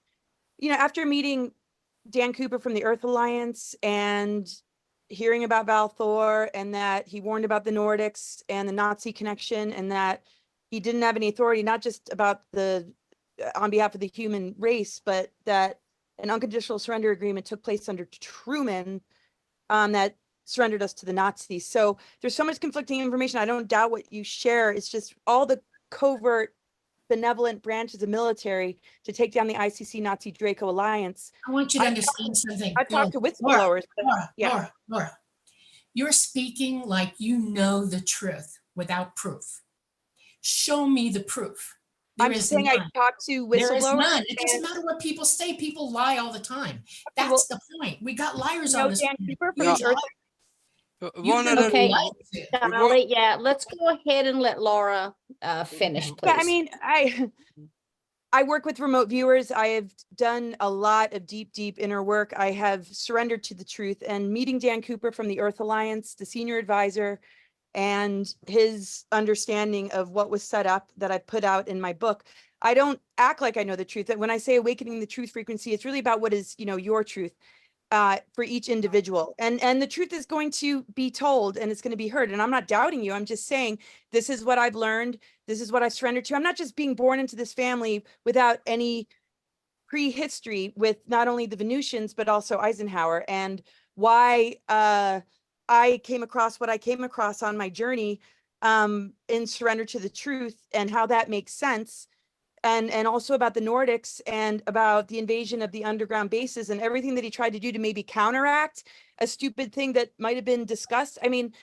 after meeting Dan Cooper from the Earth Alliance and hearing about Val Thor, and that he warned about the Nordics and the Nazi connection, and that he didn't have any authority, not just about on behalf of the human race, but that an unconditional surrender agreement took place under Truman that surrendered us to the Nazis. So there's so much conflicting information. I don't doubt what you share. It's just all the covert benevolent branches of military to take down the ICC Nazi Draco alliance. I want you to understand something. I talked to whistleblowers. Laura, you're speaking like you know the truth without proof. Show me the proof. I'm saying none. I talked to whistleblowers. There is none. It doesn't matter what people say. People lie all the time. That's the point. We got liars on this. Okay, Dolly, yeah, let's go ahead and let Laura finish, please. Yeah, I mean, I work with remote viewers. I have done a lot of deep inner work. I have surrendered to the truth, and meeting Dan Cooper from the Earth Alliance, the senior advisor, and his understanding of what was set up that I put out in my book. I don't act like I know the truth. That when I say awakening the truth frequency, it's really about what is, your truth. For each individual, and the truth is going to be told, and it's going to be heard. And I'm not doubting you. I'm just saying, this is what I've learned. This is what I've surrendered to. I'm not just being born into this family without any prehistory with not only the Venusians, but also Eisenhower, and why I came across what I came across on my journey in surrender to the truth, and how that makes sense. And also about the Nordics and about the invasion of the underground bases and everything that he tried to do to maybe counteract a stupid thing that might have been discussed. I mean,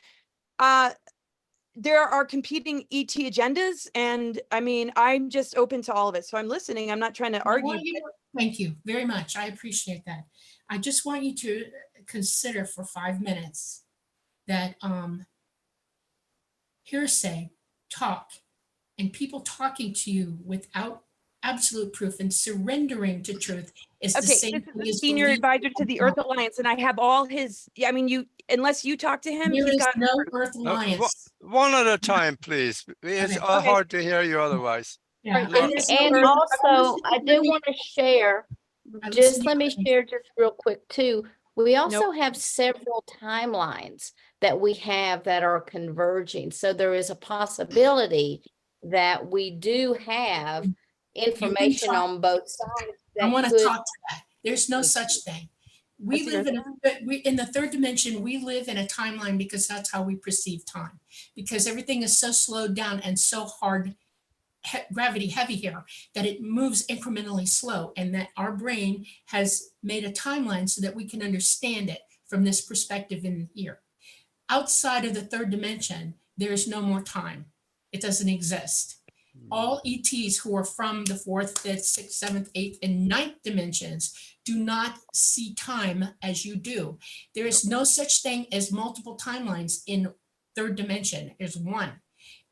there are competing ET agendas, and I mean, I'm just open to all of it. So I'm listening. I'm not trying to argue. Thank you very much. I appreciate that. I just want you to consider for 5 minutes that hearsay, talk, and people talking to you without absolute proof and surrendering to truth is the Okay, same this thing is as a senior believing advisor to in the God. Earth Alliance, and I have all his, I mean, you, unless you talk to him, There he's is got. no Earth No, Alliance. one at a time, please. It's Okay. Okay. hard to hear you otherwise. Yeah, Right, I and- listen to And you. also, I do want to share, I listen just to let you. me share just real quick too. We also have several timelines that we have that are converging. So there is a possibility that we do have information talk- on both sides I that want to could. talk to that. There's no such thing. We That's live your in the third dimension, we live in a timeline because that's how we perceive time. Because everything is so slowed down and so hard, gravity heavy here, that it moves incrementally slow, and that our brain has made a timeline so that we can understand it from this perspective in here. Outside of the third dimension, there's no more time. It doesn't exist. All ETs who are from the fourth, fifth, sixth, seventh, eighth, and ninth dimensions do not see time as you do. There is no such thing as multiple timelines in third dimension. There's one.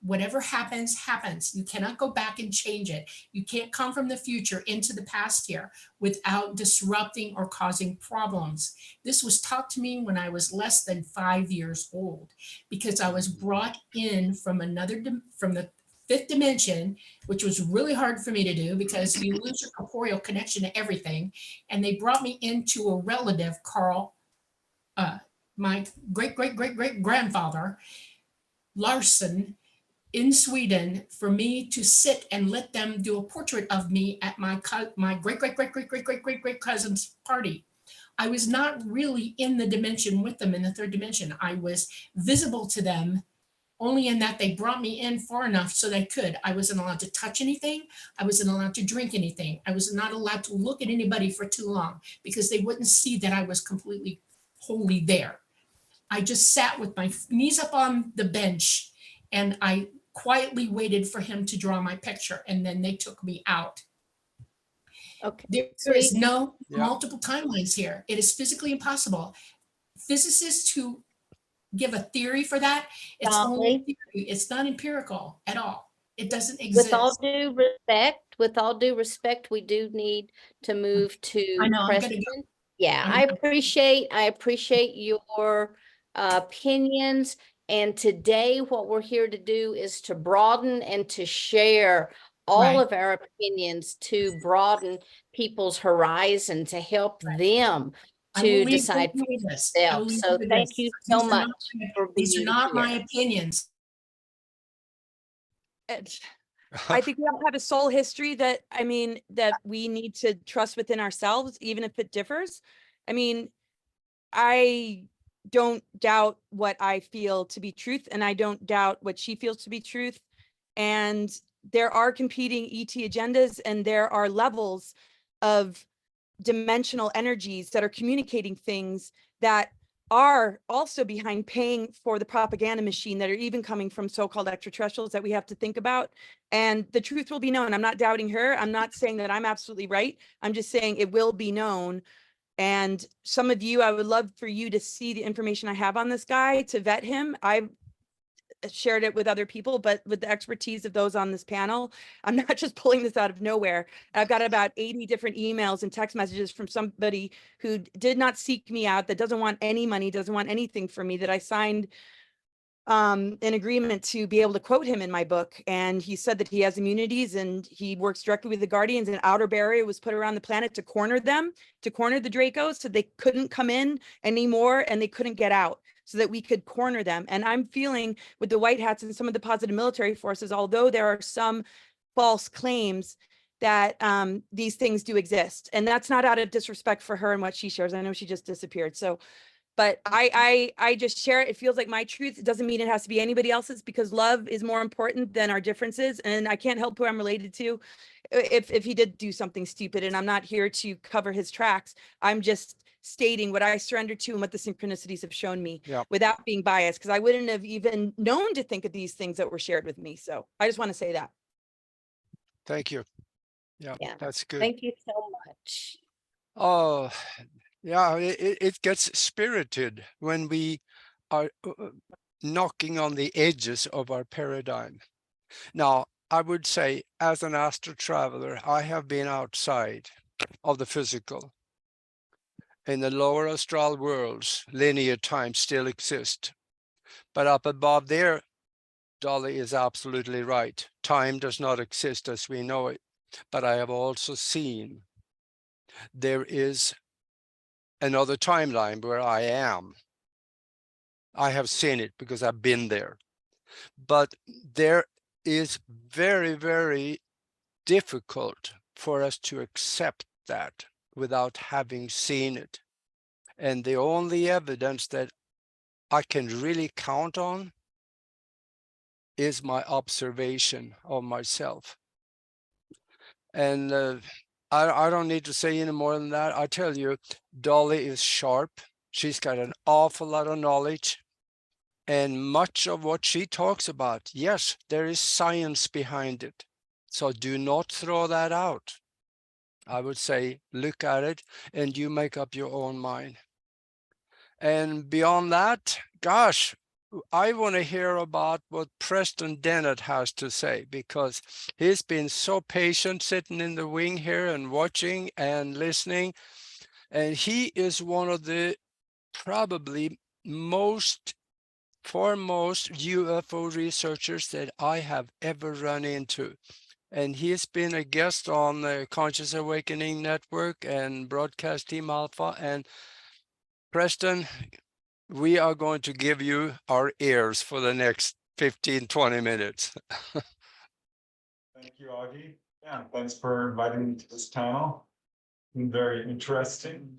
Whatever happens, happens. You cannot go back and change it. You can't come from the future into the past here without disrupting or causing problems. This was taught to me when I was less than 5 years old, because I was brought in from from the fifth dimension, which was really hard for me to do because you lose your corporeal connection to everything. And they brought me into a relative, Carl, my great grandfather, Larson, in Sweden, for me to sit and let them do a portrait of me at my great cousin's party. I was not really in the dimension with them in the third dimension. I was visible to them only in that they brought me in far enough so they could. I wasn't allowed to touch anything. I wasn't allowed to drink anything. I was not allowed to look at anybody for too long because they wouldn't see that I was completely wholly there. I just sat with my knees up on the bench and I quietly waited for him to draw my picture, and then they took me out. Okay. There is no Yeah. multiple timelines here. It is physically impossible. Physicists who give a theory for that, it's only a theory. It's not empirical at all. It doesn't exist. With all due respect, we do need to move to I know, I'm gonna Preston. go. Yeah, I'm I gonna- appreciate your opinions. And today, what we're here to do is to broaden and to share all Right. of our opinions to broaden people's horizon, to help them I will to leave decide for with this. I will themselves. leave So with thank this. you These so are much not- for These are being not my here. opinions. I think we all have a soul history that, I mean, that we need to trust within ourselves, even if it differs. I mean, I don't doubt what I feel to be truth, and I don't doubt what she feels to be truth. And there are competing ET agendas, and there are levels of dimensional energies that are communicating things that are also behind paying for the propaganda machine that are even coming from so-called extraterrestrials that we have to think about. And the truth will be known. I'm not doubting her. I'm not saying that I'm absolutely right. I'm just saying it will be known. And some of you, I would love for you to see the information I have on this guy, to vet him. I've shared it with other people, but with the expertise of those on this panel, I'm not just pulling this out of nowhere. I've got about 80 different emails and text messages from somebody who did not seek me out, that doesn't want any money, doesn't want anything from me, that I signed an agreement to be able to quote him in my book. And he said that he has immunities and he works directly with the Guardians, and outer barrier was put around the planet to corner them, to corner the Dracos, so they couldn't come in anymore and they couldn't get out, so that we could corner them. And I'm feeling with the white hats and some of the positive military forces, although there are some false claims, that these things do exist. And that's not out of disrespect for her and what she shares. I know she just disappeared. So, but I just share it. It feels like my truth. It doesn't mean it has to be anybody else's, because love is more important than our differences. And I can't help who I'm related to if he did do something stupid. And I'm not here to cover his tracks. I'm just stating what I surrender to and what the synchronicities have shown me, without being biased, because I wouldn't have even known to think of these things that were shared with me. So I just want to say that. Thank you. Yeah, that's good. Thank you so much. Oh, yeah, it gets spirited when we are knocking on the edges of our paradigm. Now, I would say, as an astral traveler, I have been outside of the physical. In the lower astral worlds, linear time still exists. But up above there, Dolly is absolutely right. Time does not exist as we know it. But I have also seen there is another timeline where I am. I have seen it because I've been there. But there is very, very difficult for us to accept that without having seen it. And the only evidence that I can really count on is my observation of myself. And I don't need to say any more than that. I tell you, Dolly is sharp. She's got an awful lot of knowledge. And much of what she talks about, yes, there is science behind it. So do not throw that out. I would say, look at it and you make up your own mind. And beyond that, gosh, I want to hear about what Preston Dennett has to say, because he's been so patient sitting in the wing here and watching and listening. And he is one of the probably foremost UFO researchers that I have ever run into. And he's been a guest on the Conscious Awakening Network and Broadcast Team Alpha. And Preston, we are going to give you our ears for the next 15, 20 minutes. Thank you, Augie. Yeah, thanks for inviting me to this panel. Very interesting.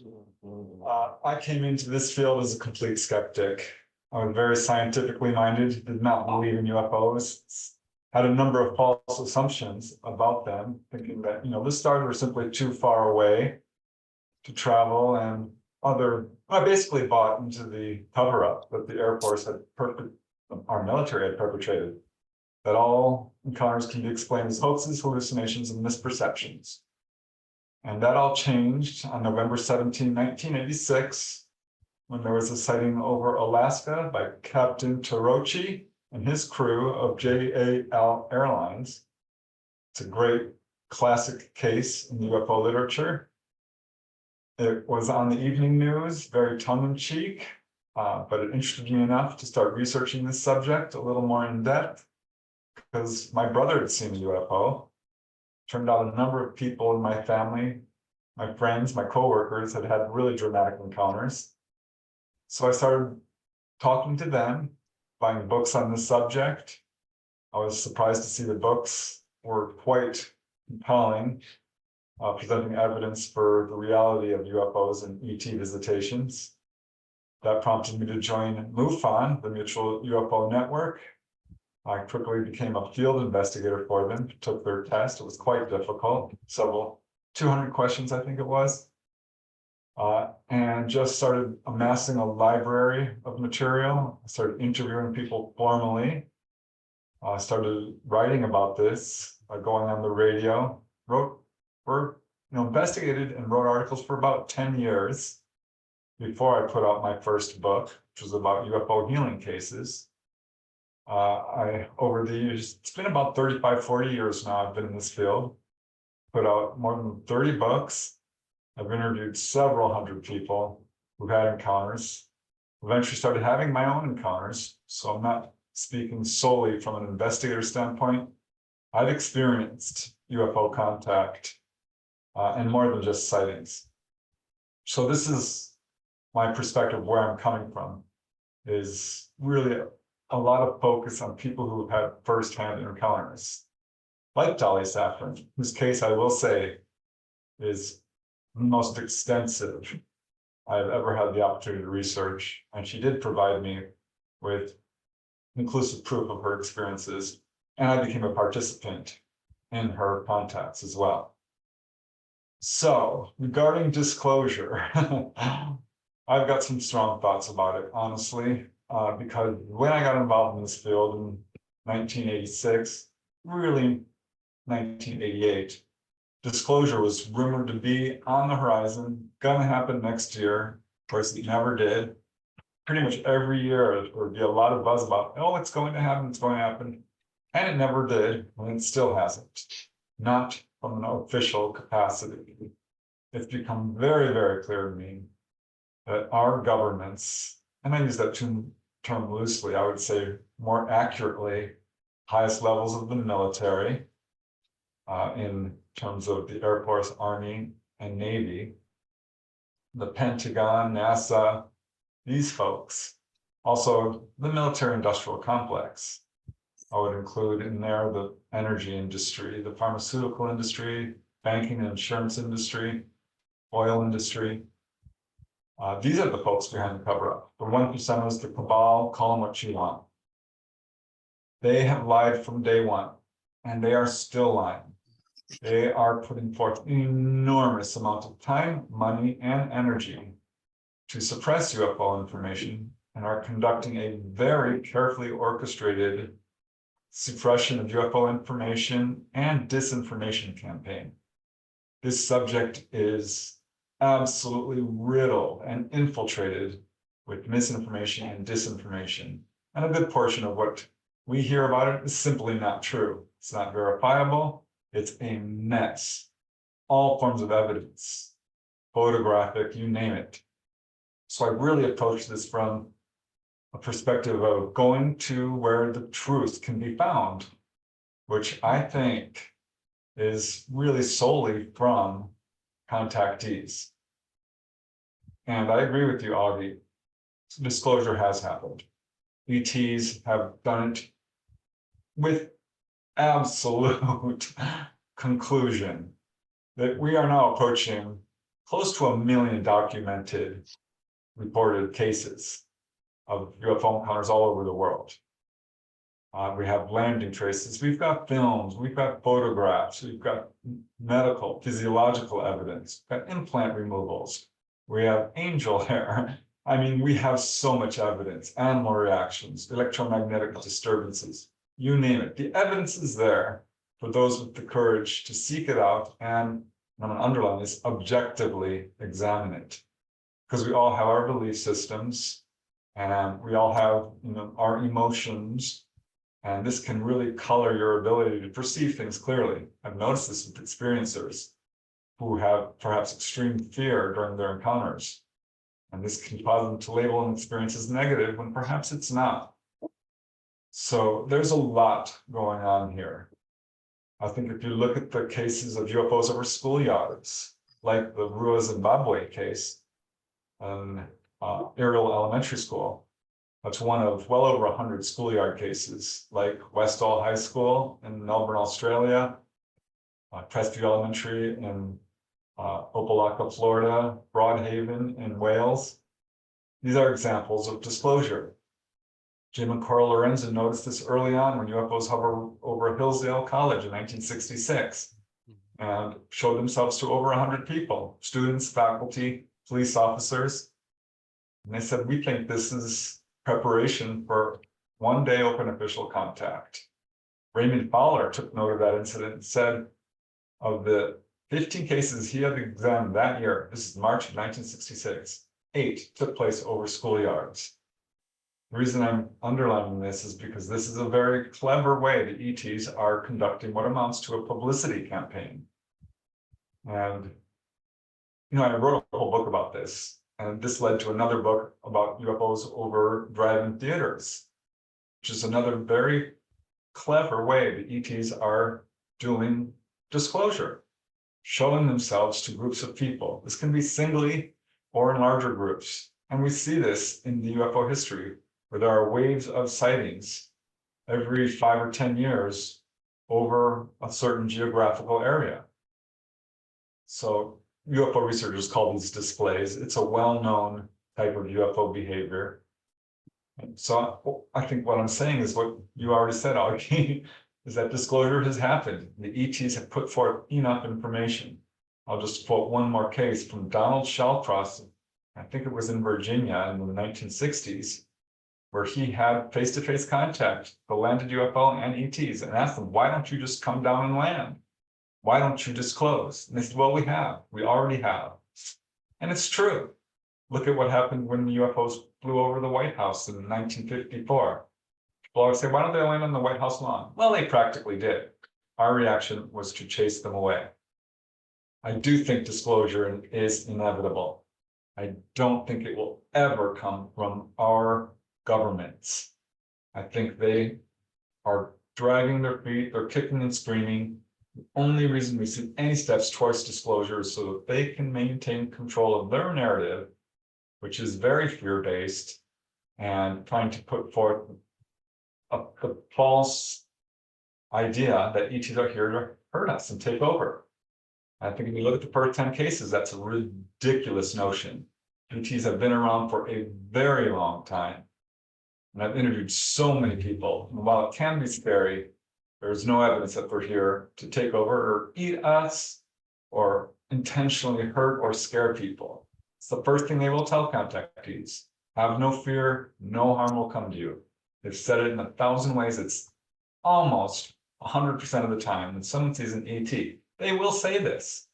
I came into this field as a complete skeptic. I was very scientifically minded, did not believe in UFOs, had a number of false assumptions about them, thinking that, the stars were simply too far away to travel, and I basically bought into the cover-up that the Air Force our military had perpetrated, that all encounters can be explained as hoaxes, hallucinations, and misperceptions. And that all changed on November 17, 1986, when there was a sighting over Alaska by Captain Torochi and his crew of JAL Airlines. It's a great classic case in UFO literature. It was on the evening news, very tongue-in-cheek, but it interested me enough to start researching this subject a little more in depth, because my brother had seen a UFO. Turned out a number of people in my family, my friends, my coworkers had had really dramatic encounters. So I started talking to them, buying books on this subject. I was surprised to see the books were quite compelling, presenting evidence for the reality of UFOs and ET visitations. That prompted me to join MUFON, the Mutual UFO Network. I quickly became a field investigator for them, took their test. It was quite difficult, 200 questions, I think it was. And just started amassing a library of material. I started interviewing people formally. I started writing about this, going on the radio, investigated and wrote articles for about 10 years before I put out my first book, which was about UFO healing cases. Over the years, it's been about 35, 40 years now I've been in this field, put out more than 30 books. I've interviewed several hundred people who've had encounters, eventually started having my own encounters. So I'm not speaking solely from an investigator standpoint. I've experienced UFO contact and more than just sightings. So this is my perspective where I'm coming from, is really a lot of focus on people who have had firsthand encounters, like Dolly Safran, whose case I will say is the most extensive I've ever had the opportunity to research. And she did provide me with inclusive proof of her experiences. And I became a participant in her contacts as well. So regarding disclosure, I've got some strong thoughts about it, honestly, because when I got involved in this field in 1986, really 1988, disclosure was rumored to be on the horizon, gonna happen next year. Of course, it never did. pretty much every year there would be a lot of buzz about, oh, it's going to happen, it's going to happen. And it never did, and it still hasn't. Not from an official capacity. It's become very, very clear to me that our governments, and I use that term loosely, I would say more accurately, highest levels of the military, in terms of the Air Force, Army, and Navy, the Pentagon, NASA, these folks, also the military-industrial complex. I would include in there the energy industry, the pharmaceutical industry, banking and insurance industry, oil industry. These are the folks behind the cover-up. The 1%ers, the cabal, call them what you want. They have lied from day one, and they are still lying. They are putting forth an enormous amount of time, money, and energy to suppress UFO information and are conducting a very carefully orchestrated suppression of UFO information and disinformation campaign. This subject is absolutely riddled and infiltrated with misinformation and disinformation. And a good portion of what we hear about it is simply not true. It's not verifiable. It's a mess. All forms of evidence, photographic, you name it. So I really approach this from a perspective of going to where the truth can be found, which I think is really solely from contactees. And I agree with you, Auggie. Disclosure has happened. ETs have done it with absolute conclusion that we are now approaching close to 1 million documented reported cases of UFO encounters all over the world. We have landing traces, we've got films, we've got photographs, we've got medical, physiological evidence, we've got implant removals, we have angel hair. I mean, we have so much evidence, animal reactions, electromagnetic disturbances, you name it. The evidence is there for those with the courage to seek it out and I'm going to underline this, objectively examine it. Because we all have our belief systems and we all have, our emotions, and this can really color your ability to perceive things clearly. I've noticed this with experiencers who have perhaps extreme fear during their encounters. And this can cause them to label an experience as negative when perhaps it's not. So there's a lot going on here. I think if you look at the cases of UFOs over schoolyards, like the Rua, Zimbabwe case, Ariel Elementary School. That's one of well over 100 schoolyard cases, like Westall High School in Melbourne, Australia, Crestview Elementary in Opelika, Florida, Broadhaven in Wales. These are examples of disclosure. Jim and Carl Lorenzen noticed this early on when UFOs hover over Hillsdale College in 1966 and showed themselves to over 100 people, students, faculty, police officers. And they said, we think this is preparation for one-day open official contact. Raymond Fowler took note of that incident and said, of the 15 cases he had examined that year, this is March of 1966, 8 took place over schoolyards. The reason I'm underlining this is because this is a very clever way the ETs are conducting what amounts to a publicity campaign. And, I wrote a whole book about this, and this led to another book about UFOs over drive-in theaters, which is another very clever way the ETs are doing disclosure, showing themselves to groups of people. This can be singly or in larger groups. And we see this in the UFO history, where there are waves of sightings every 5 or 10 years over a certain geographical area. So UFO researchers call these displays. It's a well-known type of UFO behavior. And so I think what I'm saying is what you already said, Auggie, is that disclosure has happened. The ETs have put forth enough information. I'll just quote one more case from Donald Shallcross. I think it was in Virginia in the 1960s, where he had face-to-face contact, the landed UFO and ETs, and asked them, why don't you just come down and land? Why don't you disclose? And they said, well, we already have. And it's true. Look at what happened when the UFOs flew over the White House in 1954. People always say, why don't they land on the White House lawn? Well, they practically did. Our reaction was to chase them away. I do think disclosure is inevitable. I don't think it will ever come from our governments. I think they are dragging their feet, they're kicking and screaming. The only reason we see any steps towards disclosure is so that they can maintain control of their narrative, which is very fear-based, and trying to put forth a false idea that ETs are here to hurt us and take over. I think if you look at the first 10 cases, that's a ridiculous notion. ETs have been around for a very long time. And I've interviewed so many people. And while it can be scary, there's no evidence that we're here to take over or eat us or intentionally hurt or scare people. It's the first thing they will tell contactees. Have no fear, no harm will come to you. They've said it in 1,000 ways. It's almost 100% of the time when someone sees an ET, they will say this.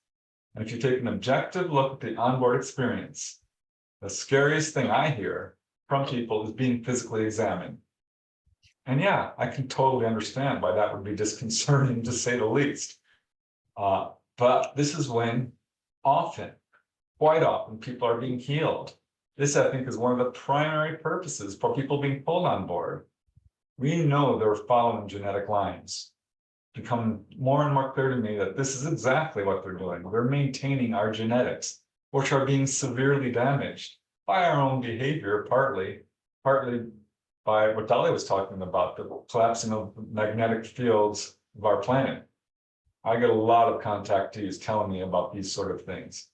And if you take an objective look at the onboard experience, the scariest thing I hear from people is being physically examined. And yeah, I can totally understand why that would be disconcerting, to say the least. But this is when quite often, people are being healed. This, I think, is one of the primary purposes for people being pulled on board. We know they're following genetic lines. It's become more and more clear to me that this is exactly what they're doing. They're maintaining our genetics, which are being severely damaged by our own behavior, partly by what Dolly was talking about, the collapsing of magnetic fields of our planet. I get a lot of contactees telling me about these sort of things.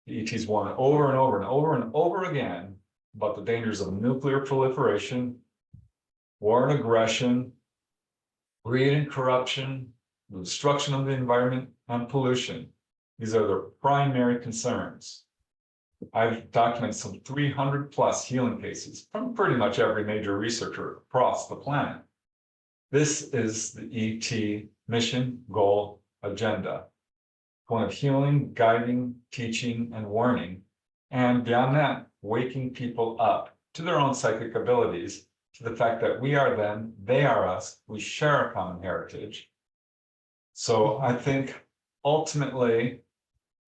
The ETs warn over and over and over and over again about the dangers of nuclear proliferation, war and aggression, greed and corruption, the destruction of the environment, and pollution. These are their primary concerns. I've documented some 300 plus healing cases from pretty much every major researcher across the planet. This is the ET mission, goal, agenda. One of healing, guiding, teaching, and warning. And beyond that, waking people up to their own psychic abilities, to the fact that we are them, they are us, we share a common heritage. So I think ultimately,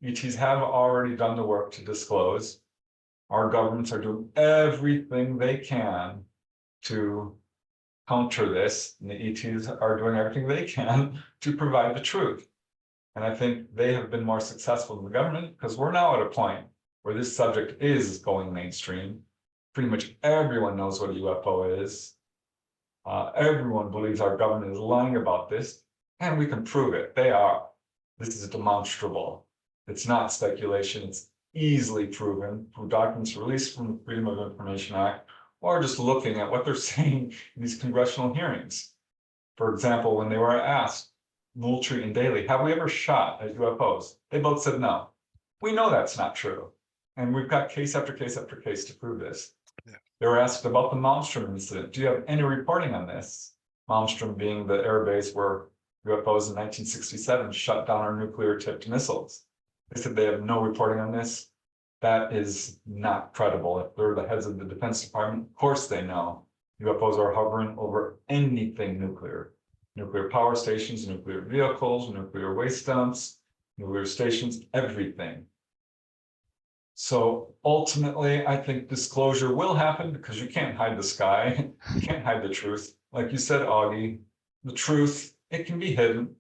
ETs have already done the work to disclose. Our governments are doing everything they can to counter this, and the ETs are doing everything they can to provide the truth. And I think they have been more successful than the government, because we're now at a point where this subject is going mainstream. Pretty much everyone knows what a UFO is. Everyone believes our government is lying about this, and we can prove it. They are. This is demonstrable. It's not speculation. It's easily proven through documents released from the Freedom of Information Act, or just looking at what they're saying in these congressional hearings. For example, when they were asked, Moultrie and Daley, have we ever shot at UFOs? They both said no. We know that's not true. And we've got case after case after case to prove this. Yeah. They were asked about the Malmstrom incident. Do you have any reporting on this? Malmstrom being the air base where UFOs in 1967 shut down our nuclear-tipped missiles. They said they have no reporting on this. That is not credible. If they're the heads of the Defense Department, of course they know. UFOs are hovering over anything nuclear. Nuclear power stations, nuclear vehicles, nuclear waste dumps, nuclear stations, everything. So ultimately, I think disclosure will happen, because you can't hide the sky. You can't hide the truth. Like you said, Auggie, the truth, it can be hidden.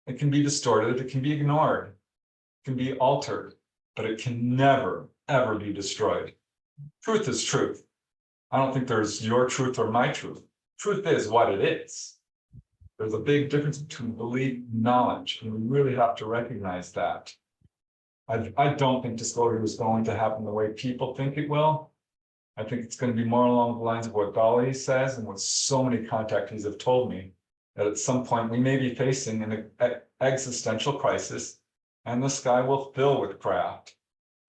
It can be distorted. It can be ignored. It can be altered, but it can never, ever be destroyed. Truth is truth. I don't think there's your truth or my truth. Truth is what it is. There's a big difference between belief and knowledge, and we really have to recognize that. I don't think disclosure is going to happen the way people think it will. I think it's going to be more along the lines of what Dolly says and what so many contactees have told me, that at some point we may be facing an existential crisis, and the sky will fill with craft,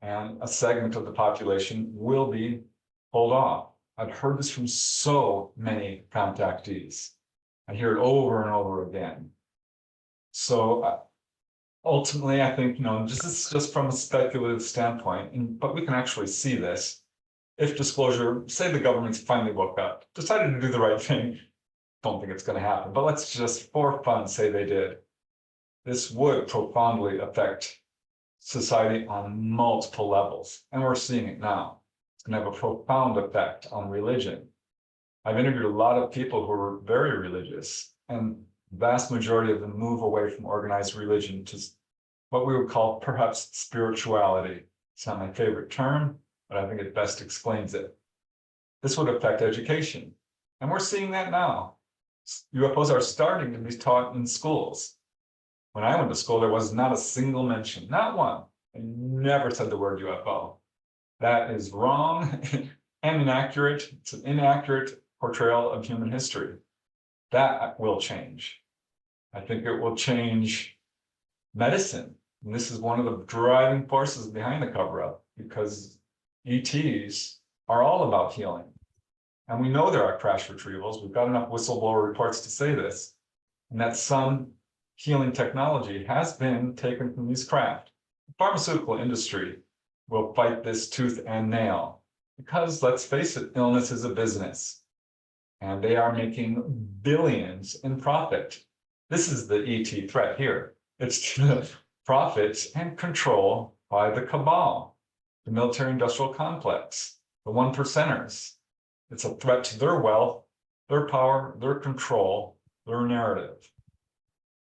and a segment of the population will be pulled off. I've heard this from so many contactees. I hear it over and over again. So ultimately, I think, this is just from a speculative standpoint, but we can actually see this. if disclosure, say the government's finally woke up, decided to do the right thing, don't think it's going to happen, but let's just for fun say they did. This would profoundly affect society on multiple levels, and we're seeing it now. It's going to have a profound effect on religion. I've interviewed a lot of people who are very religious, and the vast majority of them move away from organized religion to what we would call perhaps spirituality. It's not my favorite term, but I think it best explains it. This would affect education, and we're seeing that now. UFOs are starting to be taught in schools. When I went to school, there was not a single mention, not one. I never said the word UFO. That is wrong and inaccurate. It's an inaccurate portrayal of human history. That will change. I think it will change medicine. And this is one of the driving forces behind the cover-up, because ETs are all about healing. And we know there are crash retrievals. We've got enough whistleblower reports to say this, and that some healing technology has been taken from these craft. The pharmaceutical industry will fight this tooth and nail, because let's face it, illness is a business, and they are making billions in profit. This is the ET threat here. It's the profits and control by the cabal, the military-industrial complex, the one percenters. It's a threat to their wealth, their power, their control, their narrative.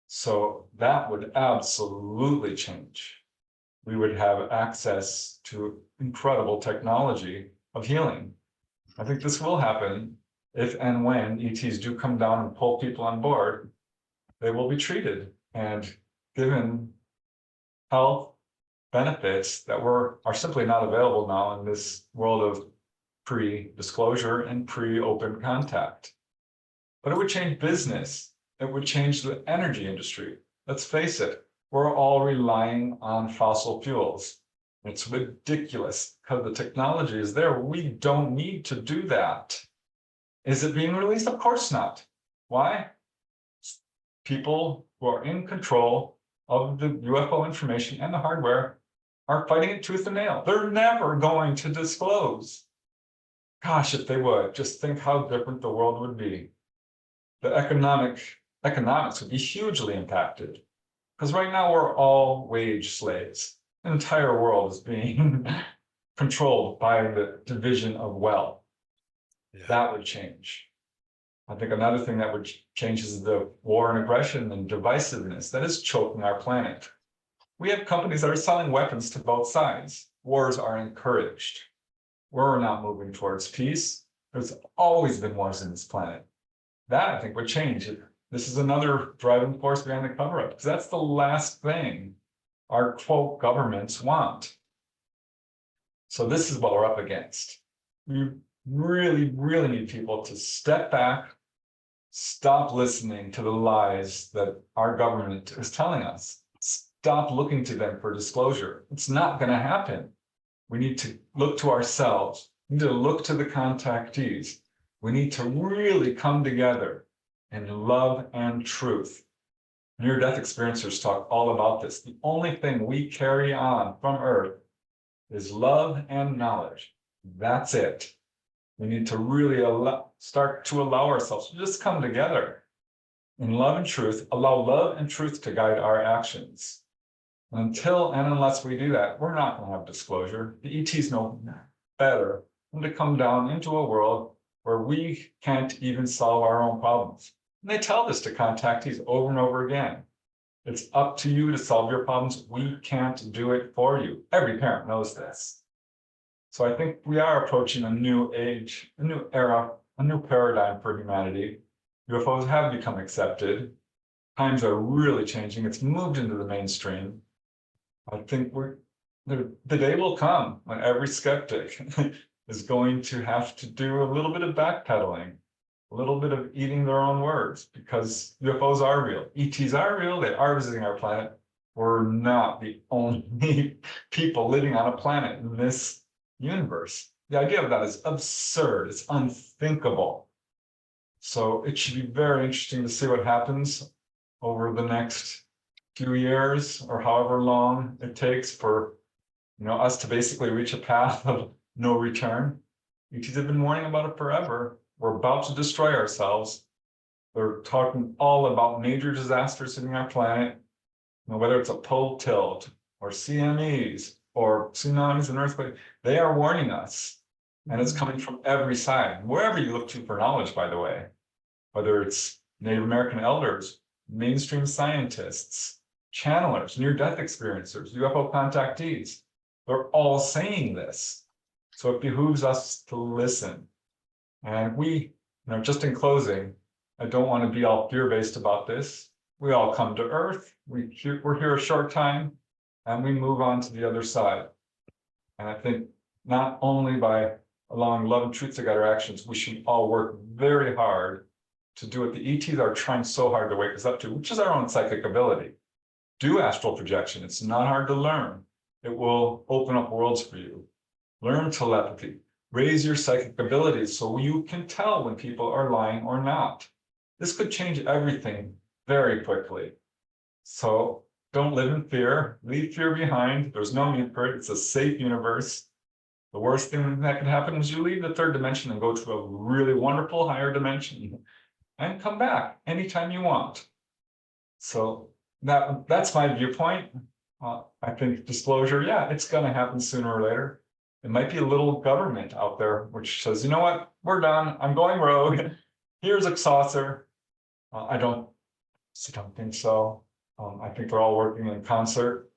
So that would absolutely change. We would have access to incredible technology of healing. I think this will happen if and when ETs do come down and pull people on board. They will be treated and given health benefits that are simply not available now in this world of pre-disclosure and pre-open contact. But it would change business. It would change the energy industry. Let's face it, we're all relying on fossil fuels. It's ridiculous because the technology is there. We don't need to do that. Is it being released? Of course not. Why? People who are in control of the UFO information and the hardware are fighting it tooth and nail. They're never going to disclose. Gosh, if they would, just think how different the world would be. The economics would be hugely impacted. Because right now we're all wage slaves. The entire world is being controlled by the division of wealth. Yeah. That would change. I think another thing that would change is the war and aggression and divisiveness that is choking our planet. We have companies that are selling weapons to both sides. Wars are encouraged. We're not moving towards peace. There's always been wars in this planet. That I think would change. This is another driving force behind the cover-up, because that's the last thing our quote governments want. So this is what we're up against. We really, really need people to step back, stop listening to the lies that our government is telling us. Stop looking to them for disclosure. It's not going to happen. We need to look to ourselves. We need to look to the contactees. We need to really come together in love and truth. Near-death experiencers talk all about this. The only thing we carry on from Earth is love and knowledge. That's it. We need to really start to allow ourselves to just come together in love and truth, allow love and truth to guide our actions. Until and unless we do that, we're not going to have disclosure. The ETs know better than to come down into a world where we can't even solve our own problems. And they tell this to contactees over and over again. It's up to you to solve your problems. We can't do it for you. Every parent knows this. So I think we are approaching a new age, a new era, a new paradigm for humanity. UFOs have become accepted. Times are really changing. It's moved into the mainstream. I think the day will come when every skeptic is going to have to do a little bit of backpedaling, a little bit of eating their own words, because UFOs are real. ETs are real. They are visiting our planet. We're not the only people living on a planet in this universe. The idea of that is absurd. It's unthinkable. So it should be very interesting to see what happens over the next few years or however long it takes for us to basically reach a path of no return. ETs have been warning about it forever. We're about to destroy ourselves. They're talking all about major disasters hitting our planet, whether it's a pole tilt or CMEs or tsunamis and earthquakes. They are warning us, and it's coming from every side, wherever you look to for knowledge, by the way, whether it's Native American elders, mainstream scientists, channelers, near-death experiencers, UFO contactees. They're all saying this. So it behooves us to listen. And we, just in closing, I don't want to be all fear-based about this. We all come to Earth. We're here a short time, and we move on to the other side. And I think not only by allowing love and truth to guide our actions, we should all work very hard to do what the ETs are trying so hard to wake us up to, which is our own psychic ability. Do astral projection. It's not hard to learn. It will open up worlds for you. Learn telepathy. Raise your psychic abilities so you can tell when people are lying or not. This could change everything very quickly. So don't live in fear. Leave fear behind. There's no need for it. It's a safe universe. The worst thing that can happen is you leave the third dimension and go to a really wonderful higher dimension and come back anytime you want. So that's my viewpoint. I think disclosure, yeah, it's going to happen sooner or later. It might be a little government out there which says, you know what, we're done. I'm going rogue. Here's a saucer. I don't think so. I think they're all working in concert.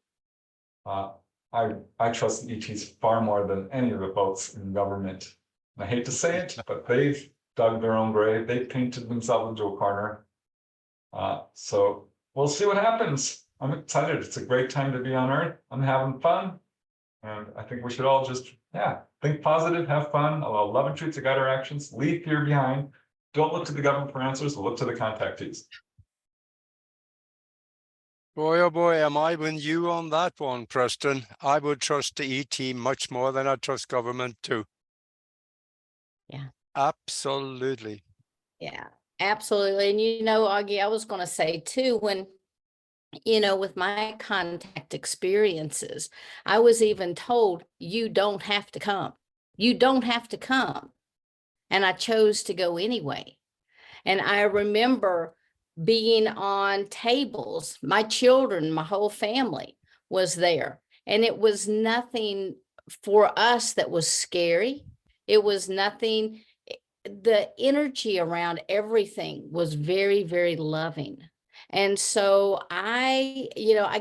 I trust the ETs far more than any of the folks in government. And I hate to say it, but they've dug their own grave. They painted themselves into a corner. So we'll see what happens. I'm excited. It's a great time to be on Earth. I'm having fun. And I think we should all just, think positive, have fun, allow love and truth to guide our actions, leave fear behind. Don't look to the government for answers, look to the contactees. Boy, oh boy, am I with you on that one, Preston. I would trust the ET much more than I trust government too. Yeah. Absolutely. Yeah, absolutely. And Auggie, I was going to say too, when, with my contact experiences, I was even told, you don't have to come. You don't have to come. And I chose to go anyway. And I remember being on tables, my children, my whole family was there. And it was nothing for us that was scary. It was nothing. The energy around everything was very, very loving. And so I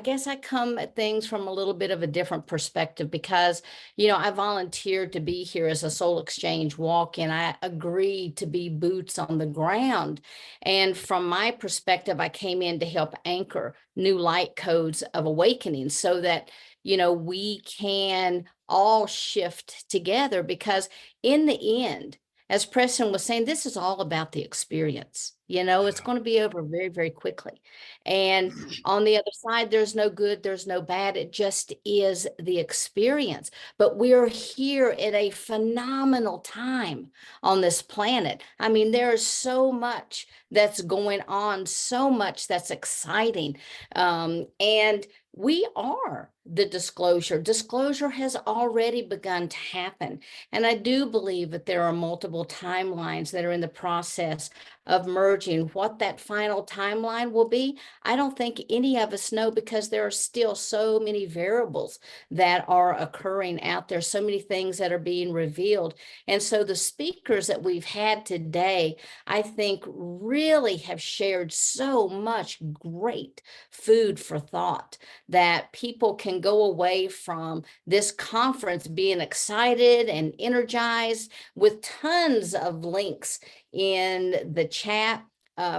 guess I come at things from a little bit of a different perspective because, I volunteered to be here as a soul exchange walk-in. I agreed to be boots on the ground. And from my perspective, I came in to help anchor new light codes of awakening so that, we can all shift together, because in the end, as Preston was saying, this is all about the experience. It's going to be over very, very quickly. And on the other side, there's no good, there's no bad. It just is the experience. But we're here at a phenomenal time on this planet. I mean, there's so much that's going on, so much that's exciting. And we are the disclosure. Disclosure has already begun to happen. And I do believe that there are multiple timelines that are in the process of merging. What that final timeline will be, I don't think any of us know, because there are still so many variables that are occurring out there, so many things that are being revealed. And so the speakers that we've had today, I think really have shared so much great food for thought that people can go away from this conference being excited and energized, with tons of links in the chat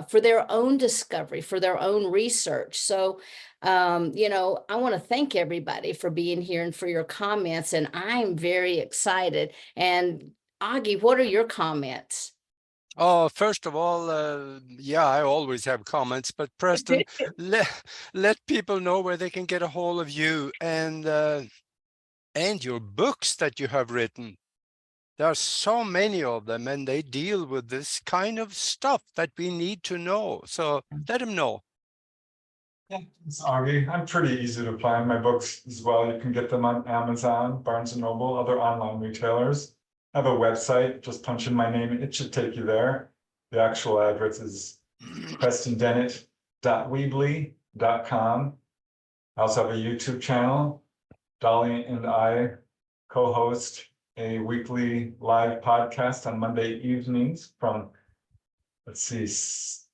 for their own discovery, for their own research. So, I want to thank everybody for being here and for your comments, and I'm very excited. And Auggie, what are your comments? Oh, first of all, I always have comments, but Preston, let people know where they can get a hold of you and your books that you have written. There are so many of them, and they deal with this kind of stuff that we need to know. So let them know. Yeah, it's Auggie. I'm pretty easy to find. My books as well. You can get them on Amazon, Barnes & Noble, other online retailers. I have a website, just punch in my name, it should take you there. The actual address is prestondennett.weebly.com. I also have a YouTube channel. Dolly and I co-host a weekly live podcast on Monday evenings from, let's see,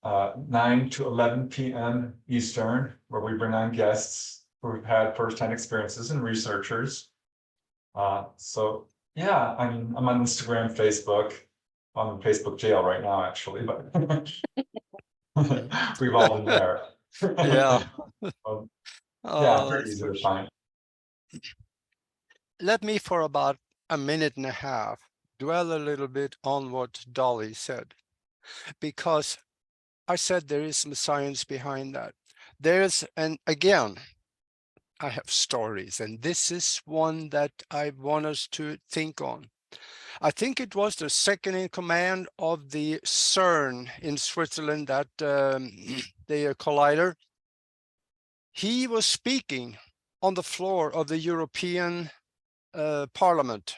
9 to 11 p.m. Eastern, where we bring on guests who've had firsthand experiences and researchers. So yeah, I mean, I'm on Instagram, Facebook. I'm in Facebook jail right now, actually, but we've all been there. Yeah. Yeah, Oh, pretty that's easy for to sure. find. Let me, for about a minute and a half, dwell a little bit on what Dolly said, because I said there is some science behind that. And again, I have stories, and this is one that I want us to think on. I think it was the second in command of the CERN in Switzerland, that the collider. He was speaking on the floor of the European Parliament.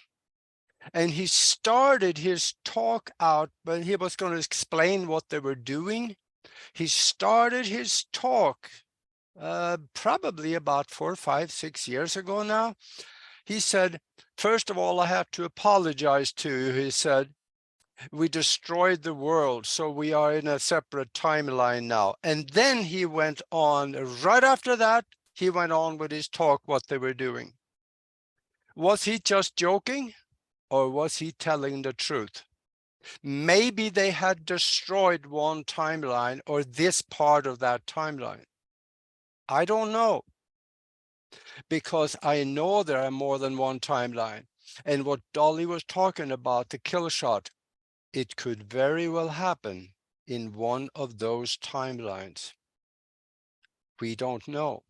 And he started his talk out, but he was going to explain what they were doing. He started his talk probably about 4, 5, 6 years ago now. He said, first of all, I have to apologize to you. He said, we destroyed the world, so we are in a separate timeline now. And then he went on, right after that, he went on with his talk, what they were doing. Was he just joking, or was he telling the truth? Maybe they had destroyed one timeline, or this part of that timeline. I don't know, because I know there are more than one timeline. And what Dolly was talking about, the kill shot, it could very well happen in one of those timelines. We don't know.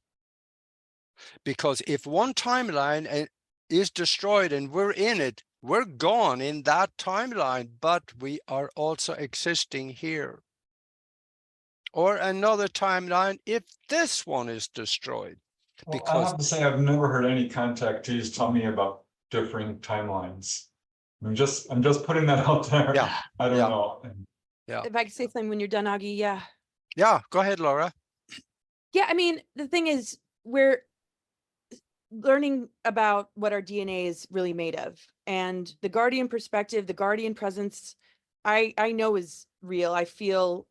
Because if one timeline is destroyed and we're in it, we're gone in that timeline, but we are also existing here. Or another timeline if this one is destroyed. Well, I Because have to say, I've never heard any contactees tell me about differing timelines. I'm just putting that out there. Yeah, I don't yeah. know. Yeah. If I could say something when you're done, Augie, yeah. Yeah, go ahead, Laura. Yeah, I mean, the thing is, we're learning about what our DNA is really made of. And the guardian perspective, the guardian presence, I know is real. I feel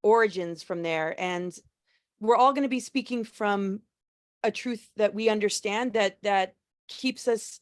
origins from there. And we're all going to be speaking from a truth that we understand, that keeps us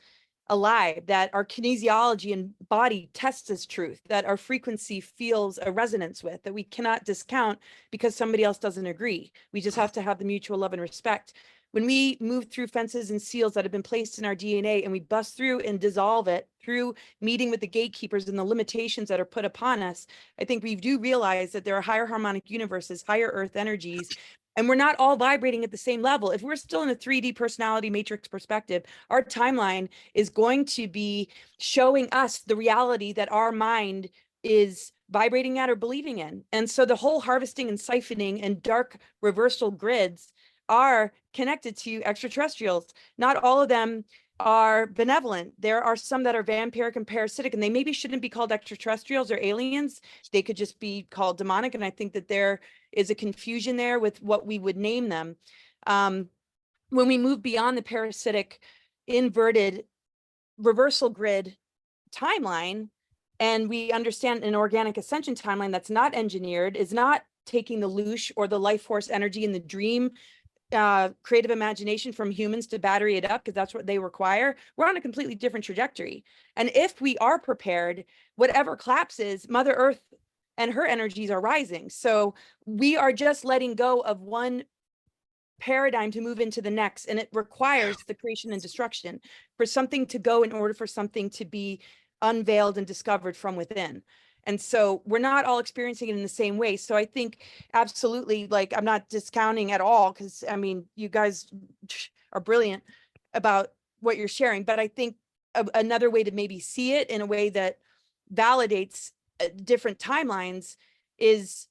alive, that our kinesiology and body tests as truth, that our frequency feels a resonance with, that we cannot discount because somebody else doesn't agree. We just have to have the mutual love and respect. When we move through fences and seals that have been placed in our DNA and we bust through and dissolve it through meeting with the gatekeepers and the limitations that are put upon us, I think we do realize that there are higher harmonic universes, higher earth energies, and we're not all vibrating at the same level. If we're still in a 3D personality matrix perspective, our timeline is going to be showing us the reality that our mind is vibrating at or believing in. And so the whole harvesting and siphoning and dark reversal grids are connected to extraterrestrials. Not all of them are benevolent. There are some that are vampiric and parasitic, and they maybe shouldn't be called extraterrestrials or aliens. They could just be called demonic. And I think that there is a confusion there with what we would name them. When we move beyond the parasitic, inverted reversal grid timeline, and we understand an organic ascension timeline that's not engineered, is not taking the loosh or the life force energy in the dream creative imagination from humans to battery it up, because that's what they require, we're on a completely different trajectory. And if we are prepared, whatever collapses, Mother Earth and her energies are rising. So we are just letting go of one paradigm to move into the next, and it requires the creation and destruction for something to go in order for something to be unveiled and discovered from within. And so we're not all experiencing it in the same way. So I think absolutely, like, I'm not discounting at all, because I mean, you guys are brilliant about what you're sharing, but I think another way to maybe see it in a way that validates different timelines is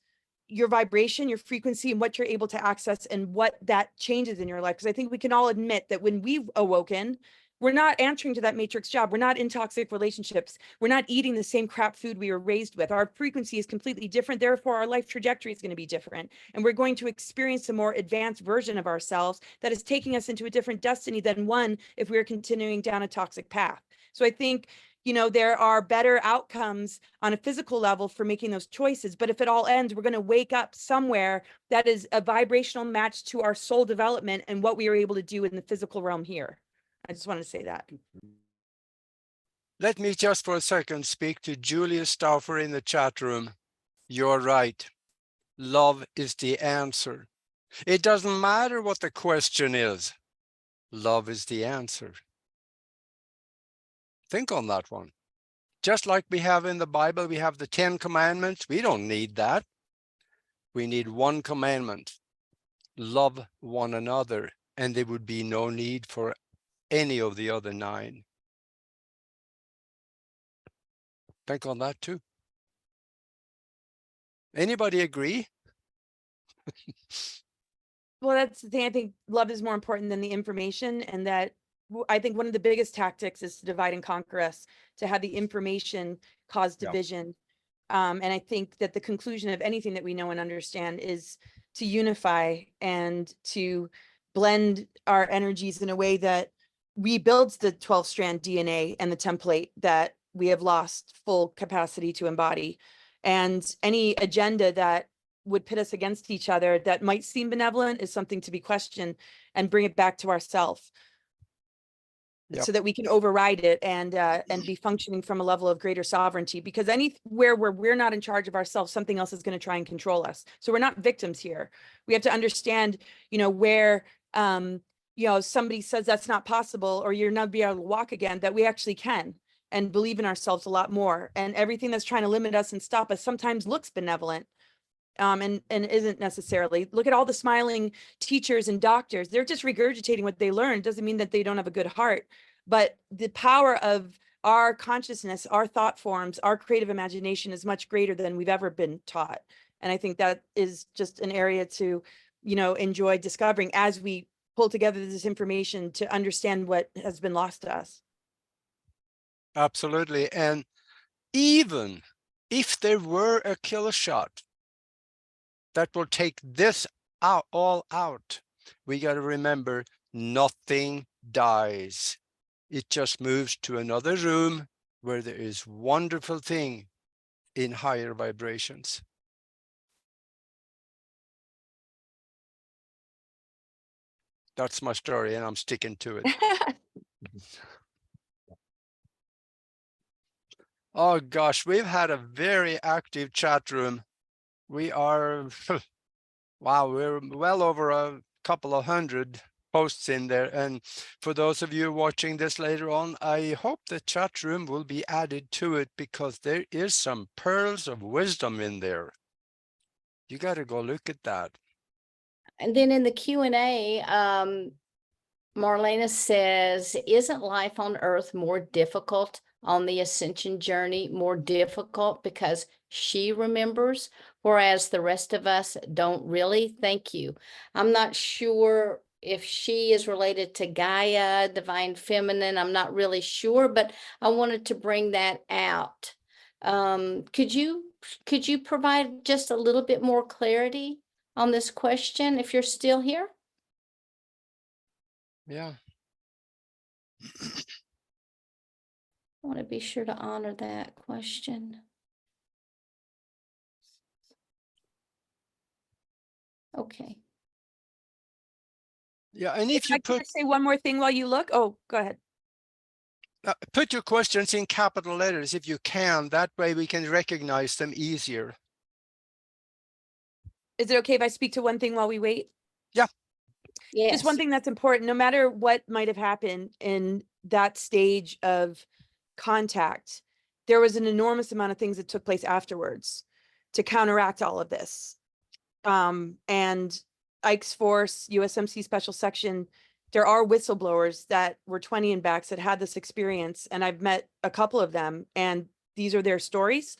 your vibration, your frequency, and what you're able to access and what that changes in your life. Because I think we can all admit that when we've awoken, we're not answering to that matrix job. We're not in toxic relationships. We're not eating the same crap food we were raised with. Our frequency is completely different. Therefore, our life trajectory is going to be different. And we're going to experience a more advanced version of ourselves that is taking us into a different destiny than one if we're continuing down a toxic path. So I think, you know, there are better outcomes on a physical level for making those choices. But if it all ends, we're going to wake up somewhere that is a vibrational match to our soul development and what we are able to do in the physical realm here. I just want to say that. Let me just for a second speak to Julia Stauffer in the chat room. You're right. Love is the answer. It doesn't matter what the question is. Love is the answer. Think on that one. Just like we have in the Bible, we have the 10 commandments. We don't need that. We need one commandment. Love one another. And there would be no need for any of the other 9. Think on that too. Anybody agree? Well, that's the thing. I think love is more important than the information, and that I think one of the biggest tactics is to divide and conquer us, to have the information cause division. And I think that the conclusion of anything that we know and understand is to unify and to blend our energies in a way that rebuilds the 12-strand DNA and the template that we have lost full capacity to embody. And any agenda that would pit us against each other that might seem benevolent is something to be questioned, and bring it back to ourselves. Yep. So that we can override it and be functioning from a level of greater sovereignty, because anywhere where we're not in charge of ourselves, something else is going to try and control us. So we're not victims here. We have to understand, you know, where, you know, somebody says that's not possible, or you're not be able to walk again, that we actually can, and believe in ourselves a lot more. And everything that's trying to limit us and stop us sometimes looks benevolent. And isn't necessarily. Look at all the smiling teachers and doctors. They're just regurgitating what they learned. Doesn't mean that they don't have a good heart, but the power of our consciousness, our thought forms, our creative imagination is much greater than we've ever been taught. And I think that is just an area to, you know, enjoy discovering as we pull together this information to understand what has been lost to us. Absolutely. And even if there were a killer shot that will take this all out, we got to remember nothing dies. It just moves to another room where there is wonderful thing in higher vibrations. That's my story, and I'm sticking to it. Oh gosh, we've had a very active chat room. We are, wow, we're well over a couple of hundred posts in there. And for those of you watching this later on, I hope the chat room will be added to it, because there is some pearls of wisdom in there. You got to go look at that. And then in the Q&A, Marlena says, isn't life on Earth more difficult on the ascension journey, more difficult because she remembers, whereas the rest of us don't really? Thank you. I'm not sure if she is related to Gaia, divine feminine. I'm not really sure, but I wanted to bring that out. Could you provide just a little bit more clarity on this question if you're still here? Yeah. I want to be sure to honor that question. Okay. Yeah, and if you put, say one more thing while you look. Oh, go ahead. Put your questions in capital letters if you can. That way we can recognize them easier. Is it okay if I speak to one thing while we wait? Yeah. Yes. Just one thing that's important, no matter what might have happened in that stage of contact, there was an enormous amount of things that took place afterwards to counteract all of this. And Ike's Force, USMC Special Section, there are whistleblowers that were 20 and backs that had this experience, and I've met a couple of them, and these are their stories.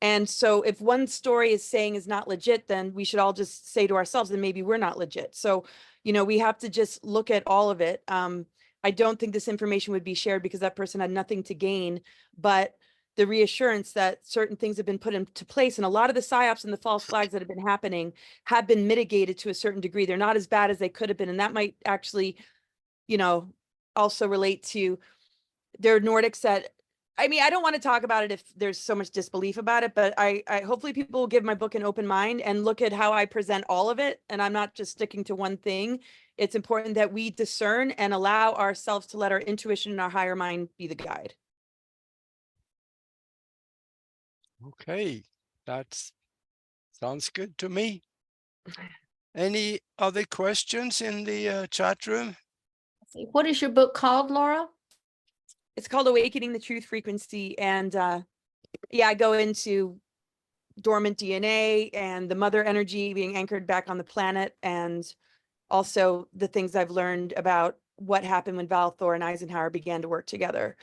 And so if one story is saying is not legit, then we should all just say to ourselves, then maybe we're not legit. So, you know, we have to just look at all of it. I I don't think this information would be shared because that person had nothing to gain, but the reassurance that certain things have been put into place, and a lot of the psyops and the false flags that have been happening have been mitigated to a certain degree. They're not as bad as they could have been. And that might actually, you know, also relate to their Nordics that, I mean, I don't want to talk about it if there's so much disbelief about it, but I hopefully people will give my book an open mind and look at how I present all of it. And I'm not just sticking to one thing. It's important that we discern and allow ourselves to let our intuition and our higher mind be the guide. Okay, that sounds good to me. Any other questions in the chat room? What is your book called, Laura? It's called Awakening the Truth Frequency. And yeah, I go into dormant DNA and the mother energy being anchored back on the planet, and also the things I've learned about what happened when Val, Thor, and Eisenhower began to work together,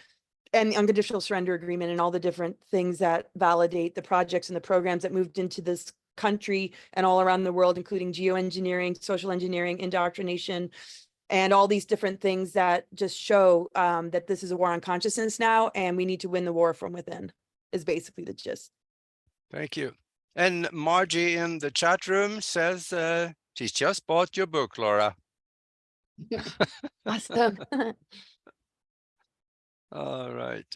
and the unconditional surrender agreement and all the different things that validate the projects and the programs that moved into this country and all around the world, including geoengineering, social engineering, indoctrination, and all these different things that just show that this is a war on consciousness now, and we need to win the war from within, is basically the gist. Thank you. And Margie in the chat room says she's just bought your book, Laura. Awesome. All right.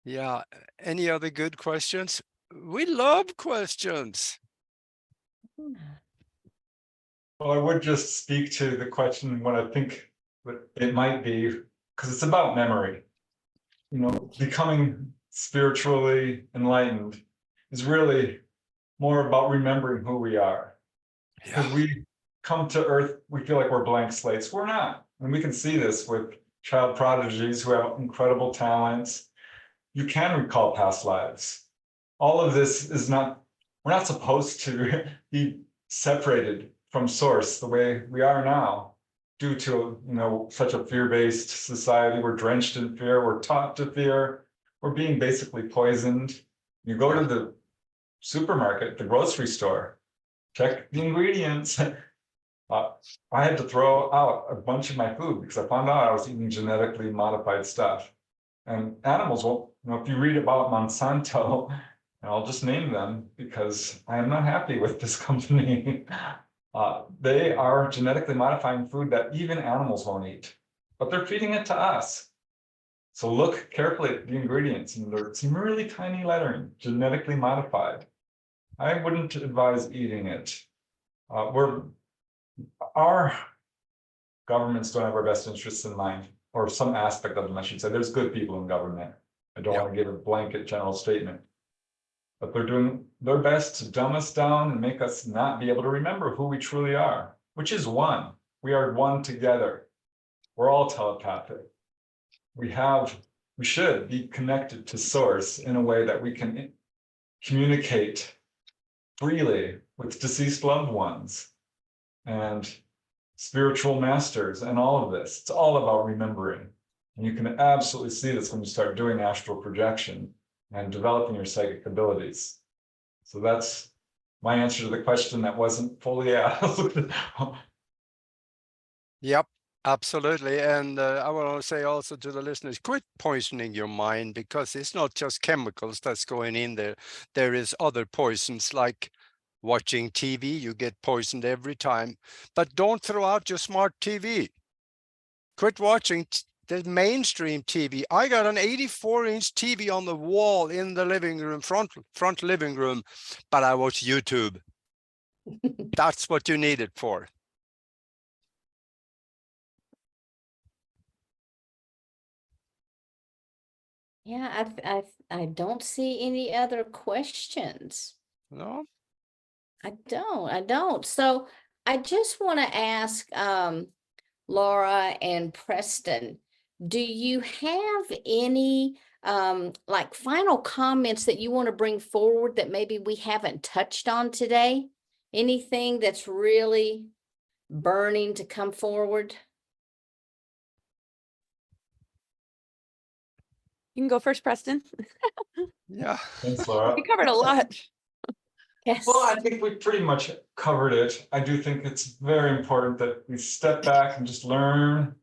Yeah. Any other good questions? We love questions. Well, I would just speak to the question, what I think it might be, because it's about memory. You know, becoming spiritually enlightened is really more about remembering who we are. Because we come to Earth, we feel like we're blank slates. We're not. And we can see this with child prodigies who have incredible talents. You can recall past lives. All of this is not, we're not supposed to be separated from source the way we are now, due to, you know, such a fear-based society. We're drenched in fear, we're taught to fear, we're being basically poisoned. You go to the supermarket, the grocery store, check the ingredients. I had to throw out a bunch of my food because I found out I was eating genetically modified stuff. And animals will, you know, if you read about Monsanto, and I'll just name them because I am not happy with this company. They are genetically modifying food that even animals won't eat, but they're feeding it to us. So look carefully at the ingredients, and there's some really tiny lettering, genetically modified. I wouldn't advise eating it. Our governments don't have our best interests in mind, or some aspect of them, I should say. There's good people in government. I don't want to give a blanket general statement. But they're doing their best to dumb us down and make us not be able to remember who we truly are, which is one. We are one together. We're all telepathic. We should be connected to source in a way that we can communicate freely with deceased loved ones and spiritual masters and all of this. It's all about remembering. And you can absolutely see this when you start doing astral projection and developing your psychic abilities. So that's my answer to the question that wasn't fully asked. Yep, absolutely. And I want to say also to the listeners, quit poisoning your mind, because it's not just chemicals that's going in there. There is other poisons, like watching TV. You get poisoned every time. But don't throw out your smart TV. Quit watching the mainstream TV. I got an 84-inch TV on the wall in the living room, front living room, but I watch YouTube. That's what you need it for. Yeah, I don't see any other questions. No? I don't. So I just want to ask Laura and Preston, do you have any like final comments that you want to bring forward that maybe we haven't touched on today? Anything that's really burning to come forward? You can go first, Preston. Yeah. Thanks, Laura. We covered a lot. Yes. Well, I think we pretty much covered it. I do think it's very important that we step back and just learn,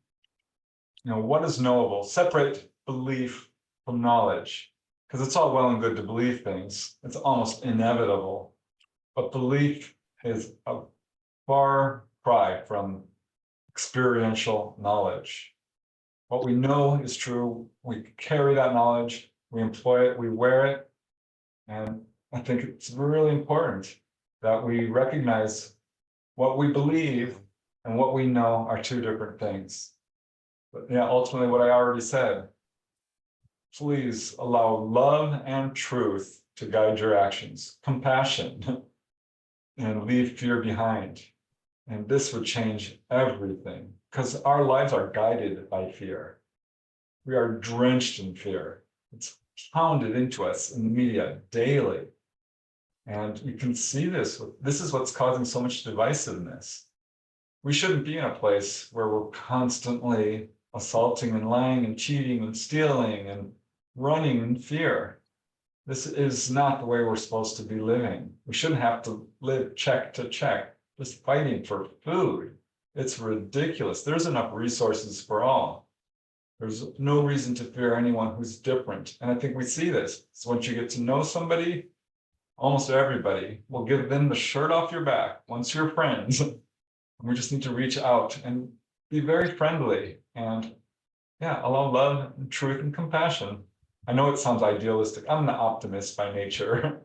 what is knowable, separate belief from knowledge. Because it's all well and good to believe things. It's almost inevitable. But belief is a far cry from experiential knowledge. What we know is true. We carry that knowledge, we employ it, we wear it. And I think it's really important that we recognize what we believe and what we know are two different things. But yeah, ultimately what I already said, please allow love and truth to guide your actions, compassion, and leave fear behind. And this would change everything because our lives are guided by fear. We are drenched in fear. It's pounded into us in the media daily. And you can see this. This is what's causing so much divisiveness. We shouldn't be in a place where we're constantly assaulting and lying and cheating and stealing and running in fear. This is not the way we're supposed to be living. We shouldn't have to live check to check, just fighting for food. It's ridiculous. There's enough resources for all. There's no reason to fear anyone who's different. And I think we see this. So once you get to know somebody, almost everybody will give them the shirt off your back once you're friends. We just need to reach out and be very friendly and allow love and truth and compassion. I know it sounds idealistic. I'm an optimist by nature.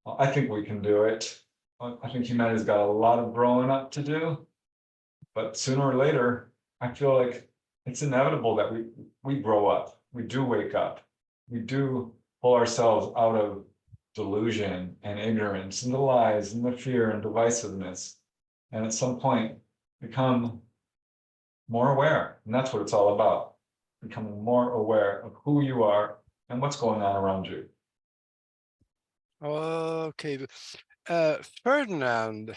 I think we can do it. I think humanity's got a lot of growing up to do, but sooner or later, I feel like it's inevitable that we grow up. We do wake up. We do pull ourselves out of delusion and ignorance and the lies and the fear and divisiveness. And at some point, become more aware. And that's what it's all about. Becoming more aware of who you are and what's going on around you. Okay. Ferdinand,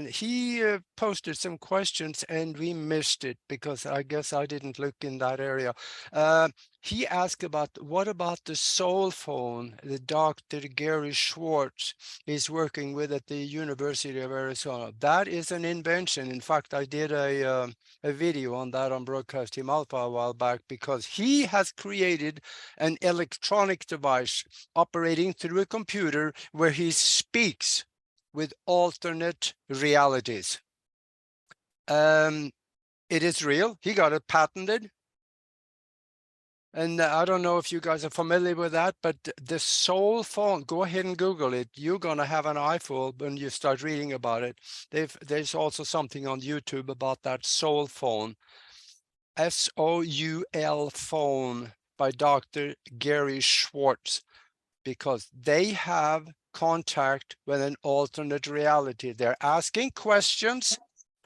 he posted some questions and we missed it because I guess I didn't look in that area. He asked what about the soul phone that Dr. Gary Schwartz is working with at the University of Arizona? That is an invention. In fact, I did a video on that on Broadcast Team Alpha a while back because he has created an electronic device operating through a computer where he speaks with alternate realities. It is real. He got it patented. And I don't know if you guys are familiar with that, but the soul phone, go ahead and Google it. You're going to have an eyeful when you start reading about it. There's also something on YouTube about that soul phone. SOUL phone by Dr. Gary Schwartz, because they have contact with an alternate reality. They're asking questions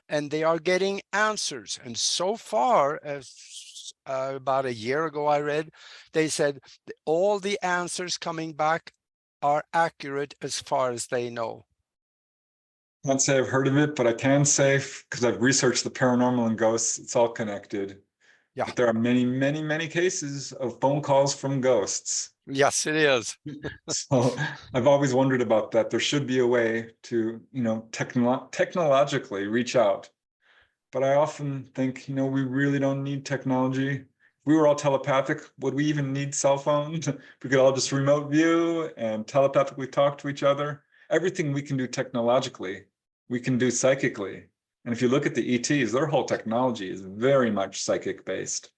and they are getting answers. And so far, as about a year ago I read, they said all the answers coming back are accurate as far as they know. Not say I've heard of it, but I can say, because I've researched the paranormal and ghosts, it's all connected. Yeah. But there are many, many, many cases of phone calls from ghosts. Yes, it is. So I've always wondered about that. There should be a way to, technologically reach out. But I often think, we really don't need technology. If we were all telepathic, would we even need cell phones? We could all just remote view and telepathically talk to each other. Everything we can do technologically, we can do psychically. And if you look at the ETs, their whole technology is very much psychic based.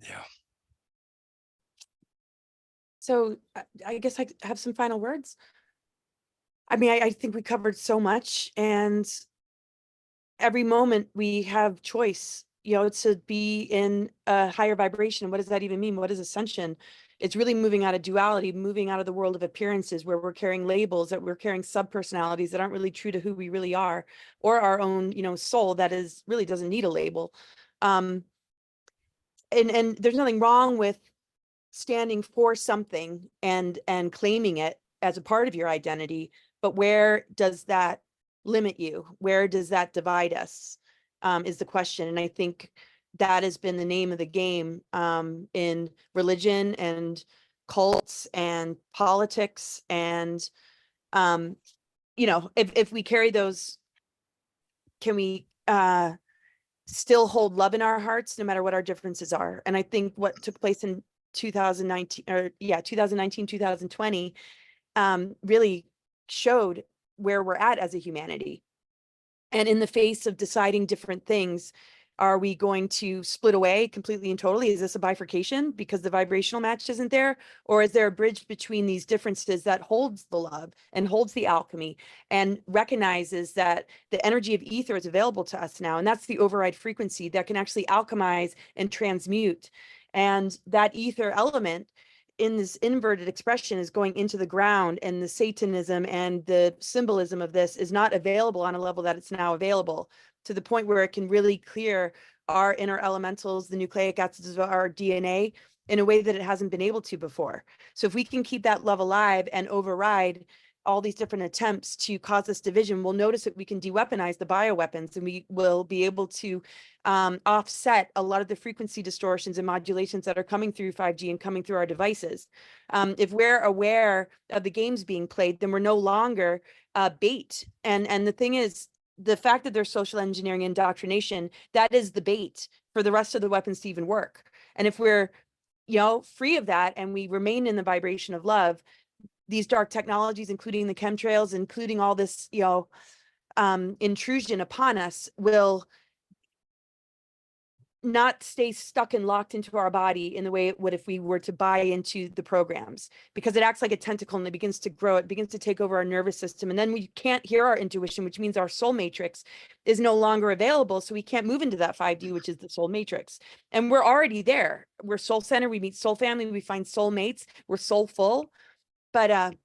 Yeah. So I guess I have some final words. I mean, I think we covered so much, and every moment we have choice, to be in a higher vibration. What does that even mean? What is ascension? It's really moving out of duality, moving out of the world of appearances where we're carrying labels, that we're carrying sub-personalities that aren't really true to who we really are, or our own, soul that really doesn't need a label. And there's nothing wrong with standing for something and claiming it as a part of your identity, but where does that limit you? Where does that divide us? Is the question. And I think that has been the name of the game in religion and cults and politics and, you know, if we carry those, can we still hold love in our hearts no matter what our differences are? And I think what took place in 2019 or 2019, 2020 really showed where we're at as a humanity. And in the face of deciding different things, are we going to split away completely and totally? Is this a bifurcation because the vibrational match isn't there? Or is there a bridge between these differences that holds the love and holds the alchemy and recognizes that the energy of ether is available to us now? And that's the override frequency that can actually alchemize and transmute. And that ether element in this inverted expression is going into the ground, and the Satanism and the symbolism of this is not available on a level that it's now available, to the point where it can really clear our inner elementals, the nucleic acids of our DNA, in a way that it hasn't been able to before. So if we can keep that love alive and override all these different attempts to cause this division, we'll notice that we can de-weaponize the bioweapons, and we will be able to offset a lot of the frequency distortions and modulations that are coming through 5G and coming through our devices. If we're aware of the games being played, then we're no longer bait. And the thing is, the fact that there's social engineering and indoctrination, that is the bait for the rest of the weapons to even work. And if we're, you know, free of that and we remain in the vibration of love, these dark technologies, including the chemtrails, including all this, you know, intrusion upon us, will not stay stuck and locked into our body in the way it would if we were to buy into the programs, because it acts like a tentacle and it begins to grow, it begins to take over our nervous system. And then we can't hear our intuition, which means our soul matrix is no longer available. So we can't move into that 5D, which is the soul matrix. And we're already there. We're soul centered. We meet soul family. We find soul mates. We're soulful. But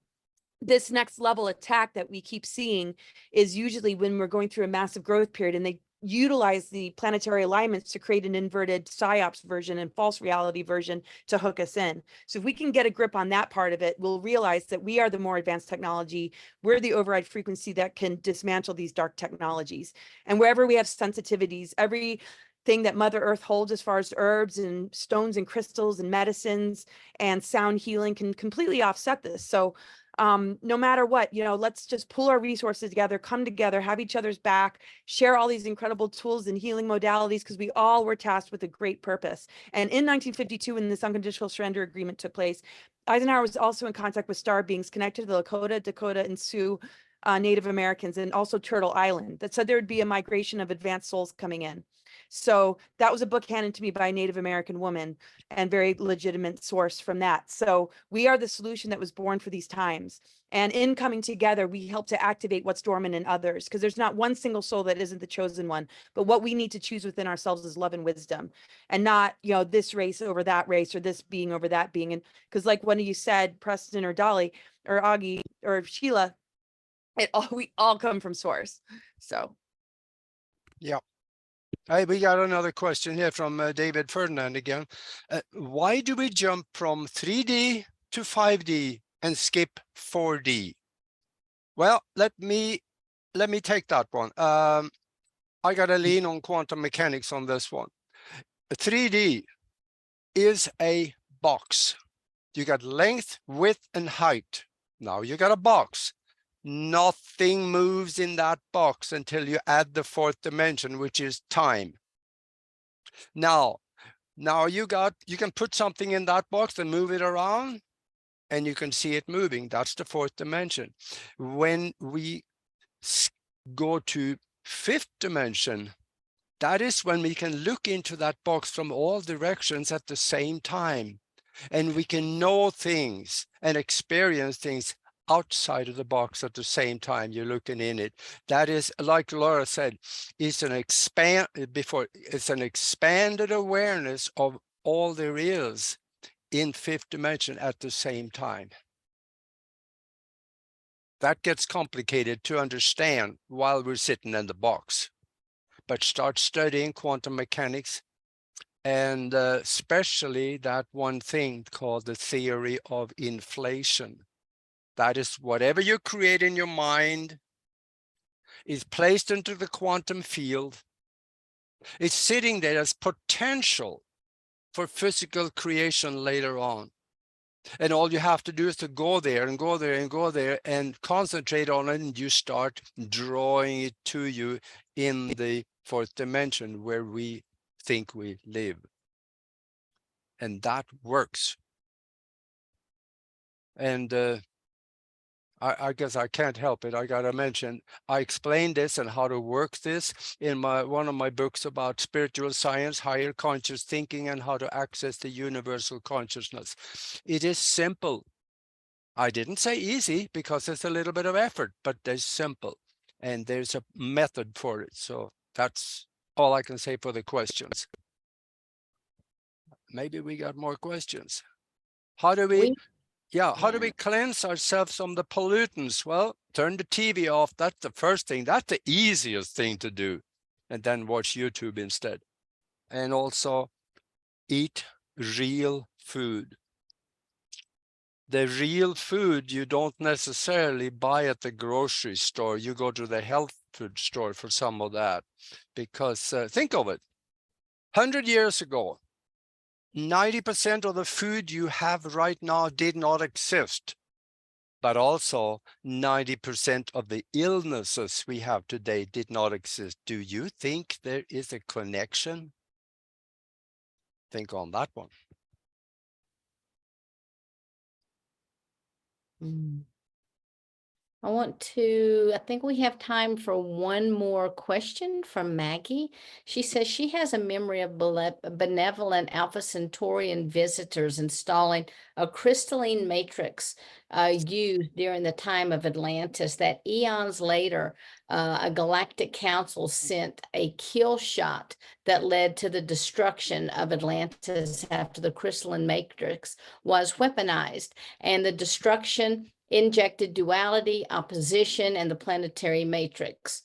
this next level attack that we keep seeing is usually when we're going through a massive growth period, and they utilize the planetary alignments to create an inverted psyops version and false reality version to hook us in. So if we can get a grip on that part of it, we'll realize that we are the more advanced technology. We're the override frequency that can dismantle these dark technologies. And wherever we have sensitivities, everything that Mother Earth holds as far as herbs and stones and crystals and medicines and sound healing can completely offset this. So no matter what, you know, let's just pull our resources together, come together, have each other's back, share all these incredible tools and healing modalities, because we all were tasked with a great purpose. And in 1952, when this unconditional surrender agreement took place, Eisenhower was also in contact with star beings connected to the Lakota, Dakota, and Sioux Native Americans, and also Turtle Island, that said there would be a migration of advanced souls coming in. So that was a book handed to me by a Native American woman, and very legitimate source from that. So we are the solution that was born for these times. And in coming together, we help to activate what's dormant in others, because there's not one single soul that isn't the chosen one. But what we need to choose within ourselves is love and wisdom, and not, you know, this race over that race, or this being over that being. And because like one of you said, Preston or Dolly or Auggie or Sheila, we all come from source. So Yeah. Hey, we got another question here from David Ferdinand again. Why do we jump from 3D to 5D and skip 4D? Well, let me take that one. I got to lean on quantum mechanics on this one. 3D is a box. You got length, width, and height. Now you got a box. Nothing moves in that box until you add the fourth dimension, which is time. Now you can put something in that box and move it around, and you can see it moving. That's the fourth dimension. When we go to fifth dimension, that is when we can look into that box from all directions at the same time, and we can know things and experience things outside of the box at the same time you're looking in it. That is, like Laura said, it's an expanded awareness of all there is in fifth dimension at the same time. That gets complicated to understand while we're sitting in the box. But start studying quantum mechanics, and especially that one thing called the theory of inflation. That is, whatever you create in your mind is placed into the quantum field. It's sitting there as potential for physical creation later on. And all you have to do is to go there and go there and go there and concentrate on it, and you start drawing it to you in the fourth dimension where we think we live. And that works. And I guess I can't help it. I gotta mention, I explained this and how to work this in one of my books about spiritual science, higher conscious thinking, and how to access the universal consciousness. It is simple. I didn't say easy because it's a little bit of effort, but it's simple. And there's a method for it. So that's all I can say for the questions. Maybe we got more questions. How do we how do we cleanse ourselves from the pollutants? Well, turn the TV off. That's the first thing. That's the easiest thing to do. And then watch YouTube instead. And also eat real food. The real food you don't necessarily buy at the grocery store. You go to the health food store for some of that. Because think of it. 100 years ago, 90% of the food you have right now did not exist, but also 90% of the illnesses we have today did not exist. Do you think there is a connection? Think on that one. I think we have time for one more question from Maggie. She says she has a memory of benevolent Alpha Centaurian visitors installing a crystalline matrix used during the time of Atlantis, that eons later, a galactic council sent a kill shot that led to the destruction of Atlantis after the crystalline matrix was weaponized, and the destruction injected duality, opposition, and the planetary matrix.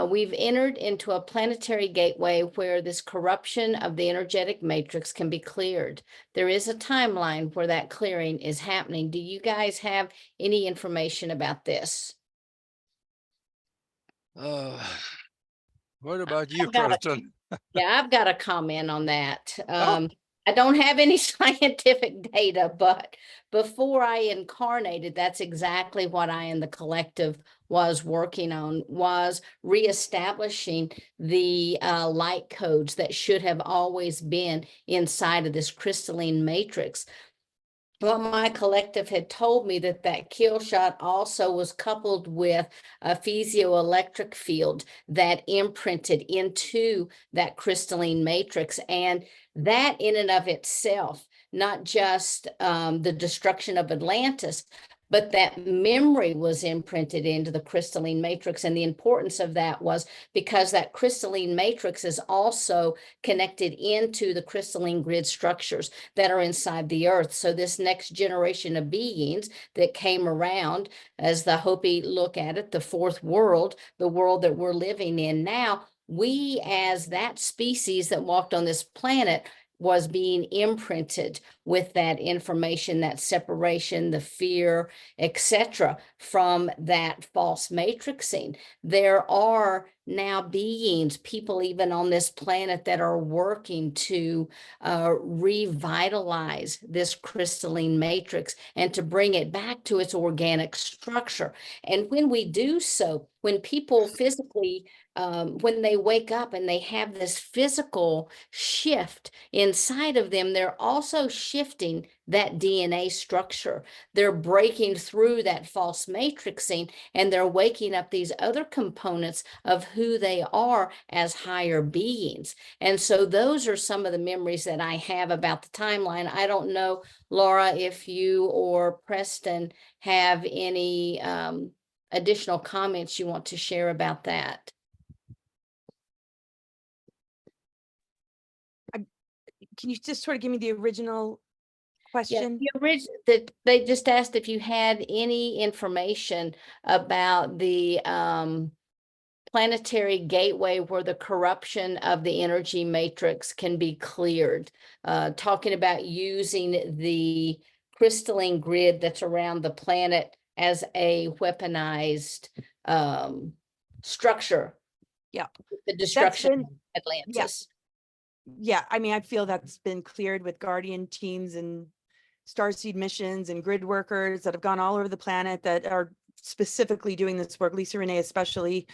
We've entered into a planetary gateway where this corruption of the energetic matrix can be cleared. There is a timeline where that clearing is happening. Do you guys have any information about this? What about you, Preston? Yeah, I've got a comment on that. I don't have any scientific data, but before I incarnated, that's exactly what I and the collective was working on, was reestablishing the light codes that should have always been inside of this crystalline matrix. Well, my collective had told me that that kill shot also was coupled with a piezoelectric field that imprinted into that crystalline matrix. And that in and of itself, not just the destruction of Atlantis, but that memory was imprinted into the crystalline matrix. And the importance of that was because that crystalline matrix is also connected into the crystalline grid structures that are inside the earth. So this next generation of beings that came around, as the Hopi look at it, the fourth world, the world that we're living in now, we as that species that walked on this planet was being imprinted with that information, that separation, the fear, etc., from that false matrixing. There are now beings, people even on this planet, that are working to revitalize this crystalline matrix and to bring it back to its organic structure. And when we do so, when people physically, when they wake up and they have this physical shift inside of them, they're also shifting that DNA structure. They're breaking through that false matrixing, and they're waking up these other components of who they are as higher beings. And so those are some of the memories that I have about the timeline. I don't know, Laura, if you or Preston have any additional comments you want to share about that. Can you just sort of give me the original question? Yeah, they just asked if you had any information about the planetary gateway where the corruption of the energy matrix can be cleared, talking about using the crystalline grid that's around the planet as a weaponized structure. Yeah. The destruction of Atlantis. Yeah, I mean, I feel that's been cleared with Guardian teams and starseed missions and grid workers that have gone all over the planet that are specifically doing this work, Lisa Renee especially,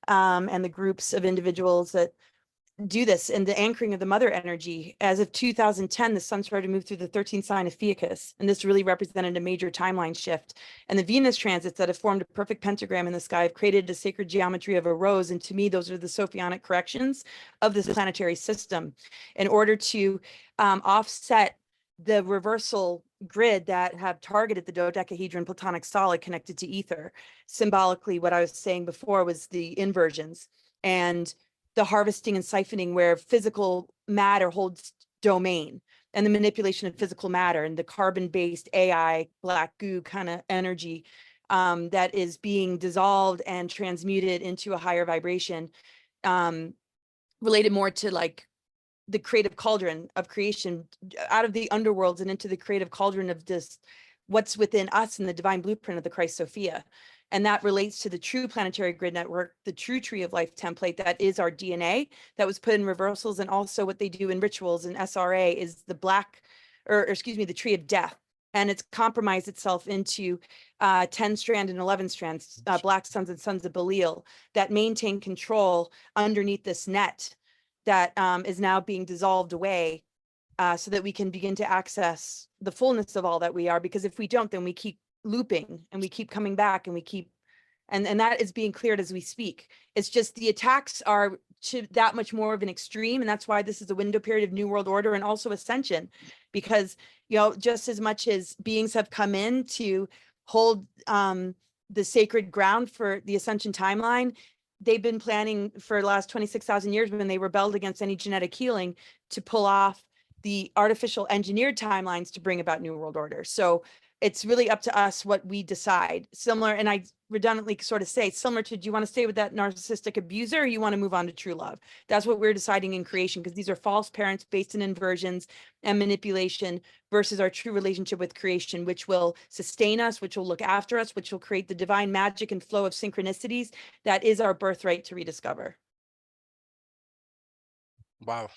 and the groups of individuals that do this, and the anchoring of the mother energy. As of 2010, the sun started to move through the 13th sign of Fiacus, and this really represented a major timeline shift. And the Venus transits that have formed a perfect pentagram in the sky have created a sacred geometry of a rose, and to me, those are the Sophionic corrections of this planetary system in order to offset the reversal grid that have targeted the dodecahedron platonic solid connected to ether. Symbolically, what I was saying before was the inversions and the harvesting and siphoning where physical matter holds domain, and the manipulation of physical matter and the carbon-based AI black goo kind of energy that is being dissolved and transmuted into a higher vibration, related more to like the creative cauldron of creation, out of the underworlds and into the creative cauldron of this, what's within us in the divine blueprint of the Christ Sophia. And that relates to the true planetary grid network, the true tree of life template that is our DNA that was put in reversals. And also what they do in rituals and SRA is the the tree of death. And it's compromised itself into 10 strand and 11 strands, black suns and sons of Belial that maintain control underneath this net that is now being dissolved away so that we can begin to access the fullness of all that we are. Because if we don't, then we keep looping and we keep coming back and we keep, and that is being cleared as we speak. It's just the attacks are to that much more of an extreme. And that's why this is a window period of New World Order and also ascension, because, you know, just as much as beings have come in to hold the sacred ground for the ascension timeline, they've been planning for the last 26,000 years when they rebelled against any genetic healing to pull off the artificial engineered timelines to bring about New World Order. So it's really up to us what we decide. Similar, and I redundantly sort of say, similar to, do you want to stay with that narcissistic abuser or you want to move on to true love? That's what we're deciding in creation, because these are false parents based in inversions and manipulation versus our true relationship with creation, which will sustain us, which will look after us, which will create the divine magic and flow of synchronicities that is our birthright to rediscover. Wow.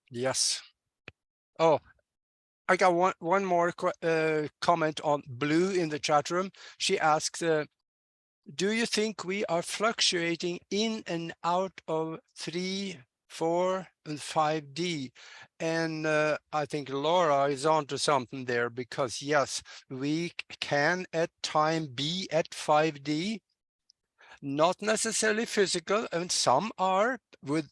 Yes. Oh, I got one more comment on Blue in the chat room. She asks, do you think we are fluctuating in and out of 3, 4, and 5D? And I think Laura is onto something there, because yes, we can at time be at 5D, not necessarily physical, and some are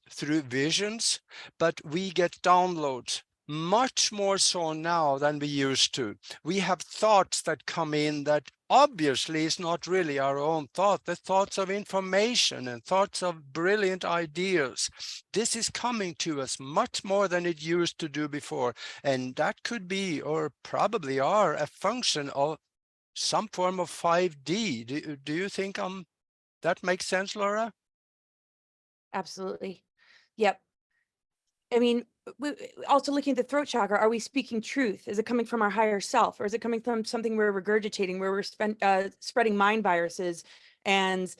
through visions, but we get downloads much more so now than we used to. We have thoughts that come in that obviously is not really our own thought. The thoughts of information and thoughts of brilliant ideas. This is coming to us much more than it used to do before. And that could be, or probably are, a function of some form of 5D. Do you think that makes sense, Laura? Absolutely. Yep. I mean, also looking at the throat chakra, are we speaking truth? Is it coming from our higher self, or is it coming from something we're regurgitating, where we're spreading mind viruses and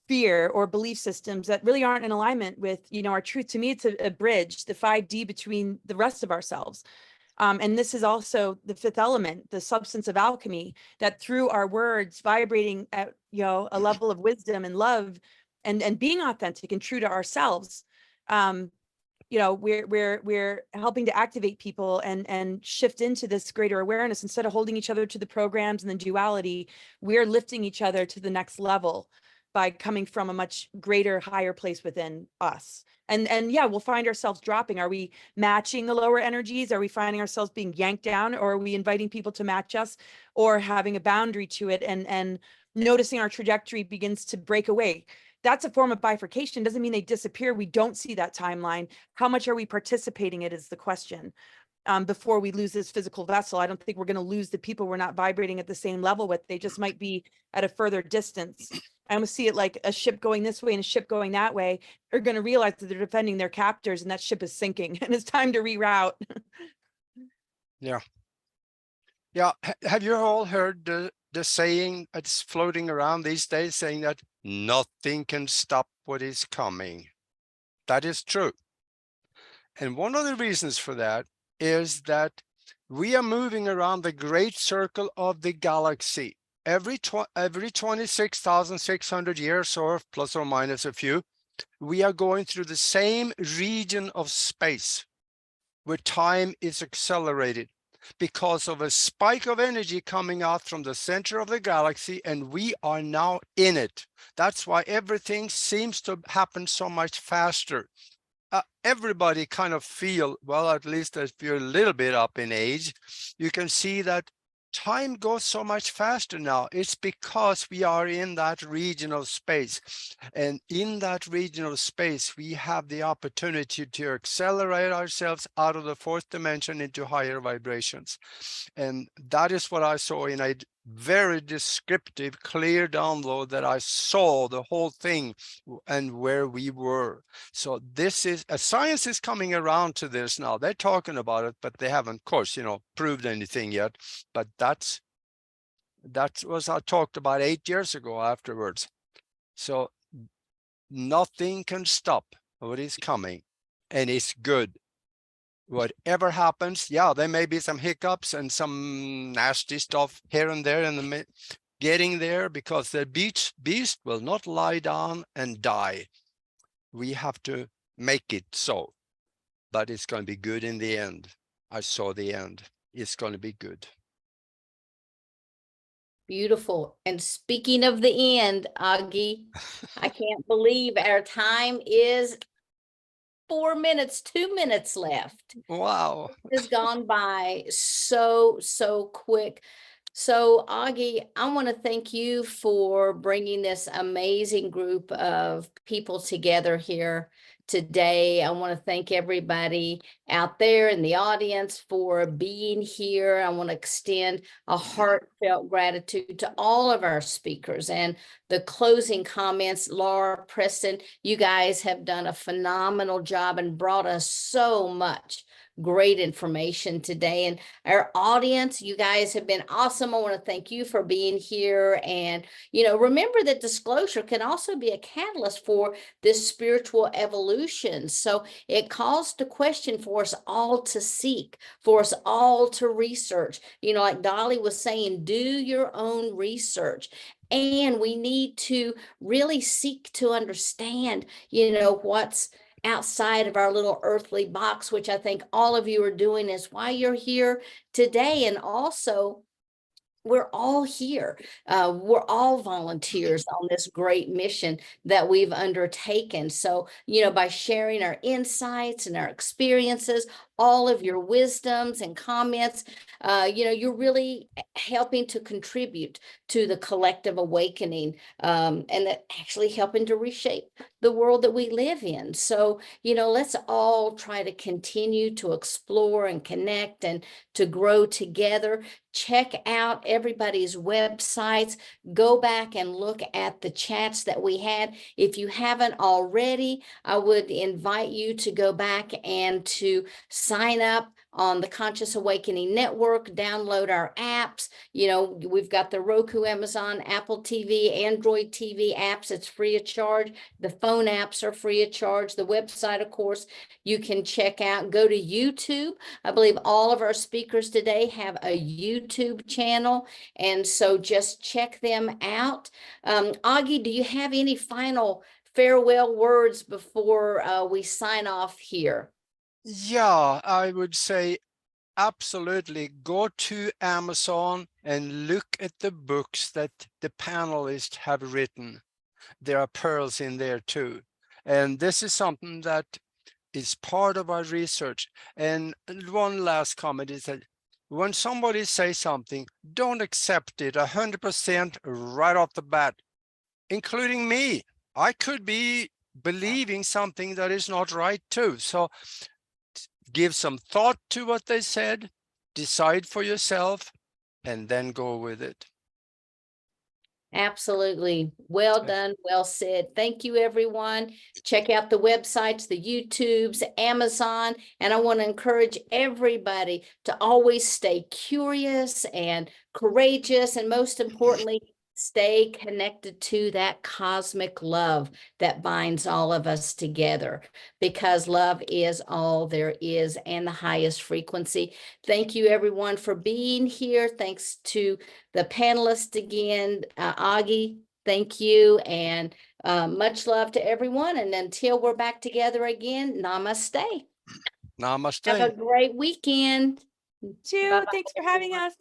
fear or belief systems that really aren't in alignment with, you know, our truth? To me, it's a bridge, the 5D between the rest of ourselves. And this is also the fifth element, the substance of alchemy, that through our words vibrating at, you know, a level of wisdom and love and being authentic and true to ourselves, you know, we're helping to activate people and shift into this greater awareness. Instead of holding each other to the programs and the duality, we're lifting each other to the next level by coming from a much greater, higher place within us. And yeah, we'll find ourselves dropping. Are we matching the lower energies? Are we finding ourselves being yanked down, or are we inviting people to match us, or having a boundary to it and noticing our trajectory begins to break away? That's a form of bifurcation. Doesn't mean they disappear. We don't see that timeline. How much are we participating in it is the question. Before we lose this physical vessel, I don't think we're going to lose the people we're not vibrating at the same level with. They just might be at a further distance. I almost see it like a ship going this way and a ship going that way. They're going to realize that they're defending their captors and that ship is sinking and it's time to reroute. Yeah. Yeah. Have you all heard the saying that's floating around these days, saying that nothing can stop what is coming? That is true. And one of the reasons for that is that We are moving around the great circle of the galaxy. Every 26,600 years, or plus or minus a few, we are going through the same region of space where time is accelerated because of a spike of energy coming out from the center of the galaxy, and we are now in it. That's why everything seems to happen so much faster. Everybody kind of feel, well, at least if you're a little bit up in age, you can see that time goes so much faster now. It's because we are in that region of space. And in that region of space, we have the opportunity to accelerate ourselves out of the fourth dimension into higher vibrations. And that is what I saw in a very descriptive, clear download, that I saw the whole thing and where we were. So this is, science is coming around to this now. They're talking about it, but they haven't, of course, proved anything yet. But that was I talked about 8 years ago afterwards. So nothing can stop what is coming, and it's good. Whatever happens, yeah, there may be some hiccups and some nasty stuff here and there in the getting there, because the beast will not lie down and die. We have to make it so, but it's going to be good in the end. I saw the end. It's going to be good. Beautiful. And speaking of the end, Auggie, I can't believe our time is 4 minutes, 2 minutes left. Wow. It has gone by so quick. So Auggie, I want to thank you for bringing this amazing group of people together here today. I want to thank everybody out there in the audience for being here. I want to extend a heartfelt gratitude to all of our speakers, and the closing comments. Laura, Preston, you guys have done a phenomenal job and brought us so much great information today. And our audience, you guys have been awesome. I want to thank you for being here. And, remember that disclosure can also be a catalyst for this spiritual evolution. So it calls to question for us all to seek, for us all to research. Like Dolly was saying, do your own research. And we need to really seek to understand, what's outside of our little earthly box, which I think all of you are doing, is why you're here today. And also, we're all here. We're all volunteers on this great mission that we've undertaken. So, by sharing our insights and our experiences, all of your wisdoms and comments, you're really helping to contribute to the collective awakening, and that actually helping to reshape the world that we live in. So, let's all try to continue to explore and connect and to grow together. Check out everybody's websites. Go back and look at the chats that we had. If you haven't already, I would invite you to go back and to sign up on the Conscious Awakening Network, download our apps. We've got the Roku, Amazon, Apple TV, Android TV apps. It's free of charge. The phone apps are free of charge. The website, of course, you can check out. Go to YouTube. I believe all of our speakers today have a YouTube channel, and so just check them out. Auggie, do you have any final farewell words before we sign off here? Yeah, I would say absolutely go to Amazon and look at the books that the panelists have written. There are pearls in there too. And this is something that is part of our research. And one last comment is that when somebody says something, don't accept it 100% right off the bat, including me. I could be believing something that is not right too. So give some thought to what they said, decide for yourself, and then go with it. Absolutely. Well done. Well said. Thank you, everyone. Check out the websites, the YouTubes, Amazon. And I want to encourage everybody to always stay curious and courageous. And most importantly, Stay connected to that cosmic love that binds all of us together, because love is all there is and the highest frequency. Thank you everyone for being here. Thanks to the panelists again. Auggie, thank you, and much love to everyone. And until we're back together again, namaste. Namaste. Have a great weekend. Too. Bye-bye, Thanks for having everyone. us.